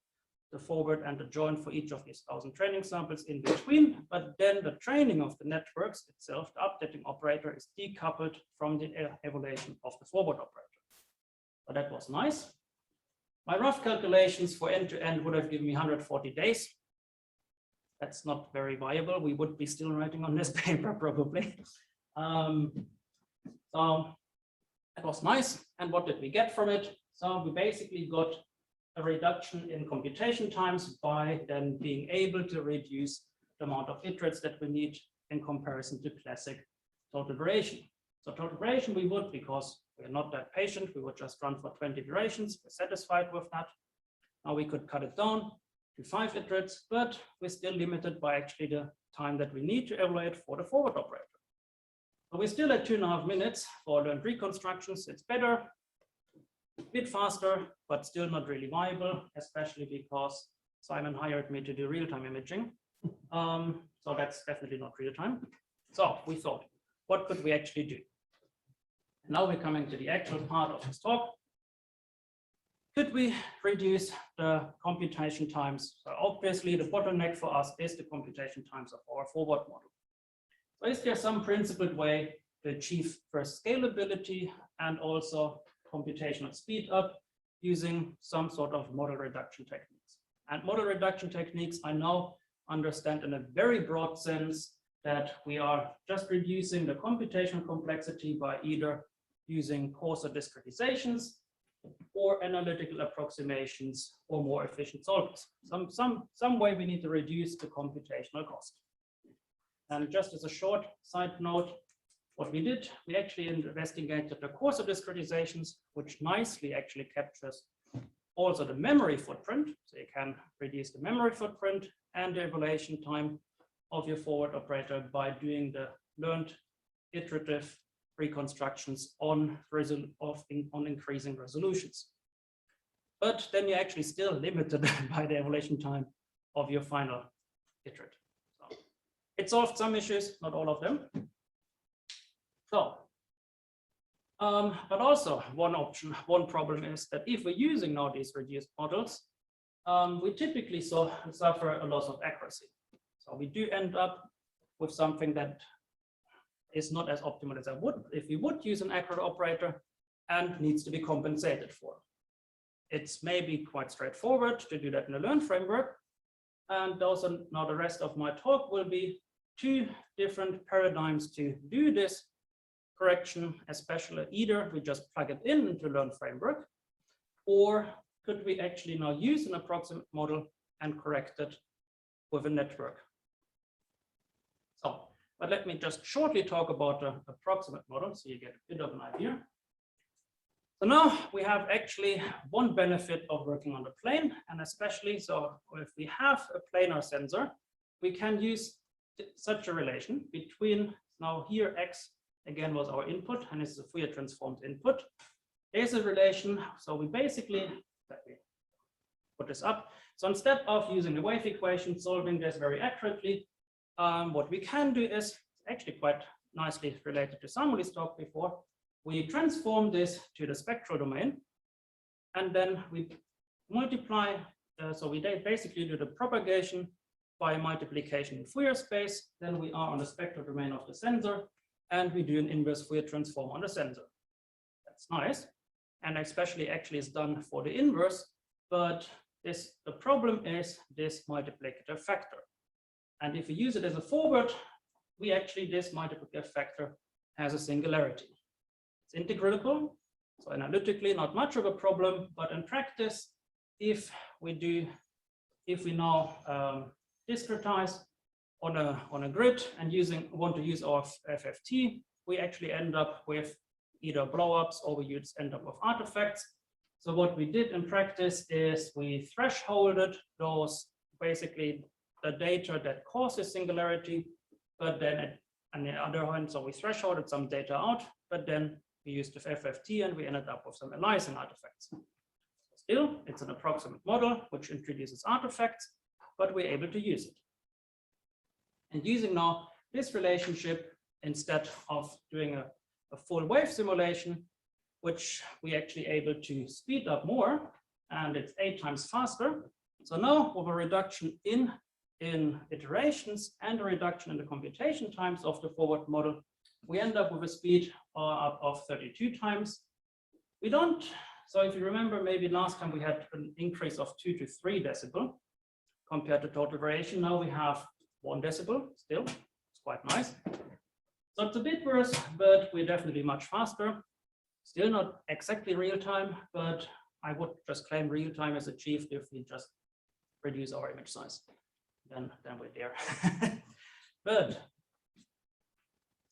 the forward and the join for each of these 1,000 training samples in between. But then the training of the networks itself, the updating operator, is decoupled from the evaluation of the forward operator. So that was nice. My rough calculations for end-to-end would have given me 140 days. That's not very viable. We would be still writing on this paper probably. So it was nice. And what did we get from it? So we basically got a reduction in computation times by then being able to reduce the amount of iterates that we need in comparison to classic total duration. So total duration we would, because we're not that patient, we would just run for 20 durations. We're satisfied with that. Now we could cut it down to 5 iterates, but we're still limited by actually the time that we need to evaluate for the forward operator. So we're still at 2.5 minutes for learned reconstructions. It's better, a bit faster, but still not really viable, especially because Simon hired me to do real-time imaging. So that's definitely not real-time. So we thought, what could we actually do? Now we're coming to the actual part of this talk. could we reduce the computation times? So obviously the bottleneck for us is the computation times of our forward model. So is there some principled way to achieve first scalability and also computational speed up using some sort of model reduction techniques? And model reduction techniques, I now understand in a very broad sense that we are just reducing the computational complexity by either using coarser discretizations or analytical approximations or more efficient solvers. Some way we need to reduce the computational cost. And just as a short side note, what we did, we actually investigated the coarser discretizations, which nicely actually captures also the memory footprint. So you can reduce the memory footprint and the evaluation time of your forward operator by doing the learned iterative reconstructions on increasing resolutions. But then you're actually still limited by the evaluation time of your final iterate. So it solved some issues, not all of them. So, but also one problem is that if we're using now these reduced models, we typically suffer a loss of accuracy. So we do end up with something that is not as optimal as I would if we would use an accurate operator and needs to be compensated for. It's maybe quite straightforward to do that in a learned framework. And also now the rest of my talk will be two different paradigms to do this correction, especially either we just plug it into learned framework, or could we actually now use an approximate model and correct it with a network. So, but let me just shortly talk about the approximate model so you get a bit of an idea. So now we have actually one benefit of working on the plane, and especially so if we have a planar sensor, we can use such a relation between now here x again was our input and this is a Fourier transformed input. There's a relation, so we basically, let me put this up. So instead of using the wave equation, solving this very accurately, what we can do is actually quite nicely related to Samuel's talk before. We transform this to the spectral domain, and then we multiply. So we basically do the propagation by multiplication in Fourier space. Then we are on the spectral domain of the sensor, and we do an inverse Fourier transform on the sensor. That's nice, and especially actually is done for the inverse. But the problem is this multiplicative factor. And if we use it as a forward, we actually, this multiplicative factor has a singularity. It's integrable, so analytically not much of a problem, but in practice, if we now discretize on a grid and want to use our FFT, we actually end up with either blowups or we end up with artifacts. So what we did in practice is we thresholded those, basically the data that causes singularity, but then on the other hand, so we thresholded some data out, but then we used the FFT and we ended up with some aliasing artifacts. Still, it's an approximate model which introduces artifacts, but we're able to use it. And using now this relationship, instead of doing a full wave simulation, which we actually able to speed up more, and it's 8 times faster. So now with a reduction in iterations and a reduction in the computation times of the forward model, we end up with a speed of 32 times. We don't, so if you remember, maybe last time we had an increase of 2 to 3 decibel compared to total variation. Now we have 1 decibel still, it's quite nice. So it's a bit worse, but we're definitely much faster. Still not exactly real time, but I would just claim real time is achieved if we just reduce our image size. Then we're there. But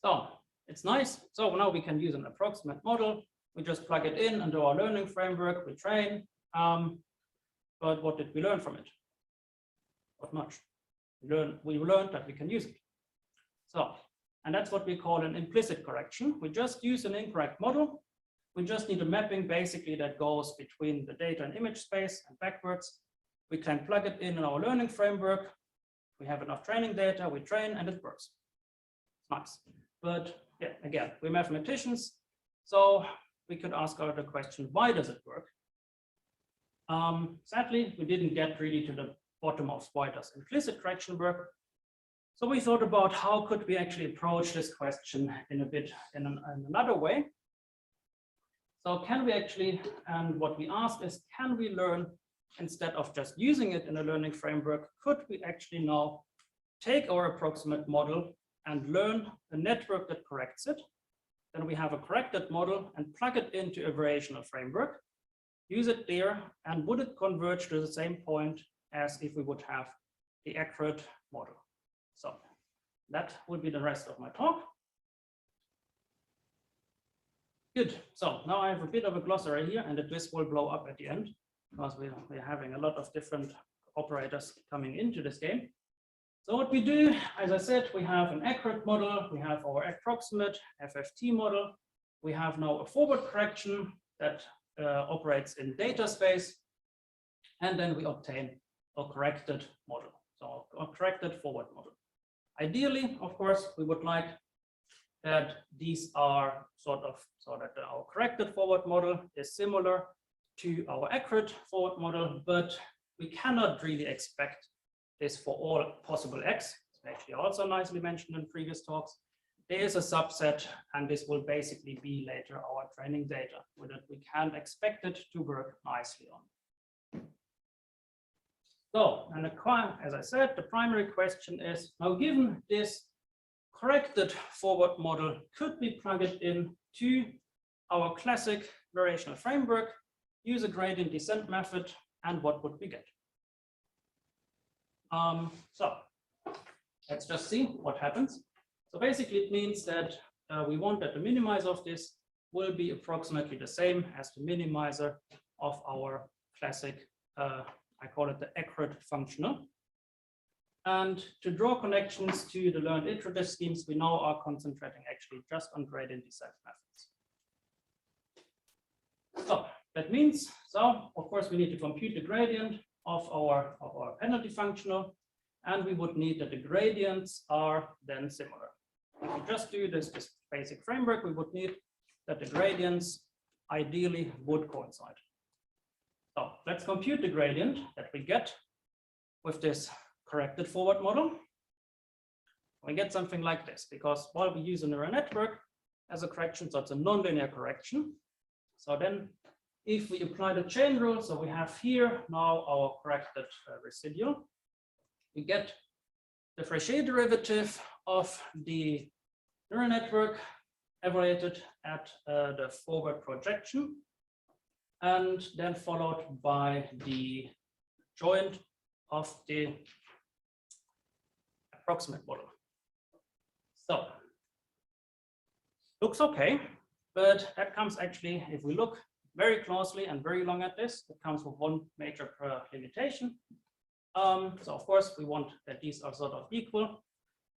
so it's nice. So now we can use an approximate model. We just plug it in into our learning framework. We train. But what did we learn from it? Not much. We learned that we can use it. So, and that's what we call an implicit correction. We just use an incorrect model. We just need a mapping basically that goes between the data and image space and backwards. We can plug it in our learning framework. We have enough training data, we train, and it works. Nice. But yeah, again, we're mathematicians. So we could ask the question, why does it work? Sadly, we didn't get really to the bottom of White's implicit correction work. So we thought about how could we actually approach this question in another way. So can we actually, and what we asked is, can we learn, instead of just using it in a learning framework, could we actually now take our approximate model and learn a network that corrects it? Then we have a corrected model and plug it into a variational framework, use it there, and would it converge to the same point as if we would have the accurate model? So that would be the rest of my talk. Good. So now I have a bit of a glossary here, and this will blow up at the end because we're having a lot of different operators coming into this game. So what we do, as I said, we have an accurate model, we have our approximate FFT model, we have now a forward correction that operates in data space, and then we obtain a corrected model, so a corrected forward model. Ideally, of course, we would like that these are so that our corrected forward model is similar to our accurate forward model, but we cannot really expect this for all possible X. It's actually also nicely mentioned in previous talks. There is a subset, and this will basically be later our training data, with it we can expect it to work nicely on. So, and as I said, the primary question is, now given this corrected forward model, could we plug it in to our classic variational framework, use a gradient descent method, and what would we get? So let's just see what happens. So basically it means that we want that the minimizer of this will be approximately the same as the minimizer of our classic, I call it the accurate functional. And to draw connections to the learned iterative schemes, we now are concentrating actually just on gradient descent methods. So that means, so of course we need to compute the gradient of our penalty functional, and we would need that the gradients are then similar. If we just do this basic framework, we would need that the gradients ideally would coincide. So let's compute the gradient that we get with this corrected forward model. We get something like this, because while we use a neural network as a correction, so it's a nonlinear correction. So then if we apply the chain rule, so we have here now our corrected residual, we get the Fréchet derivative of the neural network evaluated at the forward projection, and then followed by the joint of the approximate model. So looks okay, but that comes actually, if we look very closely and very long at this, it comes with one major limitation. So of course we want that these are sort of equal,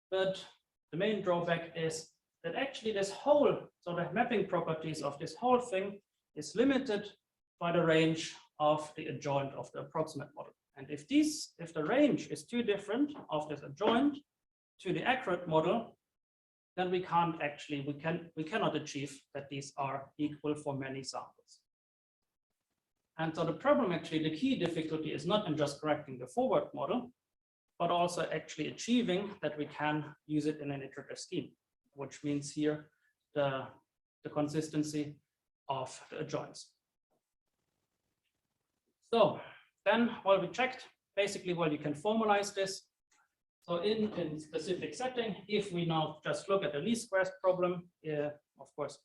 but the main drawback is that actually this whole, so the mapping properties of this whole thing is limited by the range of the adjoint of the approximate model. And if the range is too different of this adjoint to the accurate model, then we can't actually, we cannot achieve that these are equal for many samples. And so the problem, actually, the key difficulty is not in just correcting the forward model, but also actually achieving that we can use it in an iterative scheme, which means here the consistency of the adjoints. So then, while we checked, basically, well, you can formalize this. So in specific setting, if we now just look at the least squares problem, of course,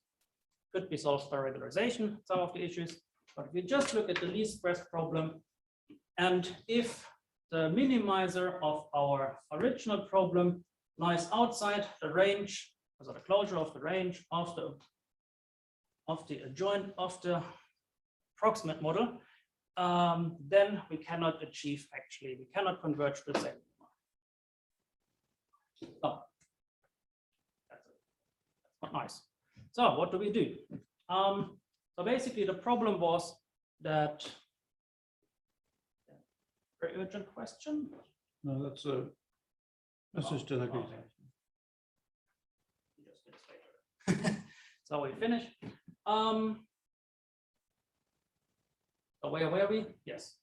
could be solved by regularization, some of the issues. But if we just look at the least squares problem, and if the minimizer of our original problem lies outside the range, so the closure of the range of the adjoint of the approximate model, then we cannot achieve, actually, we cannot converge to the same. Oh, that's not nice. So what do we do? So basically the problem was that, very urgent question. No, that's a message to the group. So we finish. So where were we? Yes,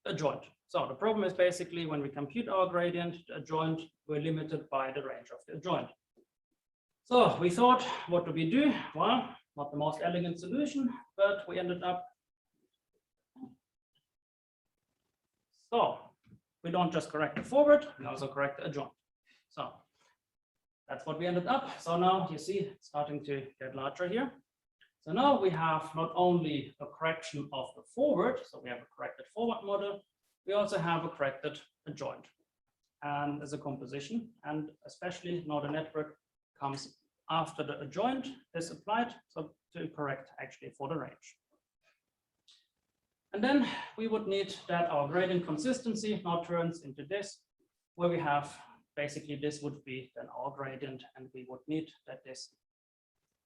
adjoint. So the problem is basically when we compute our gradient, the adjoint, we're limited by the range of the adjoint. So we thought, what do we do? Well, not the most elegant solution, but we ended up. So we don't just correct the forward, we also correct the adjoint. So that's what we ended up. So now you see it's starting to get larger here. So now we have not only a correction of the forward, so we have a corrected forward model, we also have a corrected adjoint and as a composition, and especially now the network comes after the adjoint is applied, so to correct actually for the range. And then we would need that our gradient consistency now turns into this, where we have basically this would be then our gradient, and we would need that this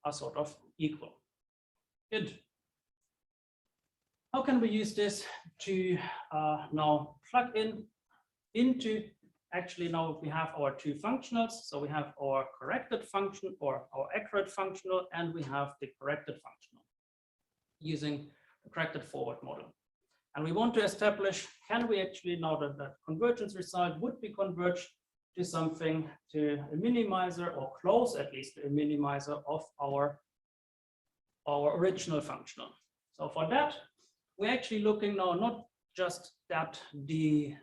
are sort of equal. Good. How can we use this to now plug into actually now we have our two functionals. So we have our corrected function or our accurate functional, and we have the corrected functional using the corrected forward model. And we want to establish, can we actually now that the convergence result would be converged to something, to a minimizer or close at least to a minimizer of our original functional. So for that, we're actually looking now not just that the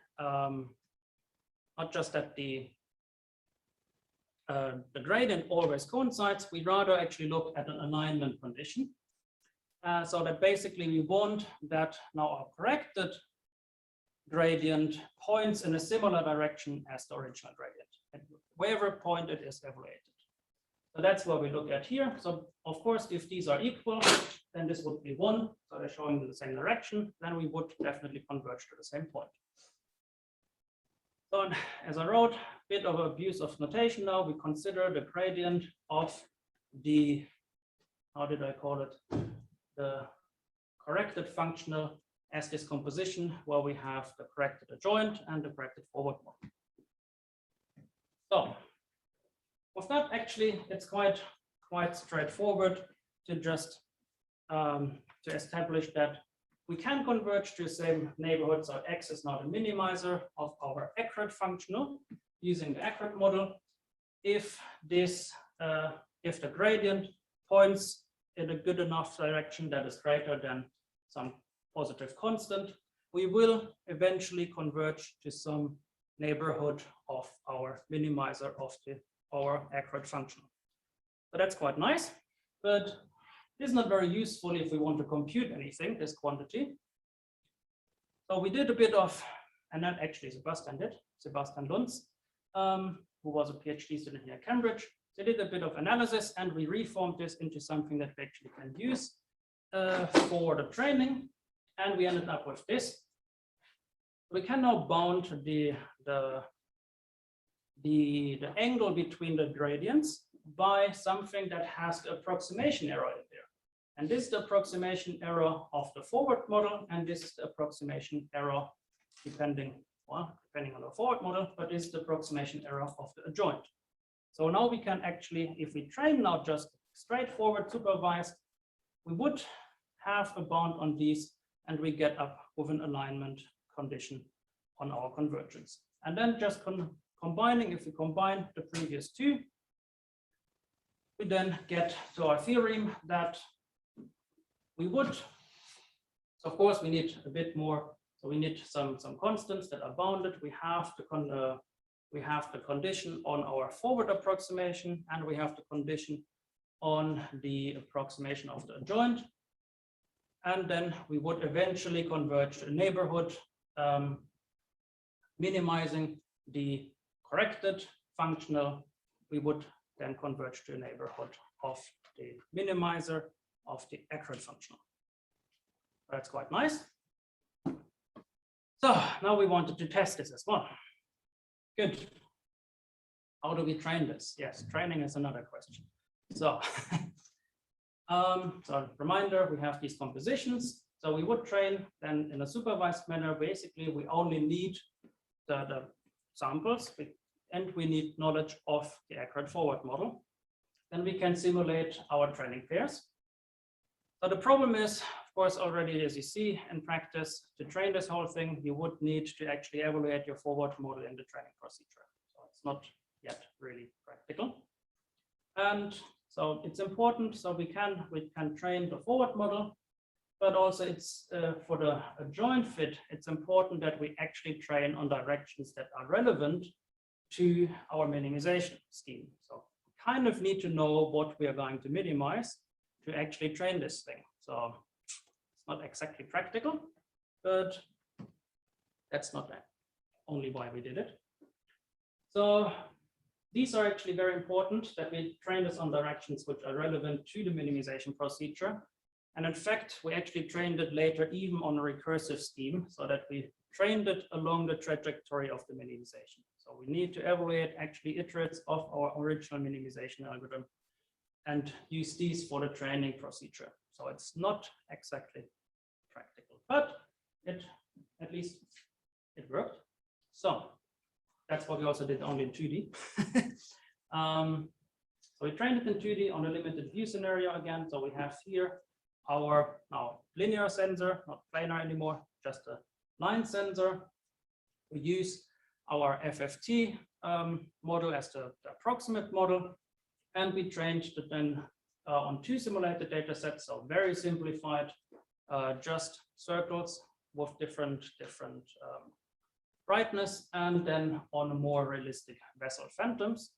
gradient always coincides, we rather actually look at an alignment condition. So that basically we want that now our corrected gradient points in a similar direction as the original gradient, at wherever point it is evaluated. So that's what we look at here. So of course, if these are equal, then this would be 1. So they're showing in the same direction, then we would definitely converge to the same point. So as I wrote, a bit of abuse of notation now, we consider the gradient of the, how did I call it? The corrected functional as this composition where we have the corrected adjoint and the corrected forward model. So with that, actually, it's quite straightforward to just to establish that we can converge to the same neighborhood. So X is now the minimizer of our accurate functional using the accurate model. If this, if the gradient points in a good enough direction that is greater than some positive constant, we will eventually converge to some neighborhood of our minimizer of our accurate function. So that's quite nice, but it's not very useful if we want to compute anything, this quantity. So we did a bit of, and then actually Sebastian Lunz, who was a PhD student here at Cambridge. They did a bit of analysis and we reformed this into something that we actually can use for the training. And we ended up with this. We can now bound the angle between the gradients by something that has the approximation error in there. And this is the approximation error of the forward model, and this is the approximation error depending on the forward model, but this is the approximation error of the adjoint. So now we can actually, if we train now just straightforward supervised, we would have a bound on these and we get up with an alignment condition on our convergence. And then just combining, if we combine the previous two, we then get to our theorem that we would, so of course we need a bit more, so we need some constants that are bounded. We have the condition on our forward approximation, and we have the condition on the approximation of the adjoint. And then we would eventually converge to a neighborhood, minimizing the corrected functional. We would then converge to a neighborhood of the minimizer of the accurate functional. That's quite nice. So now we wanted to test this as well. Good. How do we train this? Yes, training is another question. So, so reminder, we have these compositions. So we would train then in a supervised manner. Basically, we only need the samples and we need knowledge of the accurate forward model. Then we can simulate our training pairs. So the problem is of course, already, as you see in practice, to train this whole thing, you would need to actually evaluate your forward model in the training procedure. So it's not yet really practical. And so it's important, so we can train the forward model, but also it's for the joint fit, it's important that we actually train on directions that are relevant to our minimization scheme. So we kind of need to know what we are going to minimize to actually train this thing. So it's not exactly practical, but that's not only why we did it. So these are actually very important, that we train this on directions which are relevant to the minimization procedure. And in fact, we actually trained it later even on a recursive scheme, so that we trained it along the trajectory of the minimization. So we need to evaluate actually iterates of our original minimization algorithm and use these for the training procedure. So it's not exactly practical, but at least it worked. So that's what we also did only in 2D. So we trained it in 2D on a limited view scenario again. So we have here our now linear sensor, not planar anymore, just a line sensor. We use our FFT model as the approximate model, and we trained it then on 2 simulated data sets, so very simplified, just circles with different brightness, and then on more realistic vessel phantoms.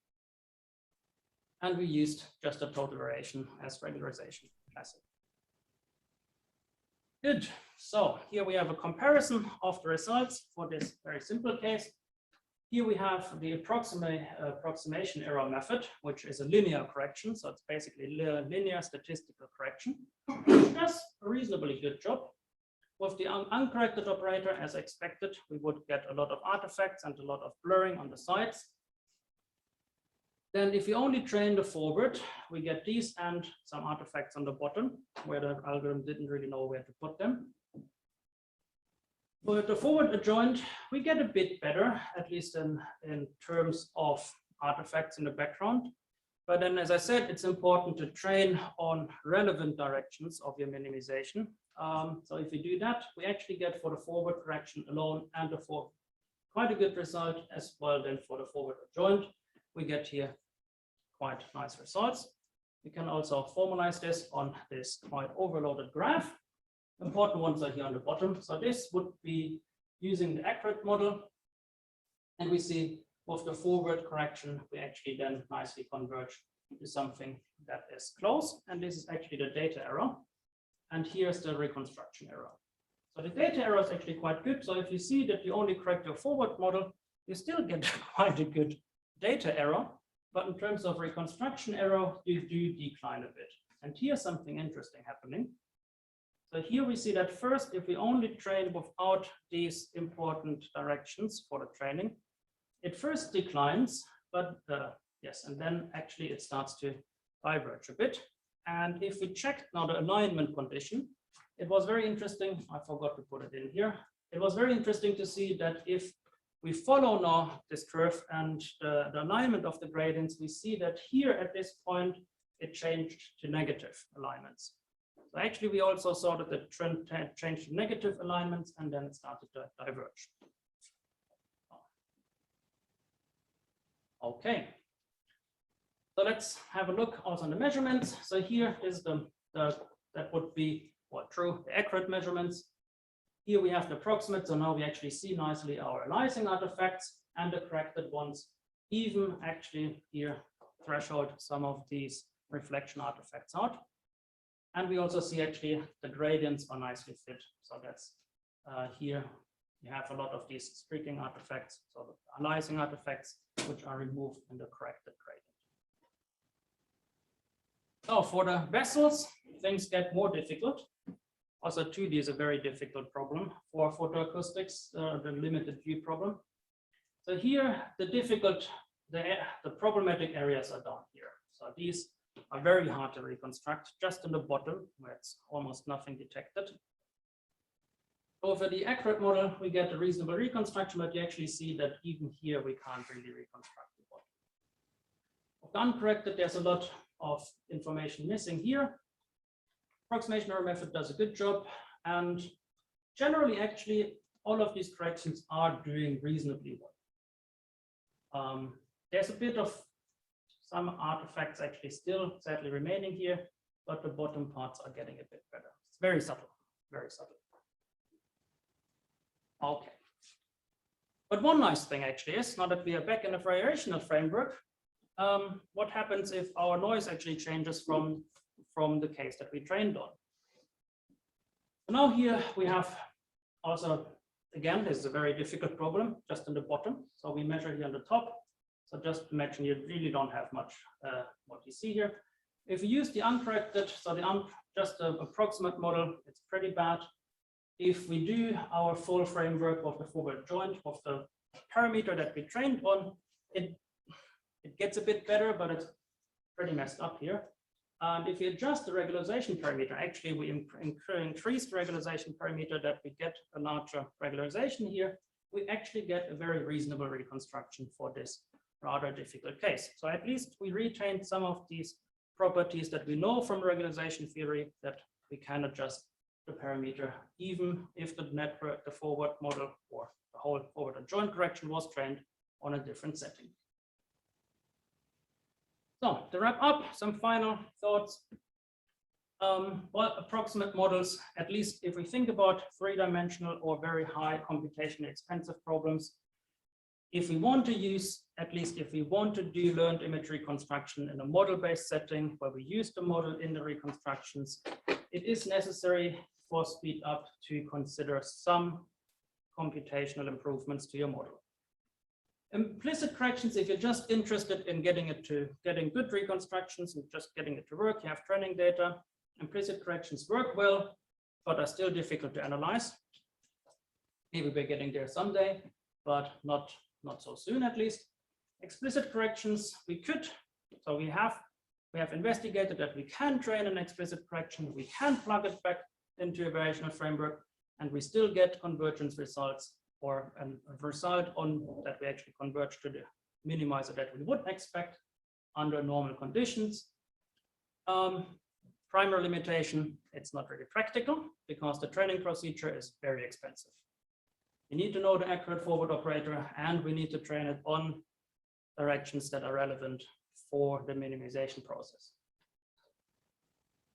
And we used just a total variation as regularization classic. Good. So here we have a comparison of the results for this very simple case. Here we have the approximation error method, which is a linear correction. So it's basically linear statistical correction, which does a reasonably good job. With the uncorrected operator, as expected, we would get a lot of artifacts and a lot of blurring on the sides. Then if you only train the forward, we get these and some artifacts on the bottom where the algorithm didn't really know where to put them. With the forward adjoint, we get a bit better, at least in terms of artifacts in the background. But then, as I said, it's important to train on relevant directions of your minimization. So if you do that, we actually get for the forward correction alone and the forward quite a good result as well. Then for the forward adjoint, we get here quite nice results. We can also formalize this on this quite overloaded graph. Important ones are here on the bottom. So this would be using the accurate model. And we see with the forward correction, we actually then nicely converge into something that is close. And this is actually the data error. And here's the reconstruction error. So the data error is actually quite good. So if you see that you only correct your forward model, you still get quite a good data error. But in terms of reconstruction error, you do decline a bit. And here's something interesting happening. So here we see that first, if we only train without these important directions for the training, it first declines, but yes, and then actually it starts to diverge a bit. And if we check now the alignment condition, it was very interesting. I forgot to put it in here. It was very interesting to see that if we follow now this curve and the alignment of the gradients, we see that here at this point, it changed to negative alignments. So actually, we also saw that the trend changed to negative alignments and then it started to diverge. Okay. So let's have a look also on the measurements. So here is that would be what true, the accurate measurements. Here we have the approximate, so now we actually see nicely our aliasing artifacts and the corrected ones, even actually here threshold some of these reflection artifacts out. And we also see actually the gradients are nicely fit. So that's here you have a lot of these streaking artifacts, so the aliasing artifacts, which are removed in the corrected gradient. So for the vessels, things get more difficult. Also 2D is a very difficult problem for photoacoustics, the limited view problem. So here the problematic areas are down here. So these are very hard to reconstruct, just in the bottom where it's almost nothing detected. Over the accurate model, we get a reasonable reconstruction, but you actually see that even here we can't really reconstruct the bottom. Of the uncorrected, there's a lot of information missing here. approximation error method does a good job, and generally, actually, all of these corrections are doing reasonably well. There's a bit of some artifacts actually still sadly remaining here, but the bottom parts are getting a bit better. It's very subtle, very subtle. Okay. But one nice thing actually is, now that we are back in the variational framework, what happens if our noise actually changes from the case that we trained on? Now here we have also, again, this is a very difficult problem just in the bottom. So we measure here on the top. So just imagine you really don't have much what you see here. If we use the uncorrected, so just an approximate model, it's pretty bad. If we do our full framework of the forward joint of the parameter that we trained on, it gets a bit better, but it's pretty messed up here. And if we adjust the regularization parameter, actually we increase the regularization parameter that we get a larger regularization here, we actually get a very reasonable reconstruction for this rather difficult case. So at least we retained some of these properties that we know from regularization theory, that we can adjust the parameter even if the network, the forward model, or the whole forward and joint correction was trained on a different setting. So to wrap up, some final thoughts. Well, approximate models, at least if we think about three-dimensional or very high computationally expensive problems, if we want to use, at least if we want to do learned image reconstruction in a model-based setting where we use the model in the reconstructions, it is necessary for speed up to consider some computational improvements to your model. Implicit corrections, if you're just interested in getting good reconstructions and just getting it to work, you have training data. Implicit corrections work well, but are still difficult to analyze. Maybe we're getting there someday, but not so soon at least. Explicit corrections, we have investigated that we can train an explicit correction, we can plug it back into a variational framework, and we still get convergence results, or a result on that we actually converge to the minimizer that we would expect under normal conditions. Primary limitation, it's not really practical because the training procedure is very expensive. We need to know the accurate forward operator, and we need to train it on directions that are relevant for the minimization process.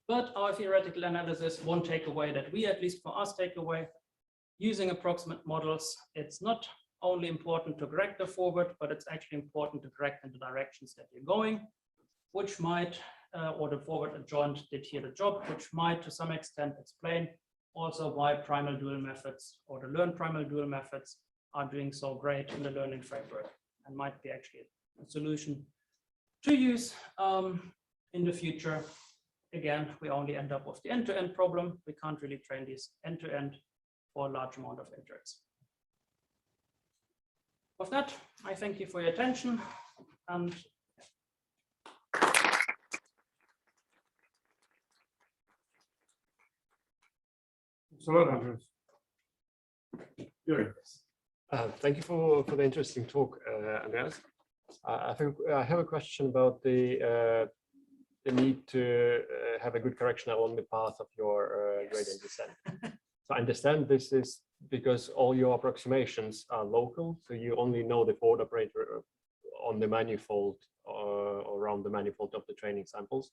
But our theoretical analysis, one takeaway that we, at least for us, take away, using approximate models, it's not only important to correct the forward, but it's actually important to correct in the directions that you're going, which might, or the forward adjoint did here the job, which might to some extent explain also why primal dual methods or the learned primal dual methods are doing so great in the learning framework, and might be actually a solution to use in the future. Again, we only end up with the end-to-end problem. We can't really train these end-to-end for a large amount of integers. With that, I thank you for your attention, and Thanks a lot, Andreas. Thank you for the interesting talk, Andreas. I think I have a question about the need to have a good correction along the path of your gradient descent. So I understand this is because all your approximations are local, so you only know the forward operator on the manifold or around the manifold of the training samples,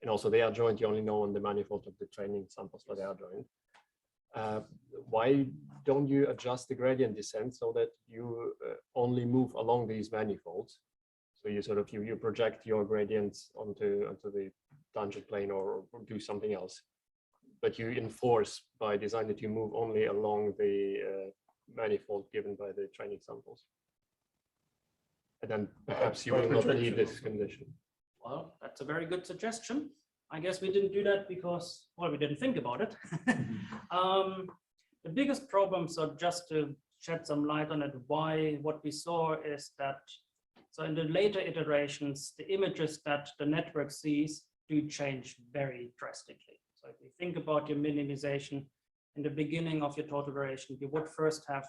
and also they are joined, you only know on the manifold of the training samples where they are joined. Why don't you adjust the gradient descent so that you only move along these manifolds? So you sort of you project your gradients onto the tangent plane or do something else, but you enforce by design that you move only along the manifold given by the training samples. And then perhaps you will not need this condition. Well, that's a very good suggestion. I guess we didn't do that because, well, we didn't think about it. The biggest problem, so just to shed some light on it, what we saw is that, so in the later iterations, the images that the network sees do change very drastically. So if you think about your minimization in the beginning of your total variation, you would first have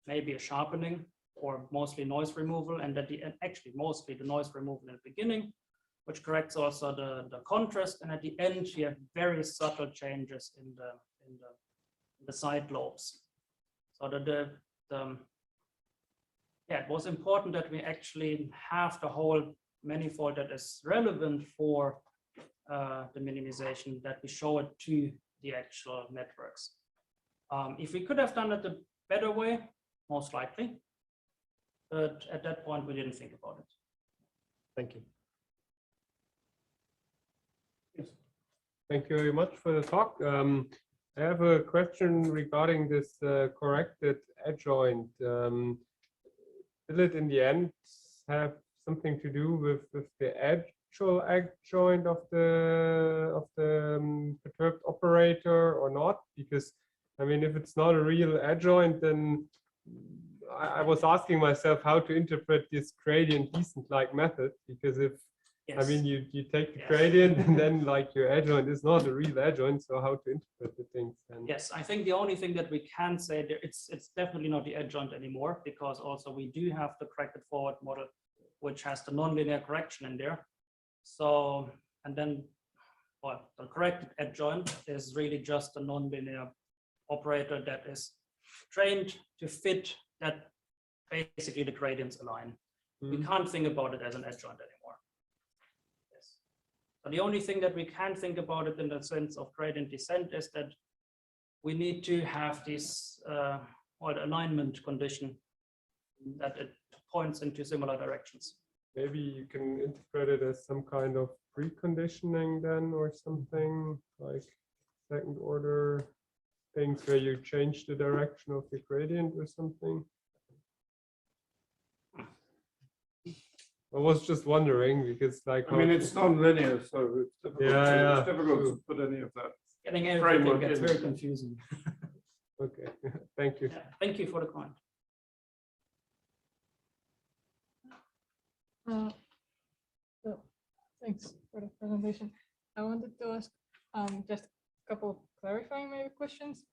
maybe a sharpening or mostly noise removal, and at the end, actually mostly the noise removal in the beginning, which corrects also the contrast. And at the end, you have very subtle changes in the side lobes. So it was important that we actually have the whole manifold that is relevant for the minimization, that we show it to the actual networks. If we could have done it a better way, most likely, but at that point we didn't think about it. Thank you. Yes. Thank you very much for the talk. I have a question regarding this corrected adjoint. Will it in the end have something to do with the actual adjoint of the perturbed operator or not? Because I mean, if it's not a real adjoint, then I was asking myself how to interpret this gradient descent-like method. Because if I mean, you take the gradient and then like your adjoint is not a real adjoint, so how to interpret the things? And yes, I think the only thing that we can say there, it's definitely not the adjoint anymore, because also we do have the corrected forward model, which has the nonlinear correction in there. So, and then well, the corrected adjoint is really just a nonlinear operator that is trained to fit that basically the gradients align. We can't think about it as an adjoint anymore. Yes. So the only thing that we can think about it in the sense of gradient descent is that we need to have this alignment condition that it points into similar directions. maybe you can interpret it as some kind of preconditioning then, or something like second order things where you change the direction of the gradient or something. I was just wondering because, like, I mean, it's non-linear, so it's difficult, it's difficult to put any of that. Getting everything gets very confusing. Okay, thank you. Yeah, thank you for the comment. So thanks for the presentation. I wanted to ask just a couple clarifying maybe questions.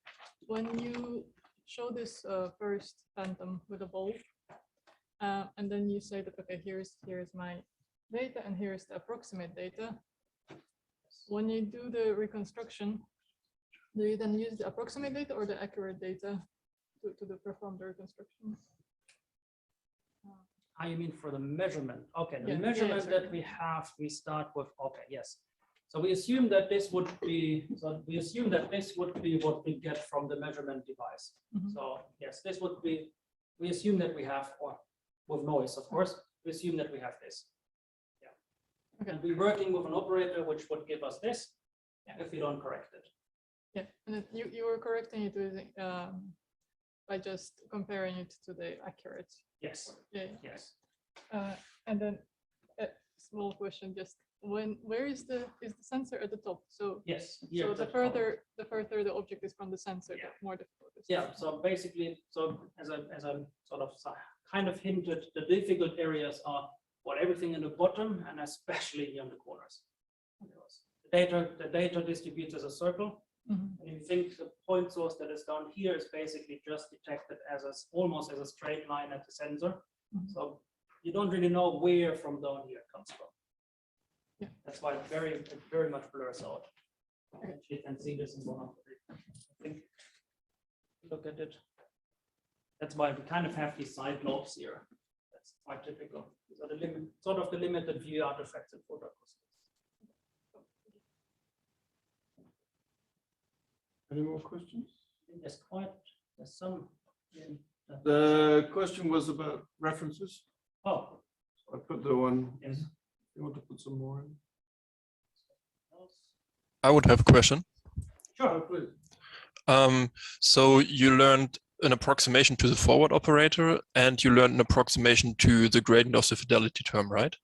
When you show this first phantom with a bulb, and then you say that, okay, here's my data and here's the approximate data. When you do the reconstruction, do you then use the approximate data or the accurate data to perform the reconstruction? I mean for the measurement. Okay, the measurement that we have, we start with, okay, yes. So we assume that this would be, what we get from the measurement device. So yes, this would be, we assume that we have, or with noise, of course, we assume that we have this. Yeah. Okay. And we're working with an operator which would give us this if we don't correct it. Yeah, and then you were correcting it with, by just comparing it to the accurate. Yes. Yeah. Yes. And then a small question, just where is the sensor at the top? So yes. So the further the object is from the sensor, the more difficult it is. Yeah. So basically, so as I sort of kind of hinted, the difficult areas are everything in the bottom and especially here in the corners. The data distributes as a circle. And you think the point source that is down here is basically just detected as almost as a straight line at the sensor. So you don't really know where from down here it comes from. Yeah. That's why it very much blurs out. You can see this in one of the, I think, look at it. That's why we kind of have these side lobes here. That's quite typical. These are the sort of the limited view artifacts in photoacoustics. Any more questions? There's some. The question was about references. Oh. I put the one. Yes. You want to put some more in? I would have a question. Sure, please. So you learned an approximation to the forward operator and you learned an approximation to the gradient of the fidelity term, right?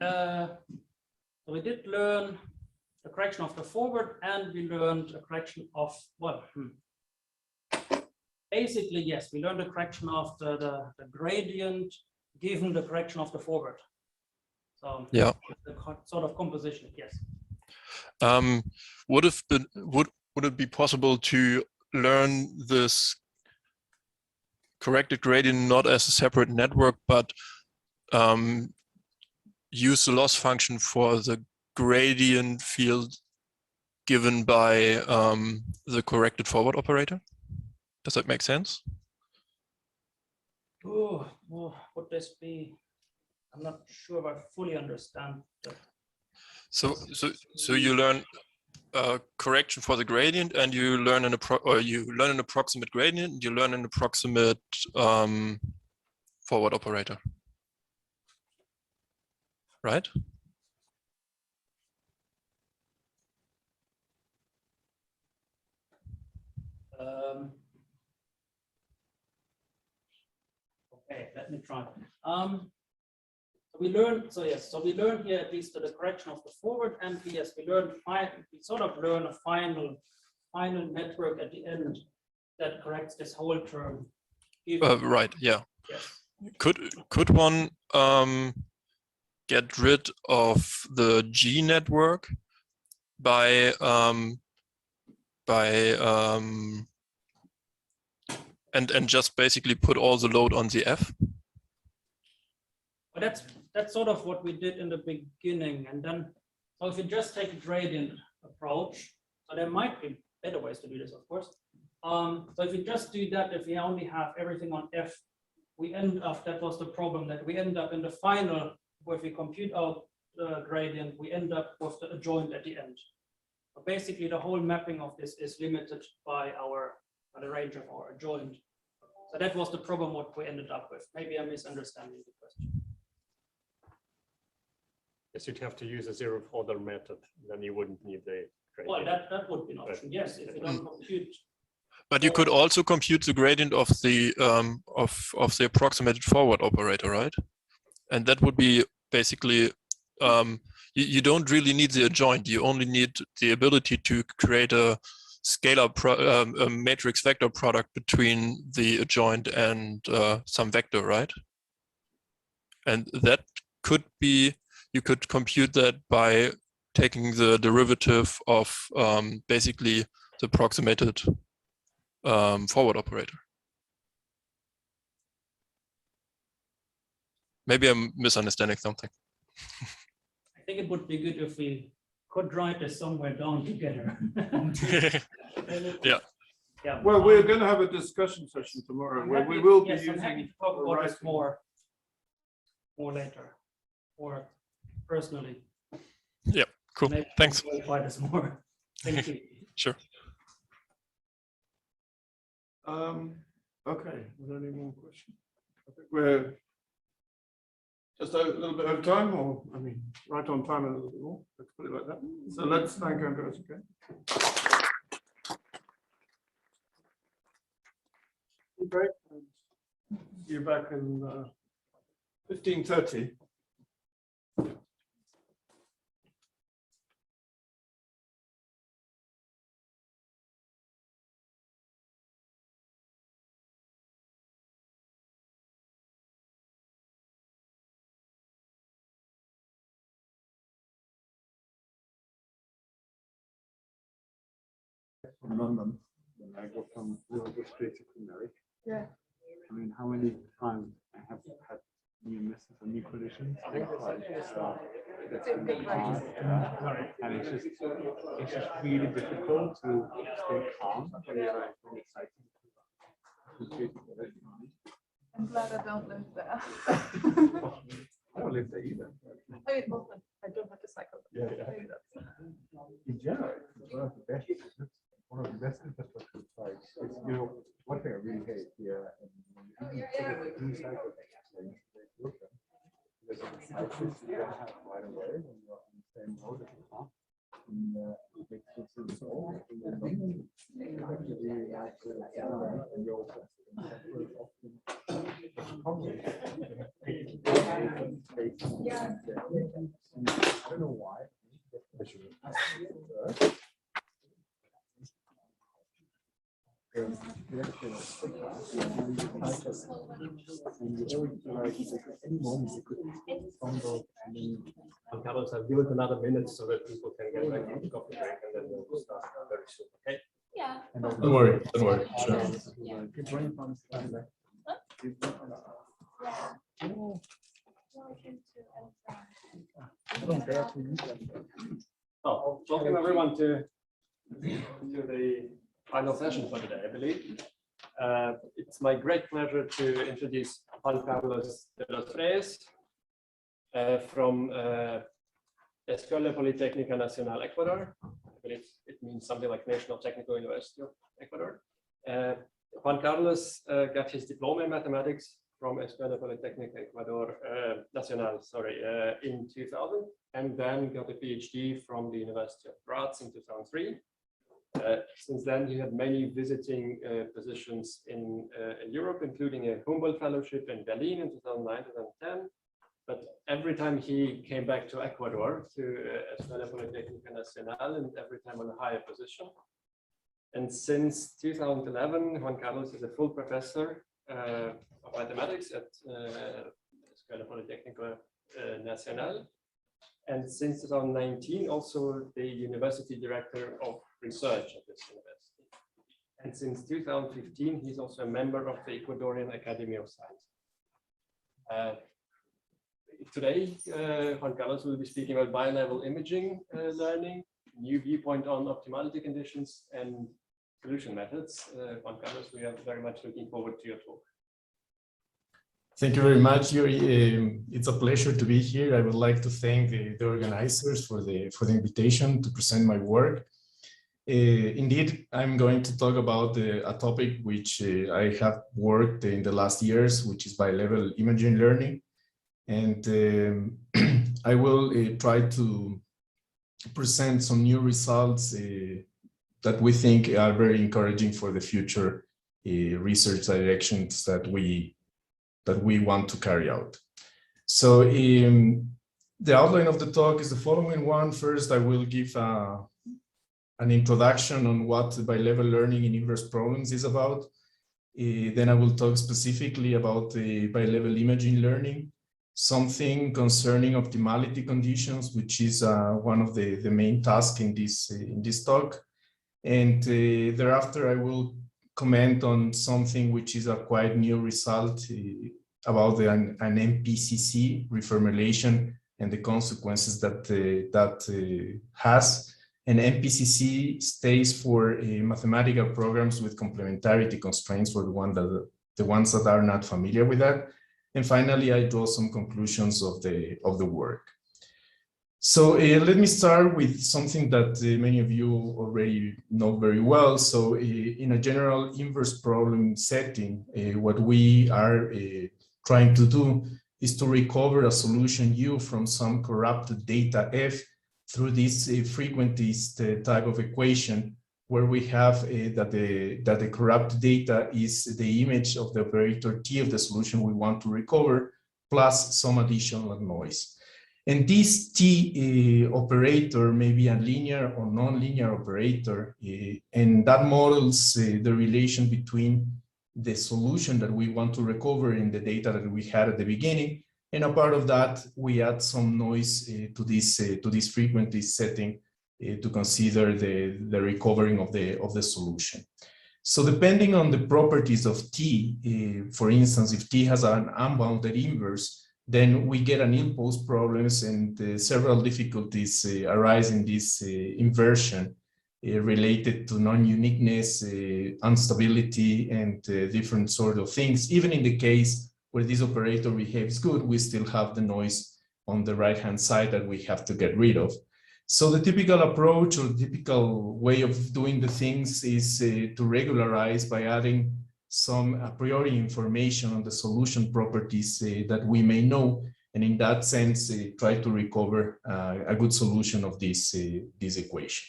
So we did learn the correction of the forward and we learned a correction of, basically, yes, we learned the correction of the gradient given the correction of the forward. So yeah, the sort of composition, yes. Would it be possible to learn this corrected gradient not as a separate network, but use the loss function for the gradient field given by the corrected forward operator? Does that make sense? Oh, would this be? I'm not sure if I fully understand that. So you learn correction for the gradient, and you learn an approximate gradient, and you learn an approximate forward operator, right? Okay, let me try. We learned, so we learned here at least the correction of the forward, and yes, we sort of learn a final network at the end that corrects this whole term. Right, yeah. Yes. Could one get rid of the G network by and just basically put all the load on the F? But that's sort of what we did in the beginning, and then so if you just take a gradient approach, so there might be better ways to do this, of course. So if you just do that, if we only have everything on F, we end up, that was the problem, that we end up in the final, where if we compute out the gradient, we end up with the adjoint at the end. But basically, the whole mapping of this is limited by the range of our adjoint. So that was the problem what we ended up with. Maybe I'm misunderstanding the question. Yes, you'd have to use a zeroth order method, then you wouldn't need the gradient. Well, that would be an option, yes, if you don't compute. But you could also compute the gradient of the approximated forward operator, right? And that would be basically you don't really need the adjoint. You only need the ability to create a scalar a matrix vector product between the adjoint and some vector, right? And that could be, you could compute that by taking the derivative of basically the approximated forward operator. Maybe I'm misunderstanding something. I think it would be good if we could write this somewhere down together. Yeah. Yeah. Well, we're going to have a discussion session tomorrow where we will be I'm happy using. to talk about this more later, or personally. Yeah, cool. Maybe Thanks. clarify this more. Thank you. Sure. Okay, are there any more questions? I think we're just a little bit over time, or I mean, right on time a little bit more. Let's put it like that. So let's thank Andreas again. Break. See you back in 15:30. From London, when I go from Liverpool straight to Canary. Yeah. I mean, how many times I have had near misses and new collisions? That's really hard. And it's just really difficult to stay calm when you're excited. I'm glad I don't live there. I don't live there either. I mean, often I don't have to cycle. Yeah. Maybe that's- In general, it's one of the best. One of the best infrastructure sites. It's, you know, one thing I really hate here. There's a site which you don't have right away when you're on the same road as the car. And it makes it so I don't know why. Carlos, I'll give it another minute so that people can get back to the coffee break, and then we'll start very soon, okay? Yeah. Don't worry, don't worry. Yeah. Oh, welcome everyone to the final session for today, I believe. It's my great pleasure to introduce Juan Carlos de los Reyes from Escuela Politécnica Nacional Ecuador. I believe it means something like National Technical University of Ecuador. Juan Carlos got his diploma in mathematics from Escuela Politécnica Ecuador Nacional, in 2000, and then got a PhD from the University of Graz in 2003. Since then, he had many visiting positions in Europe, including a Humboldt Fellowship in Berlin in 2009-2010. But every time he came back to Ecuador, to Escuela Politécnica Nacional, and every time on a higher position. And since 2011, Juan Carlos is a full professor of mathematics at Escuela Politécnica Nacional. And since 2019, also the university director of research at this university. And since 2015, he's also a member of the Ecuadorian Academy of Science. Today, Juan Carlos will be speaking about bi-level imaging learning, new viewpoint on optimality conditions, and solution methods. Juan Carlos, we are very much looking forward to your talk. Thank you very much, Yuri. It's a pleasure to be here. I would like to thank the organizers for the invitation to present my work. Indeed, I'm going to talk about a topic which I have worked in the last years, which is bi-level imaging learning. And I will try to present some new results that we think are very encouraging for the future research directions that we want to carry out. So the outline of the talk is the following one. First, I will give an introduction on what bi-level learning in inverse problems is about. Then I will talk specifically about the bi-level imaging learning, something concerning optimality conditions, which is one of the main tasks in this talk. And thereafter, I will comment on something which is a quite new result about an MPCC reformulation and the consequences that has. And MPCC stays for mathematical programs with complementarity constraints for the ones that are not familiar with that. And finally, I draw some conclusions of the work. So let me start with something that many of you already know very well. So in a general inverse problem setting, what we are trying to do is to recover a solution U from some corrupted data F through this frequentist type of equation, where we have that the corrupt data is the image of the operator T of the solution we want to recover, plus some additional noise. And this T operator may be a linear or non-linear operator, and that models the relation between the solution that we want to recover in the data that we had at the beginning. And a part of that, we add some noise to this frequentist setting to consider the recovering of the solution. So depending on the properties of T, for instance, if T has an unbounded inverse, then we get an impulse problems, and several difficulties arise in this inversion related to non-uniqueness, instability, and different sort of things. Even in the case where this operator behaves good, we still have the noise on the right-hand side that we have to get rid of. So the typical approach or typical way of doing the things is to regularize by adding some a priori information on the solution properties that we may know, and in that sense try to recover a good solution of this equation.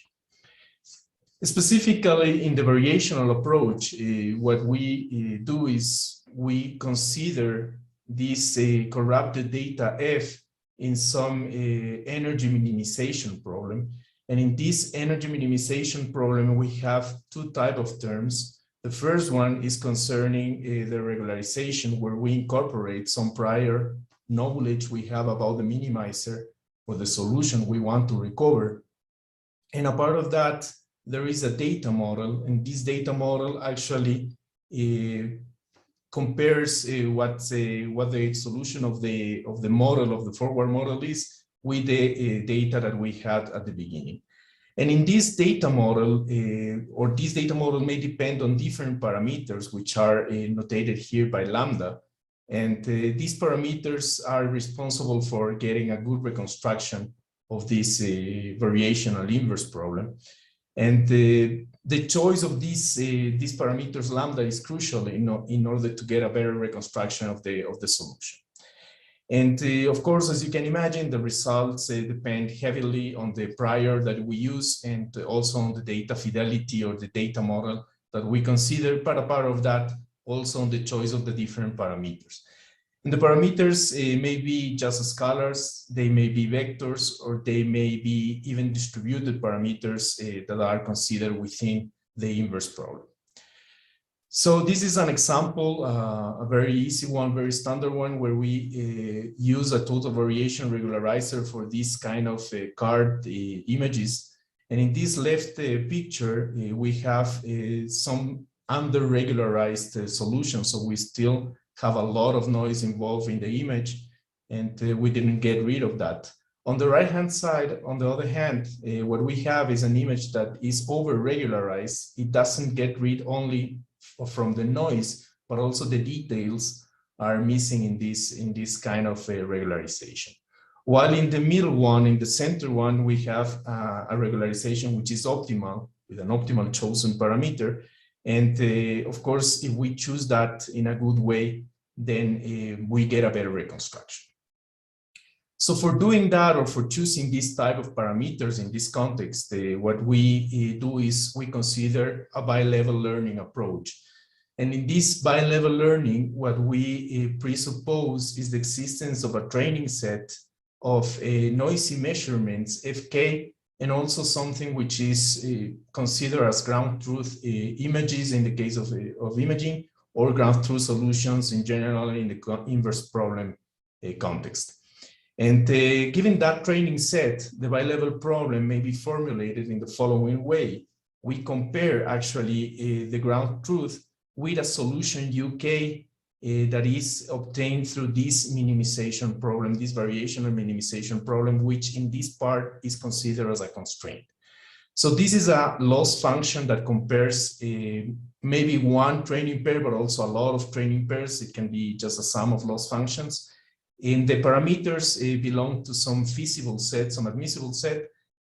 Specifically in the variational approach, what we do is we consider this corrupted data F in some energy minimization problem. And in this energy minimization problem, we have two types of terms. The first one is concerning the regularization, where we incorporate some prior knowledge we have about the minimizer or the solution we want to recover. And a part of that, there is a data model, and this data model actually compares what the solution of the model, of the forward model is with the data that we had at the beginning. And in this data model, this data model may depend on different parameters, which are notated here by lambda. And these parameters are responsible for getting a good reconstruction of this variational inverse problem. And the choice of these parameters lambda is crucial in order to get a better reconstruction of the solution. And of course, as you can imagine, the results depend heavily on the prior that we use and also on the data fidelity or the data model that we consider, but a part of that also on the choice of the different parameters. And the parameters may be just scalars, they may be vectors, or they may be even distributed parameters that are considered within the inverse problem. So this is an example, a very easy one, very standard one, where we use a total variation regularizer for this kind of card images. And in this left picture, we have some under-regularized solutions. So we still have a lot of noise involved in the image, and we didn't get rid of that. On the right-hand side, on the other hand, what we have is an image that is over-regularized. It doesn't get rid only from the noise, but also the details are missing in this kind of regularization. While in the middle one, in the center one, we have a regularization which is optimal, with an optimal chosen parameter. And of course, if we choose that in a good way, then we get a better reconstruction. So for doing that, or for choosing this type of parameters in this context, what we do is we consider a bi-level learning approach. And in this bi-level learning, what we presuppose is the existence of a training set of noisy measurements, FK, and also something which is considered as ground truth images in the case of imaging, or ground truth solutions in general in the inverse problem context. And given that training set, the bi-level problem may be formulated in the following way. We compare actually the ground truth with a solution UK that is obtained through this minimization problem, this variational minimization problem, which in this part is considered as a constraint. So this is a loss function that compares maybe one training pair, but also a lot of training pairs. It can be just a sum of loss functions. And the parameters belong to some feasible set, some admissible set.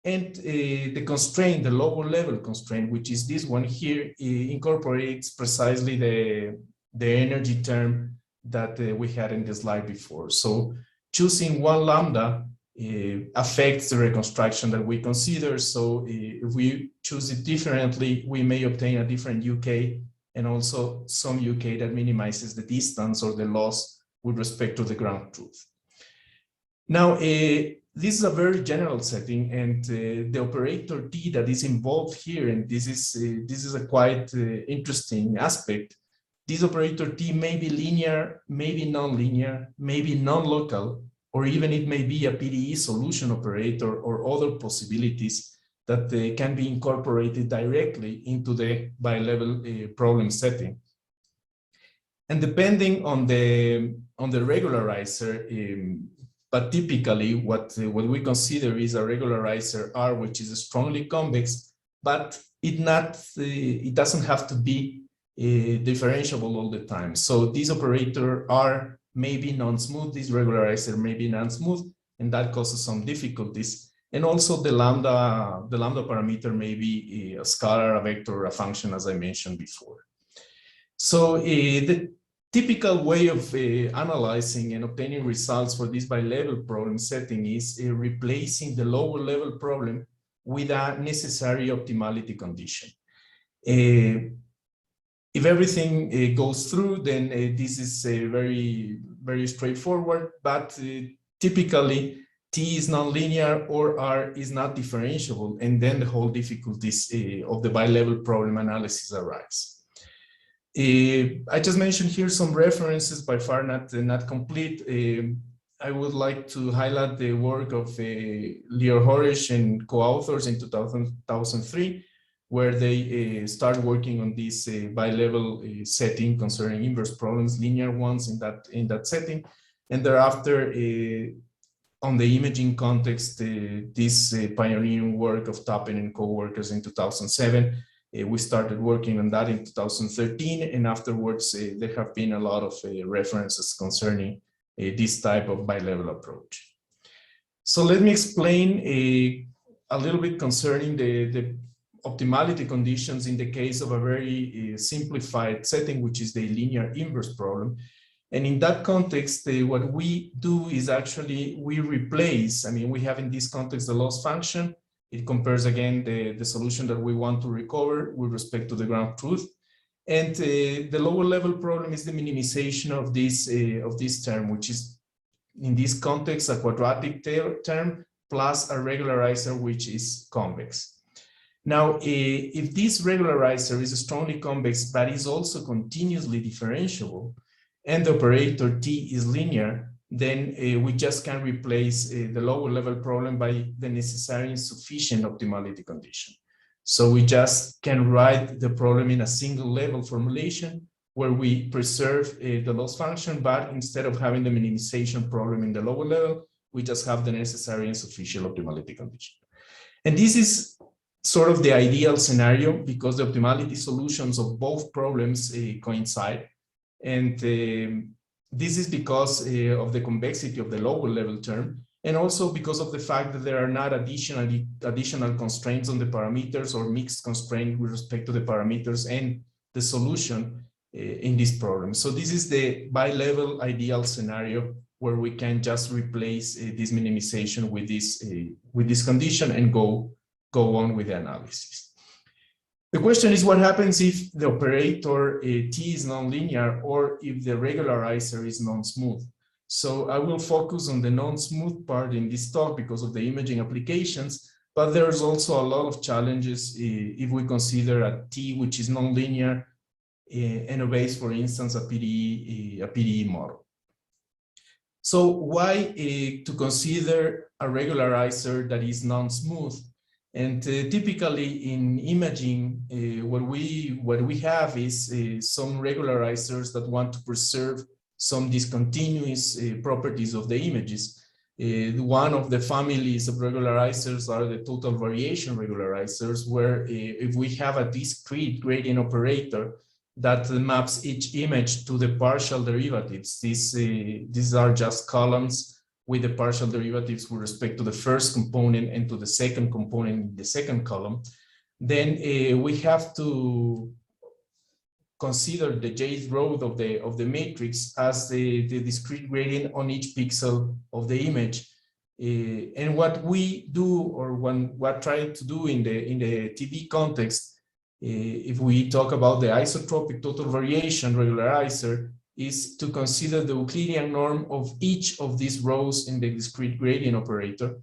And the constraint, the lower level constraint, which is this one here, incorporates precisely the energy term that we had in the slide before. So choosing one lambda affects the reconstruction that we consider. So if we choose it differently, we may obtain a different UK, and also some UK that minimizes the distance or the loss with respect to the ground truth. Now, this is a very general setting, and the operator T that is involved here, and this is a quite interesting aspect. This operator T may be linear, maybe non-linear, maybe non-local, or even it may be a PDE solution operator or other possibilities that can be incorporated directly into the bi-level problem setting. And depending on the regularizer, but typically what we consider is a regularizer R, which is strongly convex, but it doesn't have to be differentiable all the time. So this operator R may be non-smooth, this regularizer may be non-smooth, and that causes some difficulties. And also the lambda parameter may be a scalar, a vector, or a function, as I mentioned before. So the typical way of analyzing and obtaining results for this bi-level problem setting is replacing the lower level problem with a necessary optimality condition. If everything goes through, then this is very, very straightforward, but typically T is nonlinear or R is not differentiable, and then the whole difficulties of the bi-level problem analysis arise. I just mentioned here some references, by far not complete. I would like to highlight the work of Lior Horish and co-authors in 2003, where they start working on this bi-level setting concerning inverse problems, linear ones in that setting. And thereafter, on the imaging context, this pioneering work of Tappen and co-workers in 2007, we started working on that in 2013, and afterwards there have been a lot of references concerning this type of bi-level approach. So let me explain a little bit concerning the optimality conditions in the case of a very simplified setting, which is the linear inverse problem. And in that context, what we do is actually we replace, I mean, we have in this context the loss function. It compares again the solution that we want to recover with respect to the ground truth. And the lower level problem is the minimization of this term, which is in this context a quadratic term plus a regularizer which is convex. Now, if this regularizer is strongly convex but is also continuously differentiable, and the operator T is linear, then we just can replace the lower level problem by the necessary and sufficient optimality condition. So we just can write the problem in a single level formulation where we preserve the loss function, but instead of having the minimization problem in the lower level, we just have the necessary and sufficient optimality condition. And this is sort of the ideal scenario because the optimality solutions of both problems coincide. And this is because of the convexity of the lower level term, and also because of the fact that there are not additional constraints on the parameters or mixed constraint with respect to the parameters and the solution in this problem. So this is the bi-level ideal scenario where we can just replace this minimization with this condition and go on with the analysis. The question is what happens if the operator T is nonlinear or if the regularizer is non-smooth. So I will focus on the non-smooth part in this talk because of the imaging applications, but there's also a lot of challenges if we consider a T which is nonlinear and obeys, for instance, a PDE model. So why to consider a regularizer that is non-smooth? And typically in imaging, what we have is some regularizers that want to preserve some discontinuous properties of the images. One of the families of regularizers are the total variation regularizers, where if we have a discrete gradient operator that maps each image to the partial derivatives, these are just columns with the partial derivatives with respect to the first component and to the second component in the second column, then we have to consider the jth row of the matrix as the discrete gradient on each pixel of the image. And what we do, or what try to do in the TV context, if we talk about the isotropic total variation regularizer, is to consider the Euclidean norm of each of these rows in the discrete gradient operator.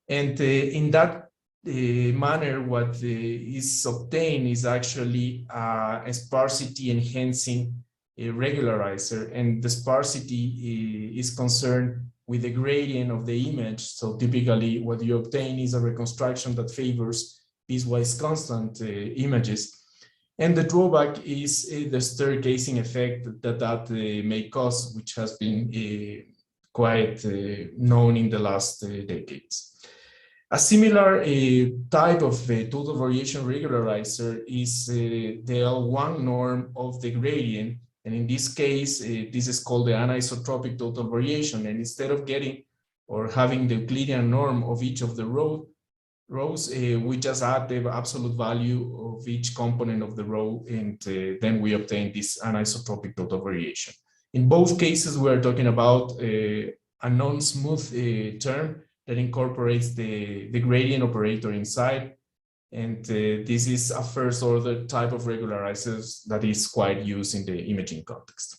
And in that manner, what is obtained is actually a sparsity enhancing regularizer. And the sparsity is concerned with the gradient of the image. So typically what you obtain is a reconstruction that favors piecewise constant images. And the drawback is the staircasing effect that may cause, which has been quite known in the last decades. A similar type of total variation regularizer is the L1 norm of the gradient. And in this case, this is called the anisotropic total variation. And instead of getting or having the Euclidean norm of each of the rows, we just add the absolute value of each component of the row, and then we obtain this anisotropic total variation. In both cases, we're talking about a non-smooth term that incorporates the gradient operator inside. And this is a first order type of regularizers that is quite used in the imaging context.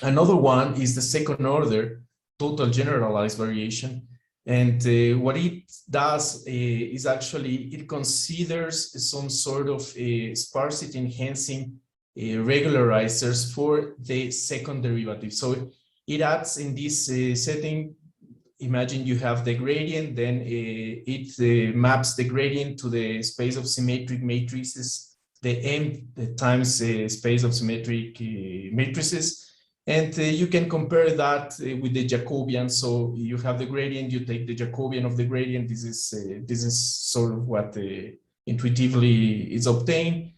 Another one is the second order total generalized variation. And what it does is actually, it considers some sort of sparsity enhancing regularizers for the second derivative. So it adds in this setting imagine you have the gradient, then it maps the gradient to the space of symmetric matrices, the M times space of symmetric matrices. And you can compare that with the Jacobian. So you have the gradient, you take the Jacobian of the gradient. This is sort of what intuitively is obtained.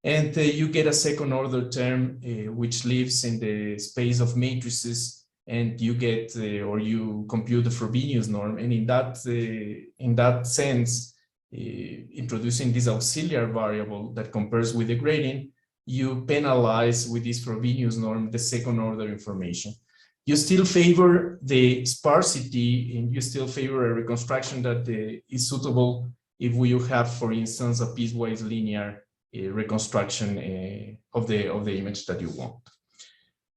And you get a second order term which lives in the space of matrices, and you get or you compute the Frobenius norm. And in that sense, introducing this auxiliary variable that compares with the gradient, you penalize with this Frobenius norm the second order information. You still favor the sparsity, and you still favor a reconstruction that is suitable if you have, for instance, a piecewise linear reconstruction of the image that you want.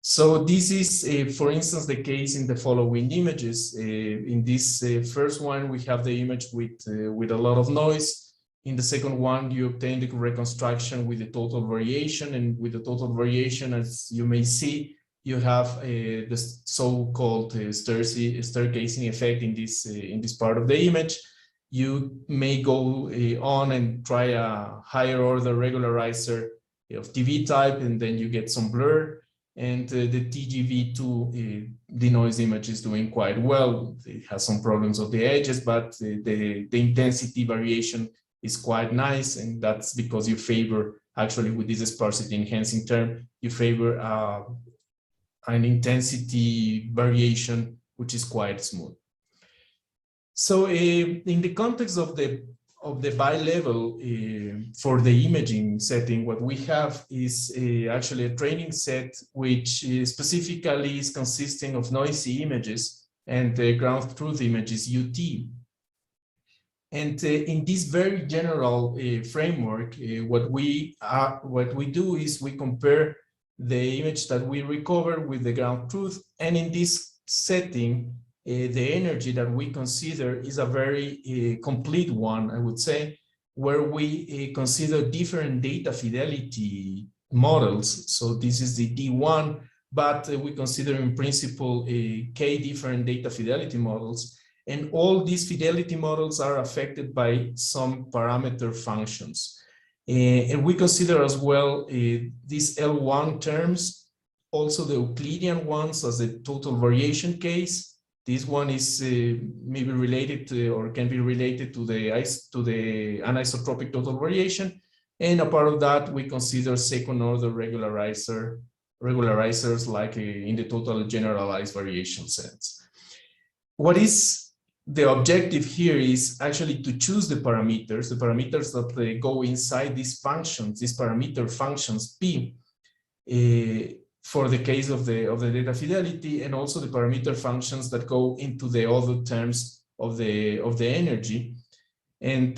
So this is, for instance, the case in the following images. In this first one, we have the image with a lot of noise. In the second one, you obtain the reconstruction with the total variation, and with the total variation, as you may see, you have the so-called staircasing effect in this part of the image. You may go on and try a higher order regularizer of TV type, and then you get some blur. And the TGV2 denoise image is doing quite well. It has some problems of the edges, but the intensity variation is quite nice, and that's because you favor, actually with this sparsity enhancing term, you favor an intensity variation which is quite smooth. So in the context of the bi-level for the imaging setting, what we have is actually a training set which specifically is consisting of noisy images and ground truth images UT. And in this very general framework, what we do is we compare the image that we recover with the ground truth, and in this setting, the energy that we consider is a very complete one, I would say, where we consider different data fidelity models. So this is the D1, but we consider in principle K different data fidelity models. And all these fidelity models are affected by some parameter functions. And we consider as well these L1 terms, also the Euclidean ones as a total variation case. This one is maybe related to, or can be related to the anisotropic total variation. And a part of that, we consider second order regularizers like in the total generalized variation sense. What is the objective here is actually to choose the parameters that go inside these functions, these parameter functions P, for the case of the data fidelity, and also the parameter functions that go into the other terms of the energy. And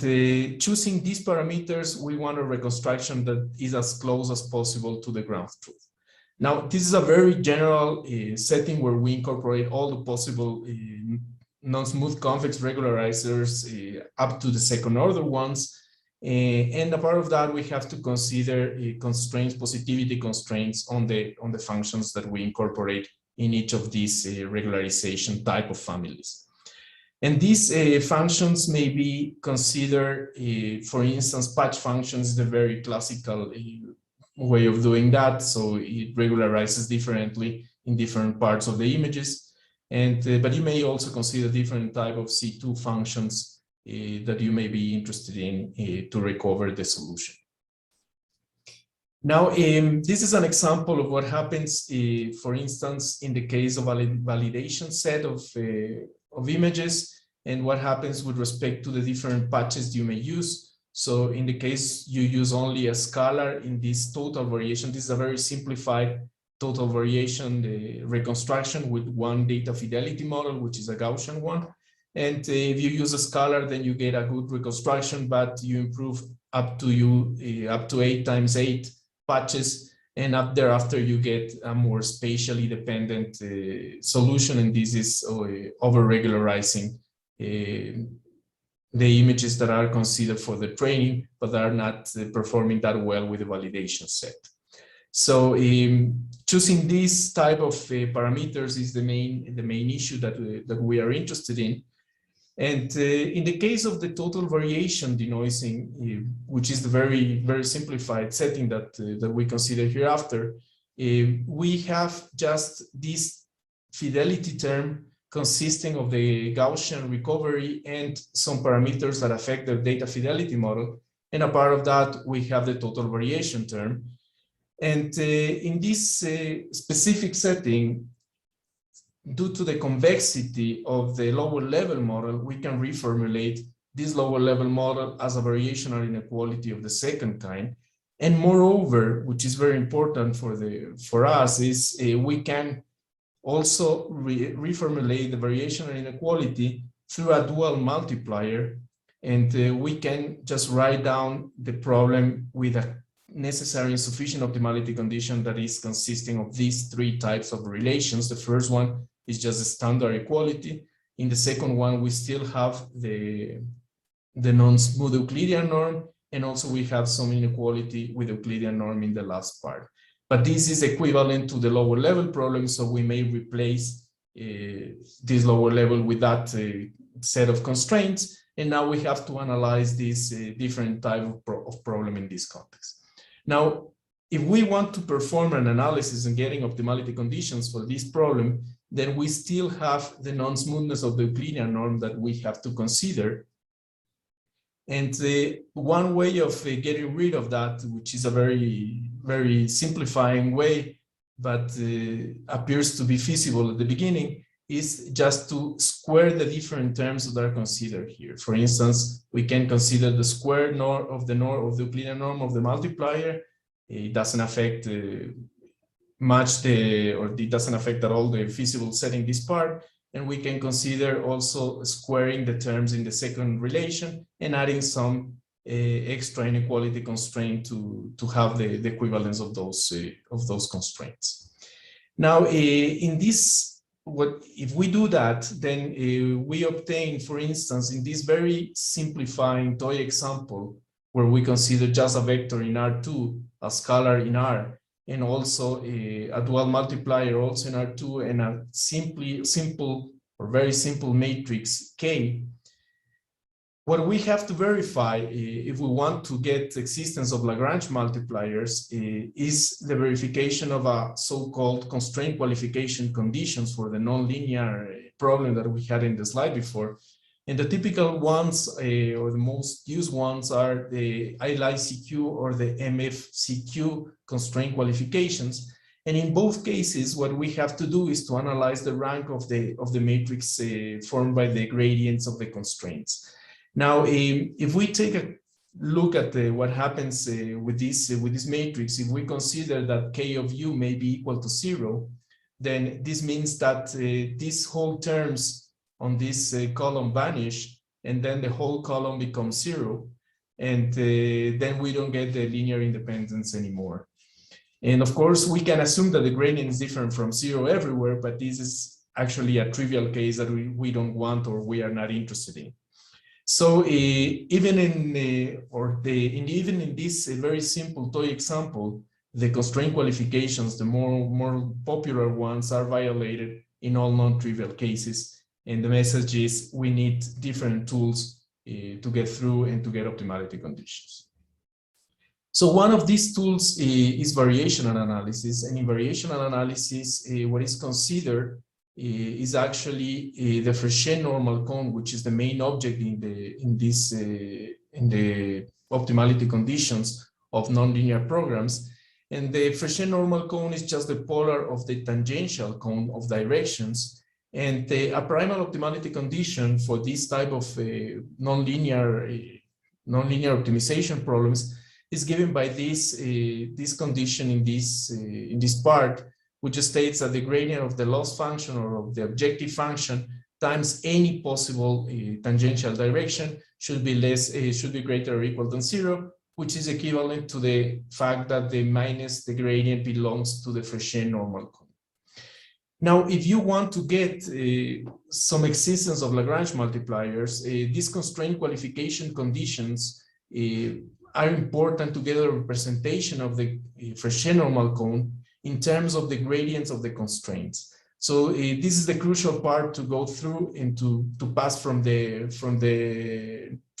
choosing these parameters, we want a reconstruction that is as close as possible to the ground truth. Now, this is a very general setting where we incorporate all the possible non-smooth convex regularizers up to the second order ones. And a part of that, we have to consider constraints, positivity constraints on the functions that we incorporate in each of these regularization type of families. And these functions may be considered, for instance, patch functions is a very classical way of doing that. So it regularizes differently in different parts of the images. And but you may also consider different type of C2 functions that you may be interested in to recover the solution. Now, this is an example of what happens, for instance, in the case of a validation set of images, and what happens with respect to the different patches you may use. So in the case you use only a scalar in this total variation, this is a very simplified total variation reconstruction with one data fidelity model, which is a Gaussian one. And if you use a scalar, then you get a good reconstruction, but you improve up to 8 times 8 patches. And up thereafter, you get a more spatially dependent solution. And this is over-regularizing the images that are considered for the training, but are not performing that well with the validation set. So choosing this type of parameters is the main issue that we are interested in. And in the case of the total variation denoising, which is the very simplified setting that we consider hereafter, we have just this fidelity term consisting of the Gaussian recovery and some parameters that affect the data fidelity model. And a part of that, we have the total variation term. And in this specific setting, due to the convexity of the lower level model, we can reformulate this lower level model as a variational inequality of the second kind. And moreover, which is very important for us, is we can also reformulate the variational inequality through a dual multiplier. And we can just write down the problem with a necessary and sufficient optimality condition that is consisting of these three types of relations. The first one is just a standard equality. In the second one, we still have the non-smooth Euclidean norm, and also we have some inequality with Euclidean norm in the last part. But this is equivalent to the lower level problem, so we may replace this lower level with that set of constraints, and now we have to analyze this different type of problem in this context. Now, if we want to perform an analysis and getting optimality conditions for this problem, then we still have the non-smoothness of the Euclidean norm that we have to consider. And one way of getting rid of that, which is a very simplifying way, but appears to be feasible at the beginning, is just to square the different terms that are considered here. For instance, we can consider the square norm of the Euclidean norm of the multiplier. It doesn't affect it doesn't affect at all the feasible setting this part. And we can consider also squaring the terms in the second relation and adding some extra inequality constraint to have the equivalence of those constraints. Now, in this, if we do that, then we obtain, for instance, in this very simplifying toy example, where we consider just a vector in R2, a scalar in R, and also a dual multiplier also in R2, and a simple or very simple matrix K. What we have to verify if we want to get existence of Lagrange multipliers is the verification of a so-called constraint qualification conditions for the nonlinear problem that we had in the slide before. And the typical ones or the most used ones are the ILI-CQ or the MF-CQ constraint qualifications. And in both cases, what we have to do is to analyze the rank of the matrix formed by the gradients of the constraints. Now, if we take a look at what happens with this matrix, if we consider that K of U may be equal to 0, then this means that these whole terms on this column vanish, and then the whole column becomes 0, and then we don't get the linear independence anymore. And of course, we can assume that the gradient is different from 0 everywhere, but this is actually a trivial case that we don't want or we are not interested in. So even in this very simple toy example, the constraint qualifications, the more popular ones, are violated in all non-trivial cases. And the message is we need different tools to get through and to get optimality conditions. So one of these tools is variational analysis, and in variational analysis, what is considered is actually the Frechet normal cone, which is the main object in the optimality conditions of nonlinear programs. And the Frechet normal cone is just the polar of the tangential cone of directions. And a primal optimality condition for this type of nonlinear optimization problems is given by this condition in this part, which states that the gradient of the loss function or of the objective function times any possible tangential direction should be greater or equal than 0, which is equivalent to the fact that the gradient belongs to the Frechet normal cone. Now, if you want to get some existence of Lagrange multipliers, these constraint qualification conditions are important to get a representation of the Frechet normal cone in terms of the gradients of the constraints. So this is the crucial part to go through and to pass from the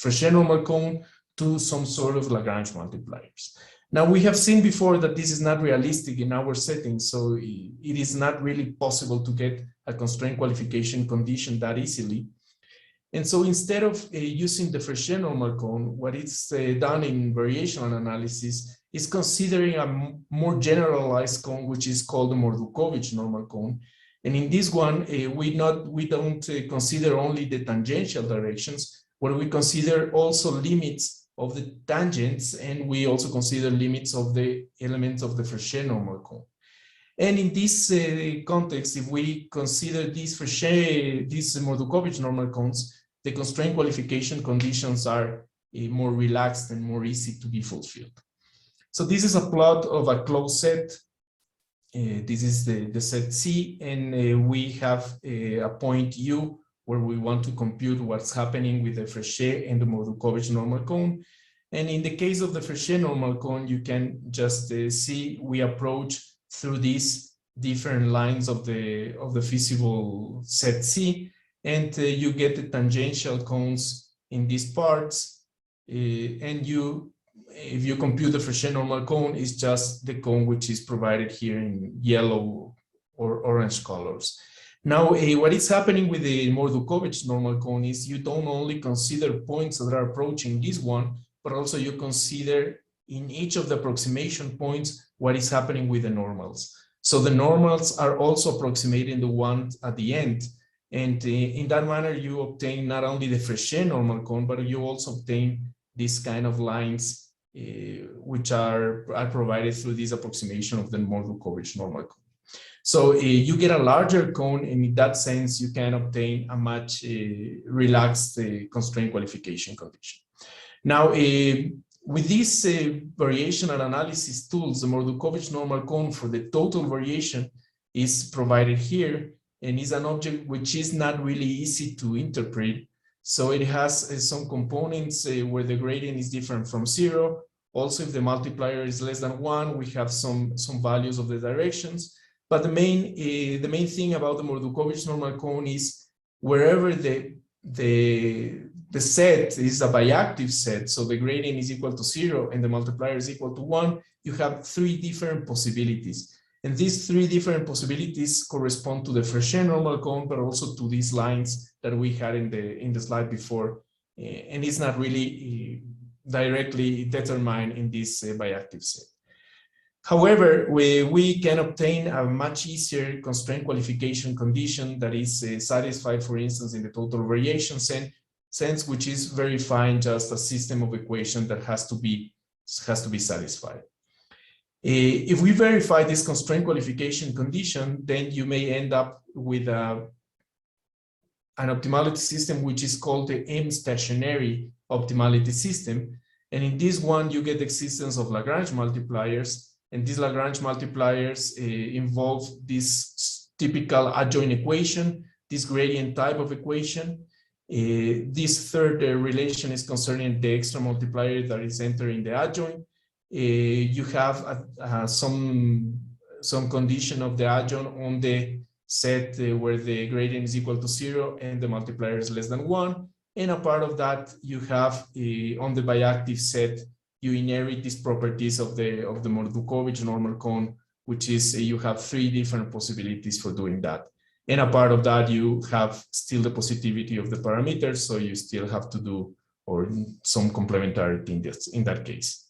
Frechet normal cone to some sort of Lagrange multipliers. Now, we have seen before that this is not realistic in our setting, so it is not really possible to get a constraint qualification condition that easily. And so instead of using the Frechet normal cone, what is done in variational analysis is considering a more generalized cone, which is called the Mordukhovich normal cone. And in this one, we don't consider only the tangential directions, but we consider also limits of the tangents, and we also consider limits of the elements of the Frechet normal cone. And in this context, if we consider these Mordukhovich normal cones, the constraint qualification conditions are more relaxed and more easy to be fulfilled. So this is a plot of a closed set. This is the set C, and we have a point U where we want to compute what's happening with the Frechet and the Mordukhovich normal cone. And in the case of the Frechet normal cone, you can just see we approach through these different lines of the feasible set C, and you get the tangential cones in these parts, and if you compute the Frechet normal cone, it's just the cone which is provided here in yellow or orange colors. Now, what is happening with the Mordukhovich normal cone is you don't only consider points that are approaching this one, but also you consider in each of the approximation points what is happening with the normals. So the normals are also approximating the one at the end. And in that manner, you obtain not only the Frechet normal cone, but you also obtain these kind of lines which are provided through this approximation of the Mordukhovich normal cone. So you get a larger cone, and in that sense, you can obtain a much relaxed constraint qualification condition. Now, with these variational analysis tools, the Mordukhovich normal cone for the total variation is provided here, and is an object which is not really easy to interpret. So it has some components where the gradient is different from 0. Also, if the multiplier is less than 1, we have some values of the directions. But the main thing about the Mordukhovich normal cone is wherever the set is a biactive set, so the gradient is equal to 0 and the multiplier is equal to 1, you have 3 different possibilities. And these 3 different possibilities correspond to the Frechet normal cone, but also to these lines that we had in the slide before. And it's not really directly determined in this biactive set. However, we can obtain a much easier constraint qualification condition that is satisfied, for instance, in the total variation sense, which is verifying just a system of equations that has to be satisfied. If we verify this constraint qualification condition, then you may end up with an optimality system which is called the M stationary optimality system. And in this one, you get the existence of Lagrange multipliers. And these Lagrange multipliers involve this typical adjoint equation, this gradient type of equation. This third relation is concerning the extra multiplier that is entering the adjoint. You have some condition of the adjoint on the set where the gradient is equal to 0 and the multiplier is less than 1. And a part of that you have on the biactive set, you inherit these properties of the Mordukhovich normal cone, which is you have 3 different possibilities for doing that. And a part of that you have still the positivity of the parameters, so you still have to do some complementarity in that case.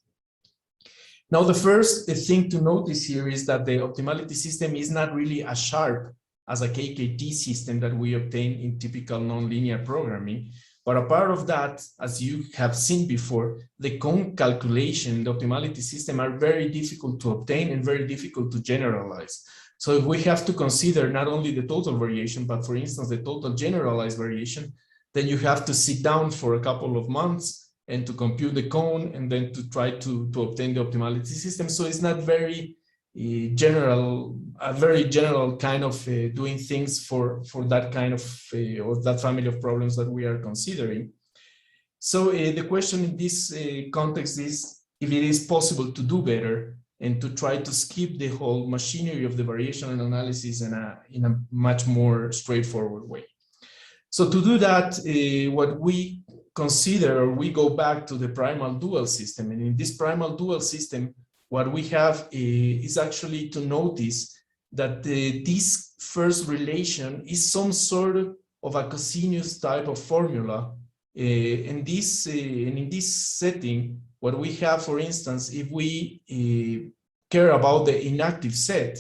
Now, the first thing to notice here is that the optimality system is not really as sharp as a KKT system that we obtain in typical nonlinear programming. But a part of that, as you have seen before, the cone calculation in the optimality system are very difficult to obtain and very difficult to generalize. So if we have to consider not only the total variation, but for instance, the total generalized variation, then you have to sit down for a couple of months and to compute the cone and then to try to obtain the optimality system. So it's not very general, a very general kind of doing things for that kind of, or that family of problems that we are considering. So the question in this context is if it is possible to do better. and to try to skip the whole machinery of the variational analysis in a much more straightforward way. So to do that, what we consider, or we go back to the primal dual system. And in this primal dual system, what we have is actually to notice that this first relation is some sort of a cosinus type of formula. In this setting, what we have, for instance, if we care about the inactive set,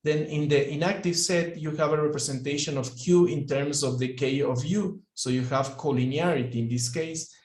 then in the inactive set, you have a representation of Q in terms of the K of U. So you have collinearity in this case.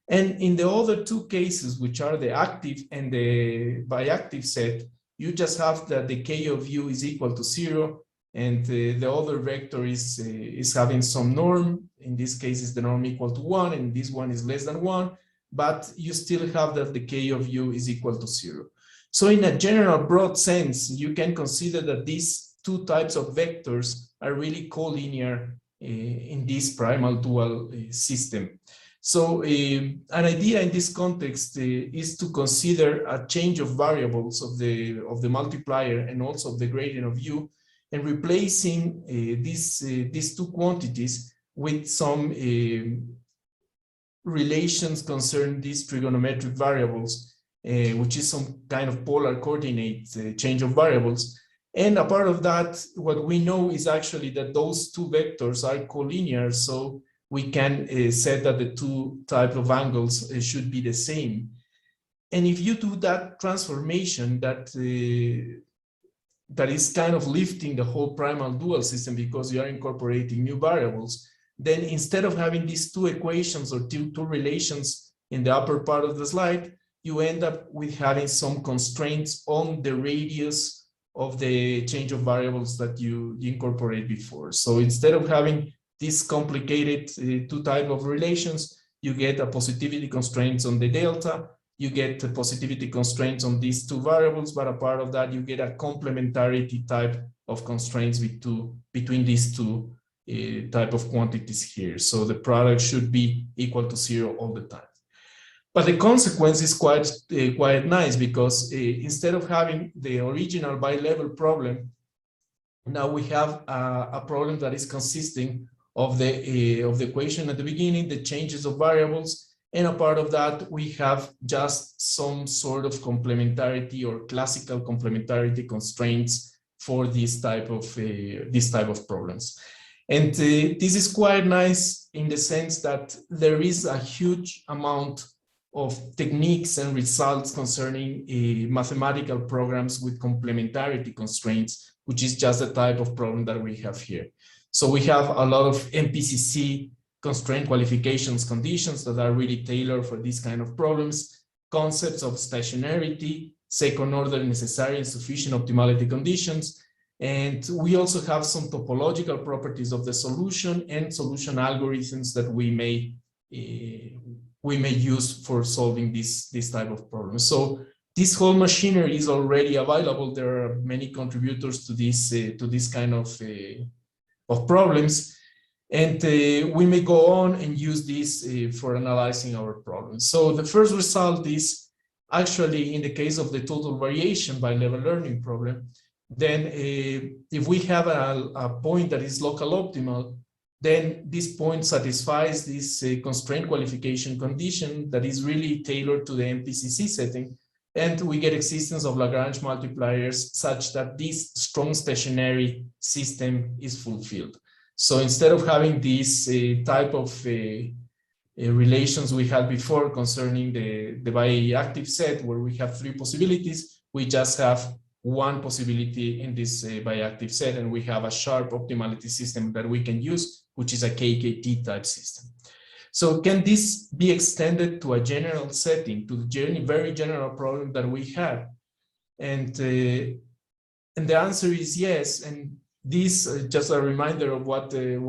And in the other two cases, which are the active and the biactive set, you just have that the K of U is equal to 0, and the other vector is having some norm. In this case, is the norm equal to 1, and this one is less than 1, but you still have that the K of U is equal to 0. So in a general broad sense, you can consider that these two types of vectors are really collinear in this primal dual system. So an idea in this context is to consider a change of variables of the multiplier and also of the gradient of U, and replacing these two quantities with some relations concerning these trigonometric variables, which is some kind of polar coordinate change of variables. And a part of that, what we know is actually that those two vectors are collinear, so we can say that the two type of angles should be the same. And if you do that transformation, that is kind of lifting the whole primal dual system, because you are incorporating new variables, then instead of having these two equations or two relations in the upper part of the slide, you end up with having some constraints on the radius of the change of variables that you incorporate before. So instead of having these complicated two type of relations, you get a positivity constraints on the delta, you get a positivity constraints on these two variables, but a part of that, you get a complementarity type of constraints between these two type of quantities here. So the product should be equal to 0 all the time. But the consequence is quite nice, because instead of having the original bilevel problem, now we have a problem that is consisting of the equation at the beginning, the changes of variables, and a part of that we have just some sort of complementarity or classical complementarity constraints for this type of problems. And this is quite nice in the sense that there is a huge amount of techniques and results concerning mathematical programs with complementarity constraints, which is just the type of problem that we have here. So we have a lot of MPCC constraint qualifications conditions that are really tailored for these kind of problems, concepts of stationarity, second order necessary and sufficient optimality conditions. And we also have some topological properties of the solution and solution algorithms that we may use for solving this type of problem. So this whole machinery is already available. There are many contributors to this kind of problems, and we may go on and use this for analyzing our problems. So the first result is actually in the case of the total variation by level learning problem. Then if we have a point that is local optimal, then this point satisfies this constraint qualification condition that is really tailored to the MPCC setting, and we get existence of Lagrange multipliers such that this strong stationary system is fulfilled. So instead of having this type of relations we had before concerning the biactive set where we have 3 possibilities, we just have one possibility in this biactive set, and we have a sharp optimality system that we can use, which is a KKT type system. So can this be extended to a general setting, to the very general problem that we had? And the answer is yes. And this just a reminder of what the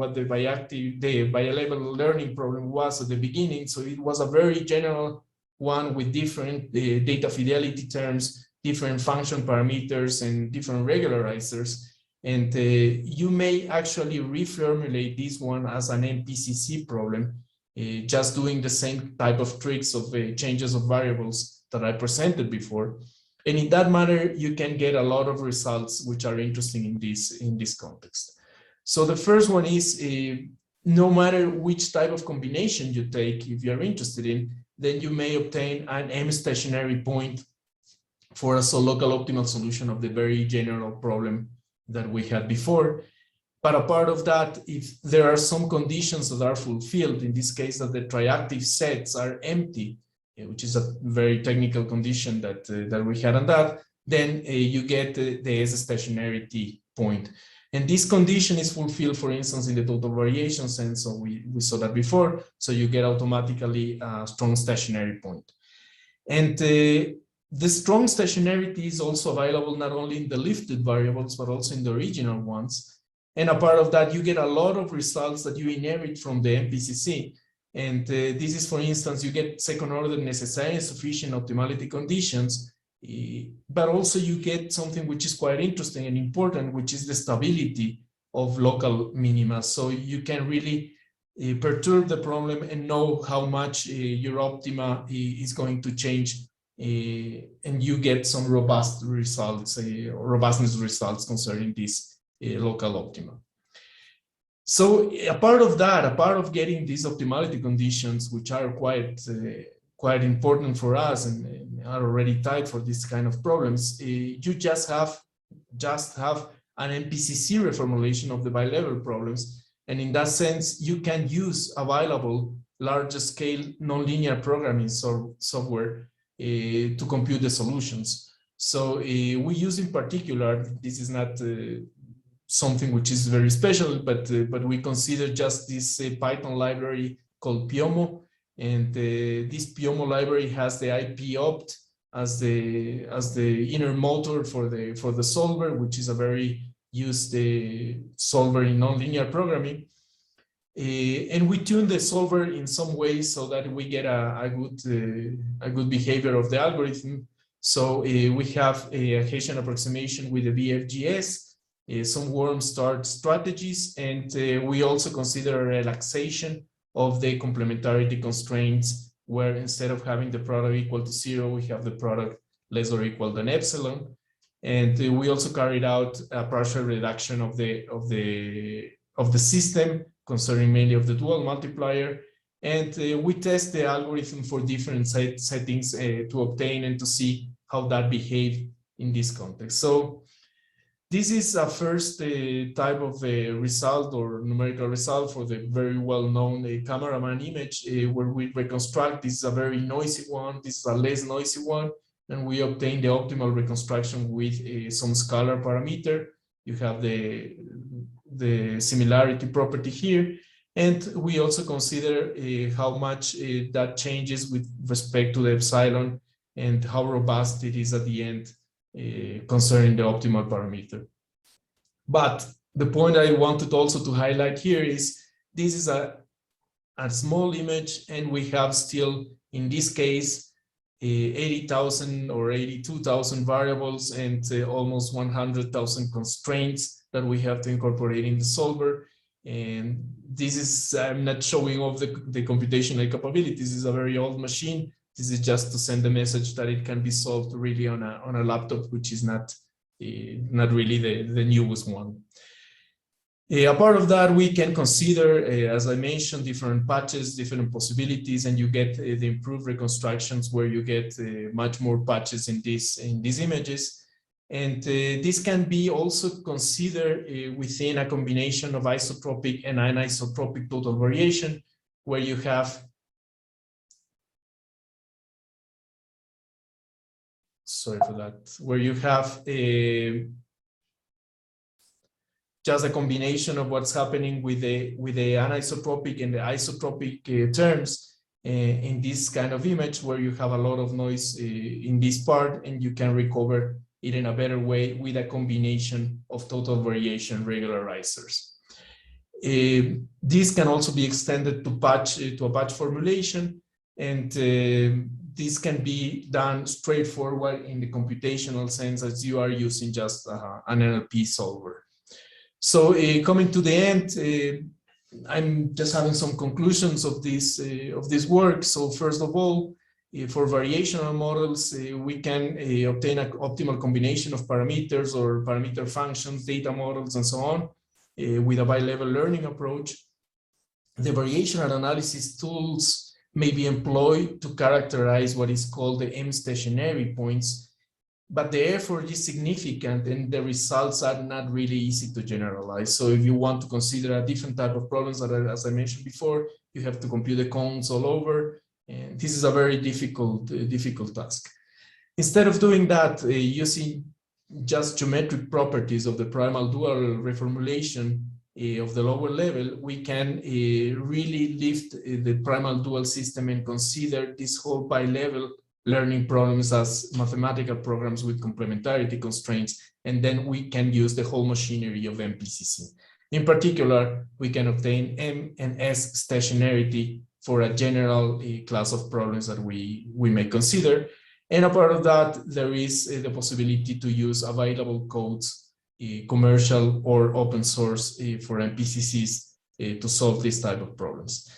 bilevel learning problem was at the beginning. So it was a very general one with different data fidelity terms, different function parameters, and different regularizers. And you may actually reformulate this one as an MPCC problem, just doing the same type of tricks of changes of variables that I presented before. And in that manner, you can get a lot of results which are interesting in this context. So the first one is no matter which type of combination you take, if you're interested in, then you may obtain an M stationary point for a local optimal solution of the very general problem that we had before. But a part of that, if there are some conditions that are fulfilled, in this case that the triactive sets are empty, which is a very technical condition that, that we had on that, then you get the S stationarity point. And this condition is fulfilled, for instance, in the total variation sense, so we saw that before, so you get automatically a strong stationary point. And the strong stationarity is also available not only in the lifted variables, but also in the original ones. And a part of that, you get a lot of results that you inherit from the MPCC. And this is, for instance, you get second order necessary and sufficient optimality conditions, but also you get something which is quite interesting and important, which is the stability of local minima. So you can really perturb the problem and know how much your optima is going to change, and you get some robust results, robustness results concerning this local optima. So a part of that, a part of getting these optimality conditions, which are quite important for us and are already tied for this kind of problems, you just have an MPCC reformulation of the bilevel problems. And in that sense, you can use available larger scale nonlinear programming software to compute the solutions. So we use in particular, this is not something which is very special, but we consider just this Python library called Pyomo, and this Pyomo library has the IP-opt as the inner motor for the solver, which is a very used solver in nonlinear programming. And we tune the solver in some ways so that we get a good behavior of the algorithm. So we have a Hessian approximation with the BFGS. Some warm start strategies, and we also consider a relaxation of the complementarity constraints, where instead of having the product equal to 0, we have the product less or equal than epsilon. And we also carried out a partial reduction of the system, concerning mainly of the dual multiplier. And we test the algorithm for different settings to obtain and to see how that behaved in this context. So this is a first type of result or numerical result for the very well-known cameraman image where we reconstruct. This is a very noisy one, this is a less noisy one, and we obtain the optimal reconstruction with some scalar parameter. You have the similarity property here, and we also consider how much that changes with respect to the epsilon and how robust it is at the end concerning the optimal parameter. But the point I wanted also to highlight here is this is a small image, and we have still, in this case, 80,000 or 82,000 variables and almost 100,000 constraints that we have to incorporate in the solver. And this is, I'm not showing off the computational capabilities. This is a very old machine. This is just to send the message that it can be solved really on a laptop, which is not really the newest one. A part of that, we can consider, as I mentioned, different patches, different possibilities, and you get the improved reconstructions where you get much more patches in these images. And this can be also considered within a combination of isotropic and anisotropic total variation, where you have where you have just a combination of what's happening with the anisotropic and the isotropic terms in this kind of image, where you have a lot of noise in this part, and you can recover it in a better way with a combination of total variation regularizers. This can also be extended to a patch formulation, and this can be done straightforward in the computational sense, as you are using just an NLP solver. So coming to the end, I'm just having some conclusions of this work. So first of all, For variational models, we can obtain an optimal combination of parameters or parameter functions, data models, and so on, with a bi-level learning approach. The variational analysis tools may be employed to characterize what is called the M-stationary points, but the effort is significant and the results are not really easy to generalize. So if you want to consider a different type of problems, as I mentioned before, you have to compute the cones all over. And this is a very difficult task. Instead of doing that, using just geometric properties of the primal dual reformulation of the lower level, we can really lift the primal dual system and consider this whole bi-level learning problems as mathematical programs with complementarity constraints, and then we can use the whole machinery of MPCC. In particular, we can obtain M and S stationarity for a general class of problems that we may consider. And apart of that, there is the possibility to use available codes, commercial or open source for MPCCs to solve this type of problems.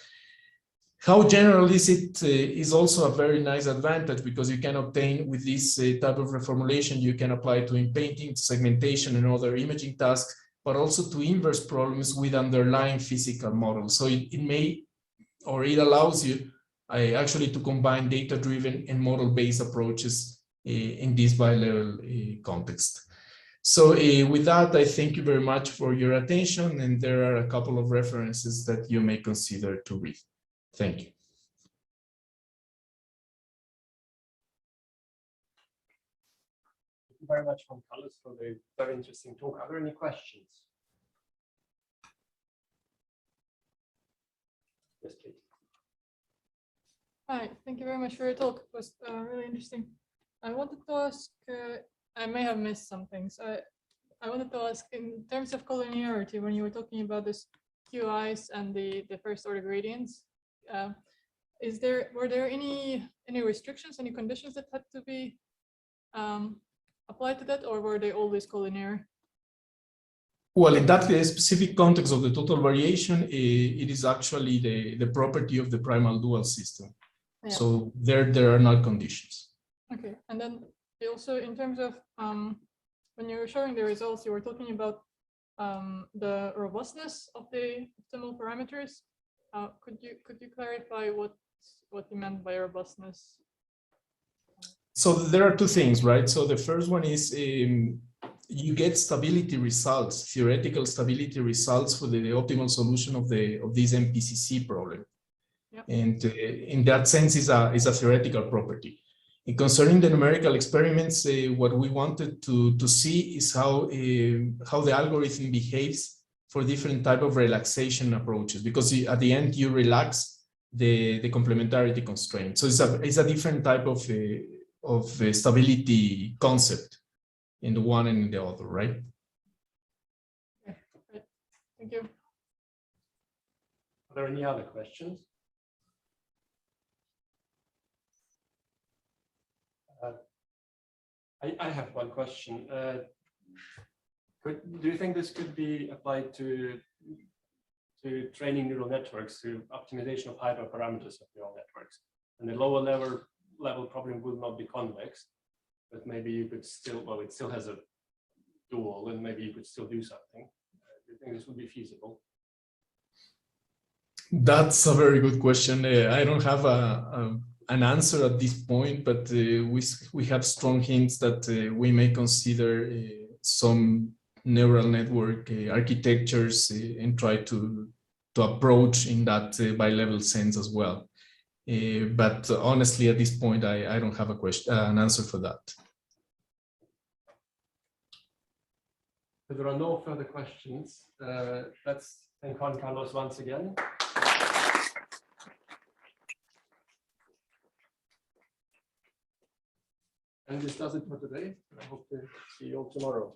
How general is it is also a very nice advantage, because you can obtain with this type of reformulation, you can apply to in-painting, segmentation, and other imaging tasks, but also to inverse problems with underlying physical models. So it allows you actually to combine data-driven and model-based approaches in this bi-level context. So with that, I thank you very much for your attention, and there are a couple of references that you may consider to read. Thank you. Thank you very much, Carlos, for the very interesting talk. Are there any questions? Yes, please. Hi, thank you very much for your talk. It was really interesting. I wanted to ask, I may have missed some things. I wanted to ask, in terms of collinearity, when you were talking about this QIs and the first order gradients, were there any restrictions, any conditions that had to be applied to that, or were they always collinear? Well, in that specific context of the total variation, it is actually the property of the primal dual system. Yeah. So there are not conditions. Okay, and then also in terms of when you were showing the results, you were talking about the robustness of the optimal parameters. Could you clarify what you meant by robustness? So there are two things, right? So the first one is you get stability results, theoretical stability results for the optimal solution of this MPCC problem. Yep. And in that sense is a theoretical property. And concerning the numerical experiments, what we wanted to see is how the algorithm behaves for different type of relaxation approaches, because at the end you relax the complementarity constraint. So it's a different type of stability concept in the one and in the other, right? Okay. Thank you. Are there any other questions? I have one question. Do you think this could be applied to training neural networks, to optimization of hyperparameters of neural networks? And the lower level problem will not be convex, but maybe you could still, well, it still has a dual, and maybe you could still do something. Do you think this would be feasible? That's a very good question. I don't have an answer at this point, but we have strong hints that we may consider some neural network architectures and try to approach in that bi-level sense as well. But honestly, at this point, I don't have an answer for that. If there are no further questions, let's thank Juan Carlos once again. And this does it for today. I hope to see you all tomorrow.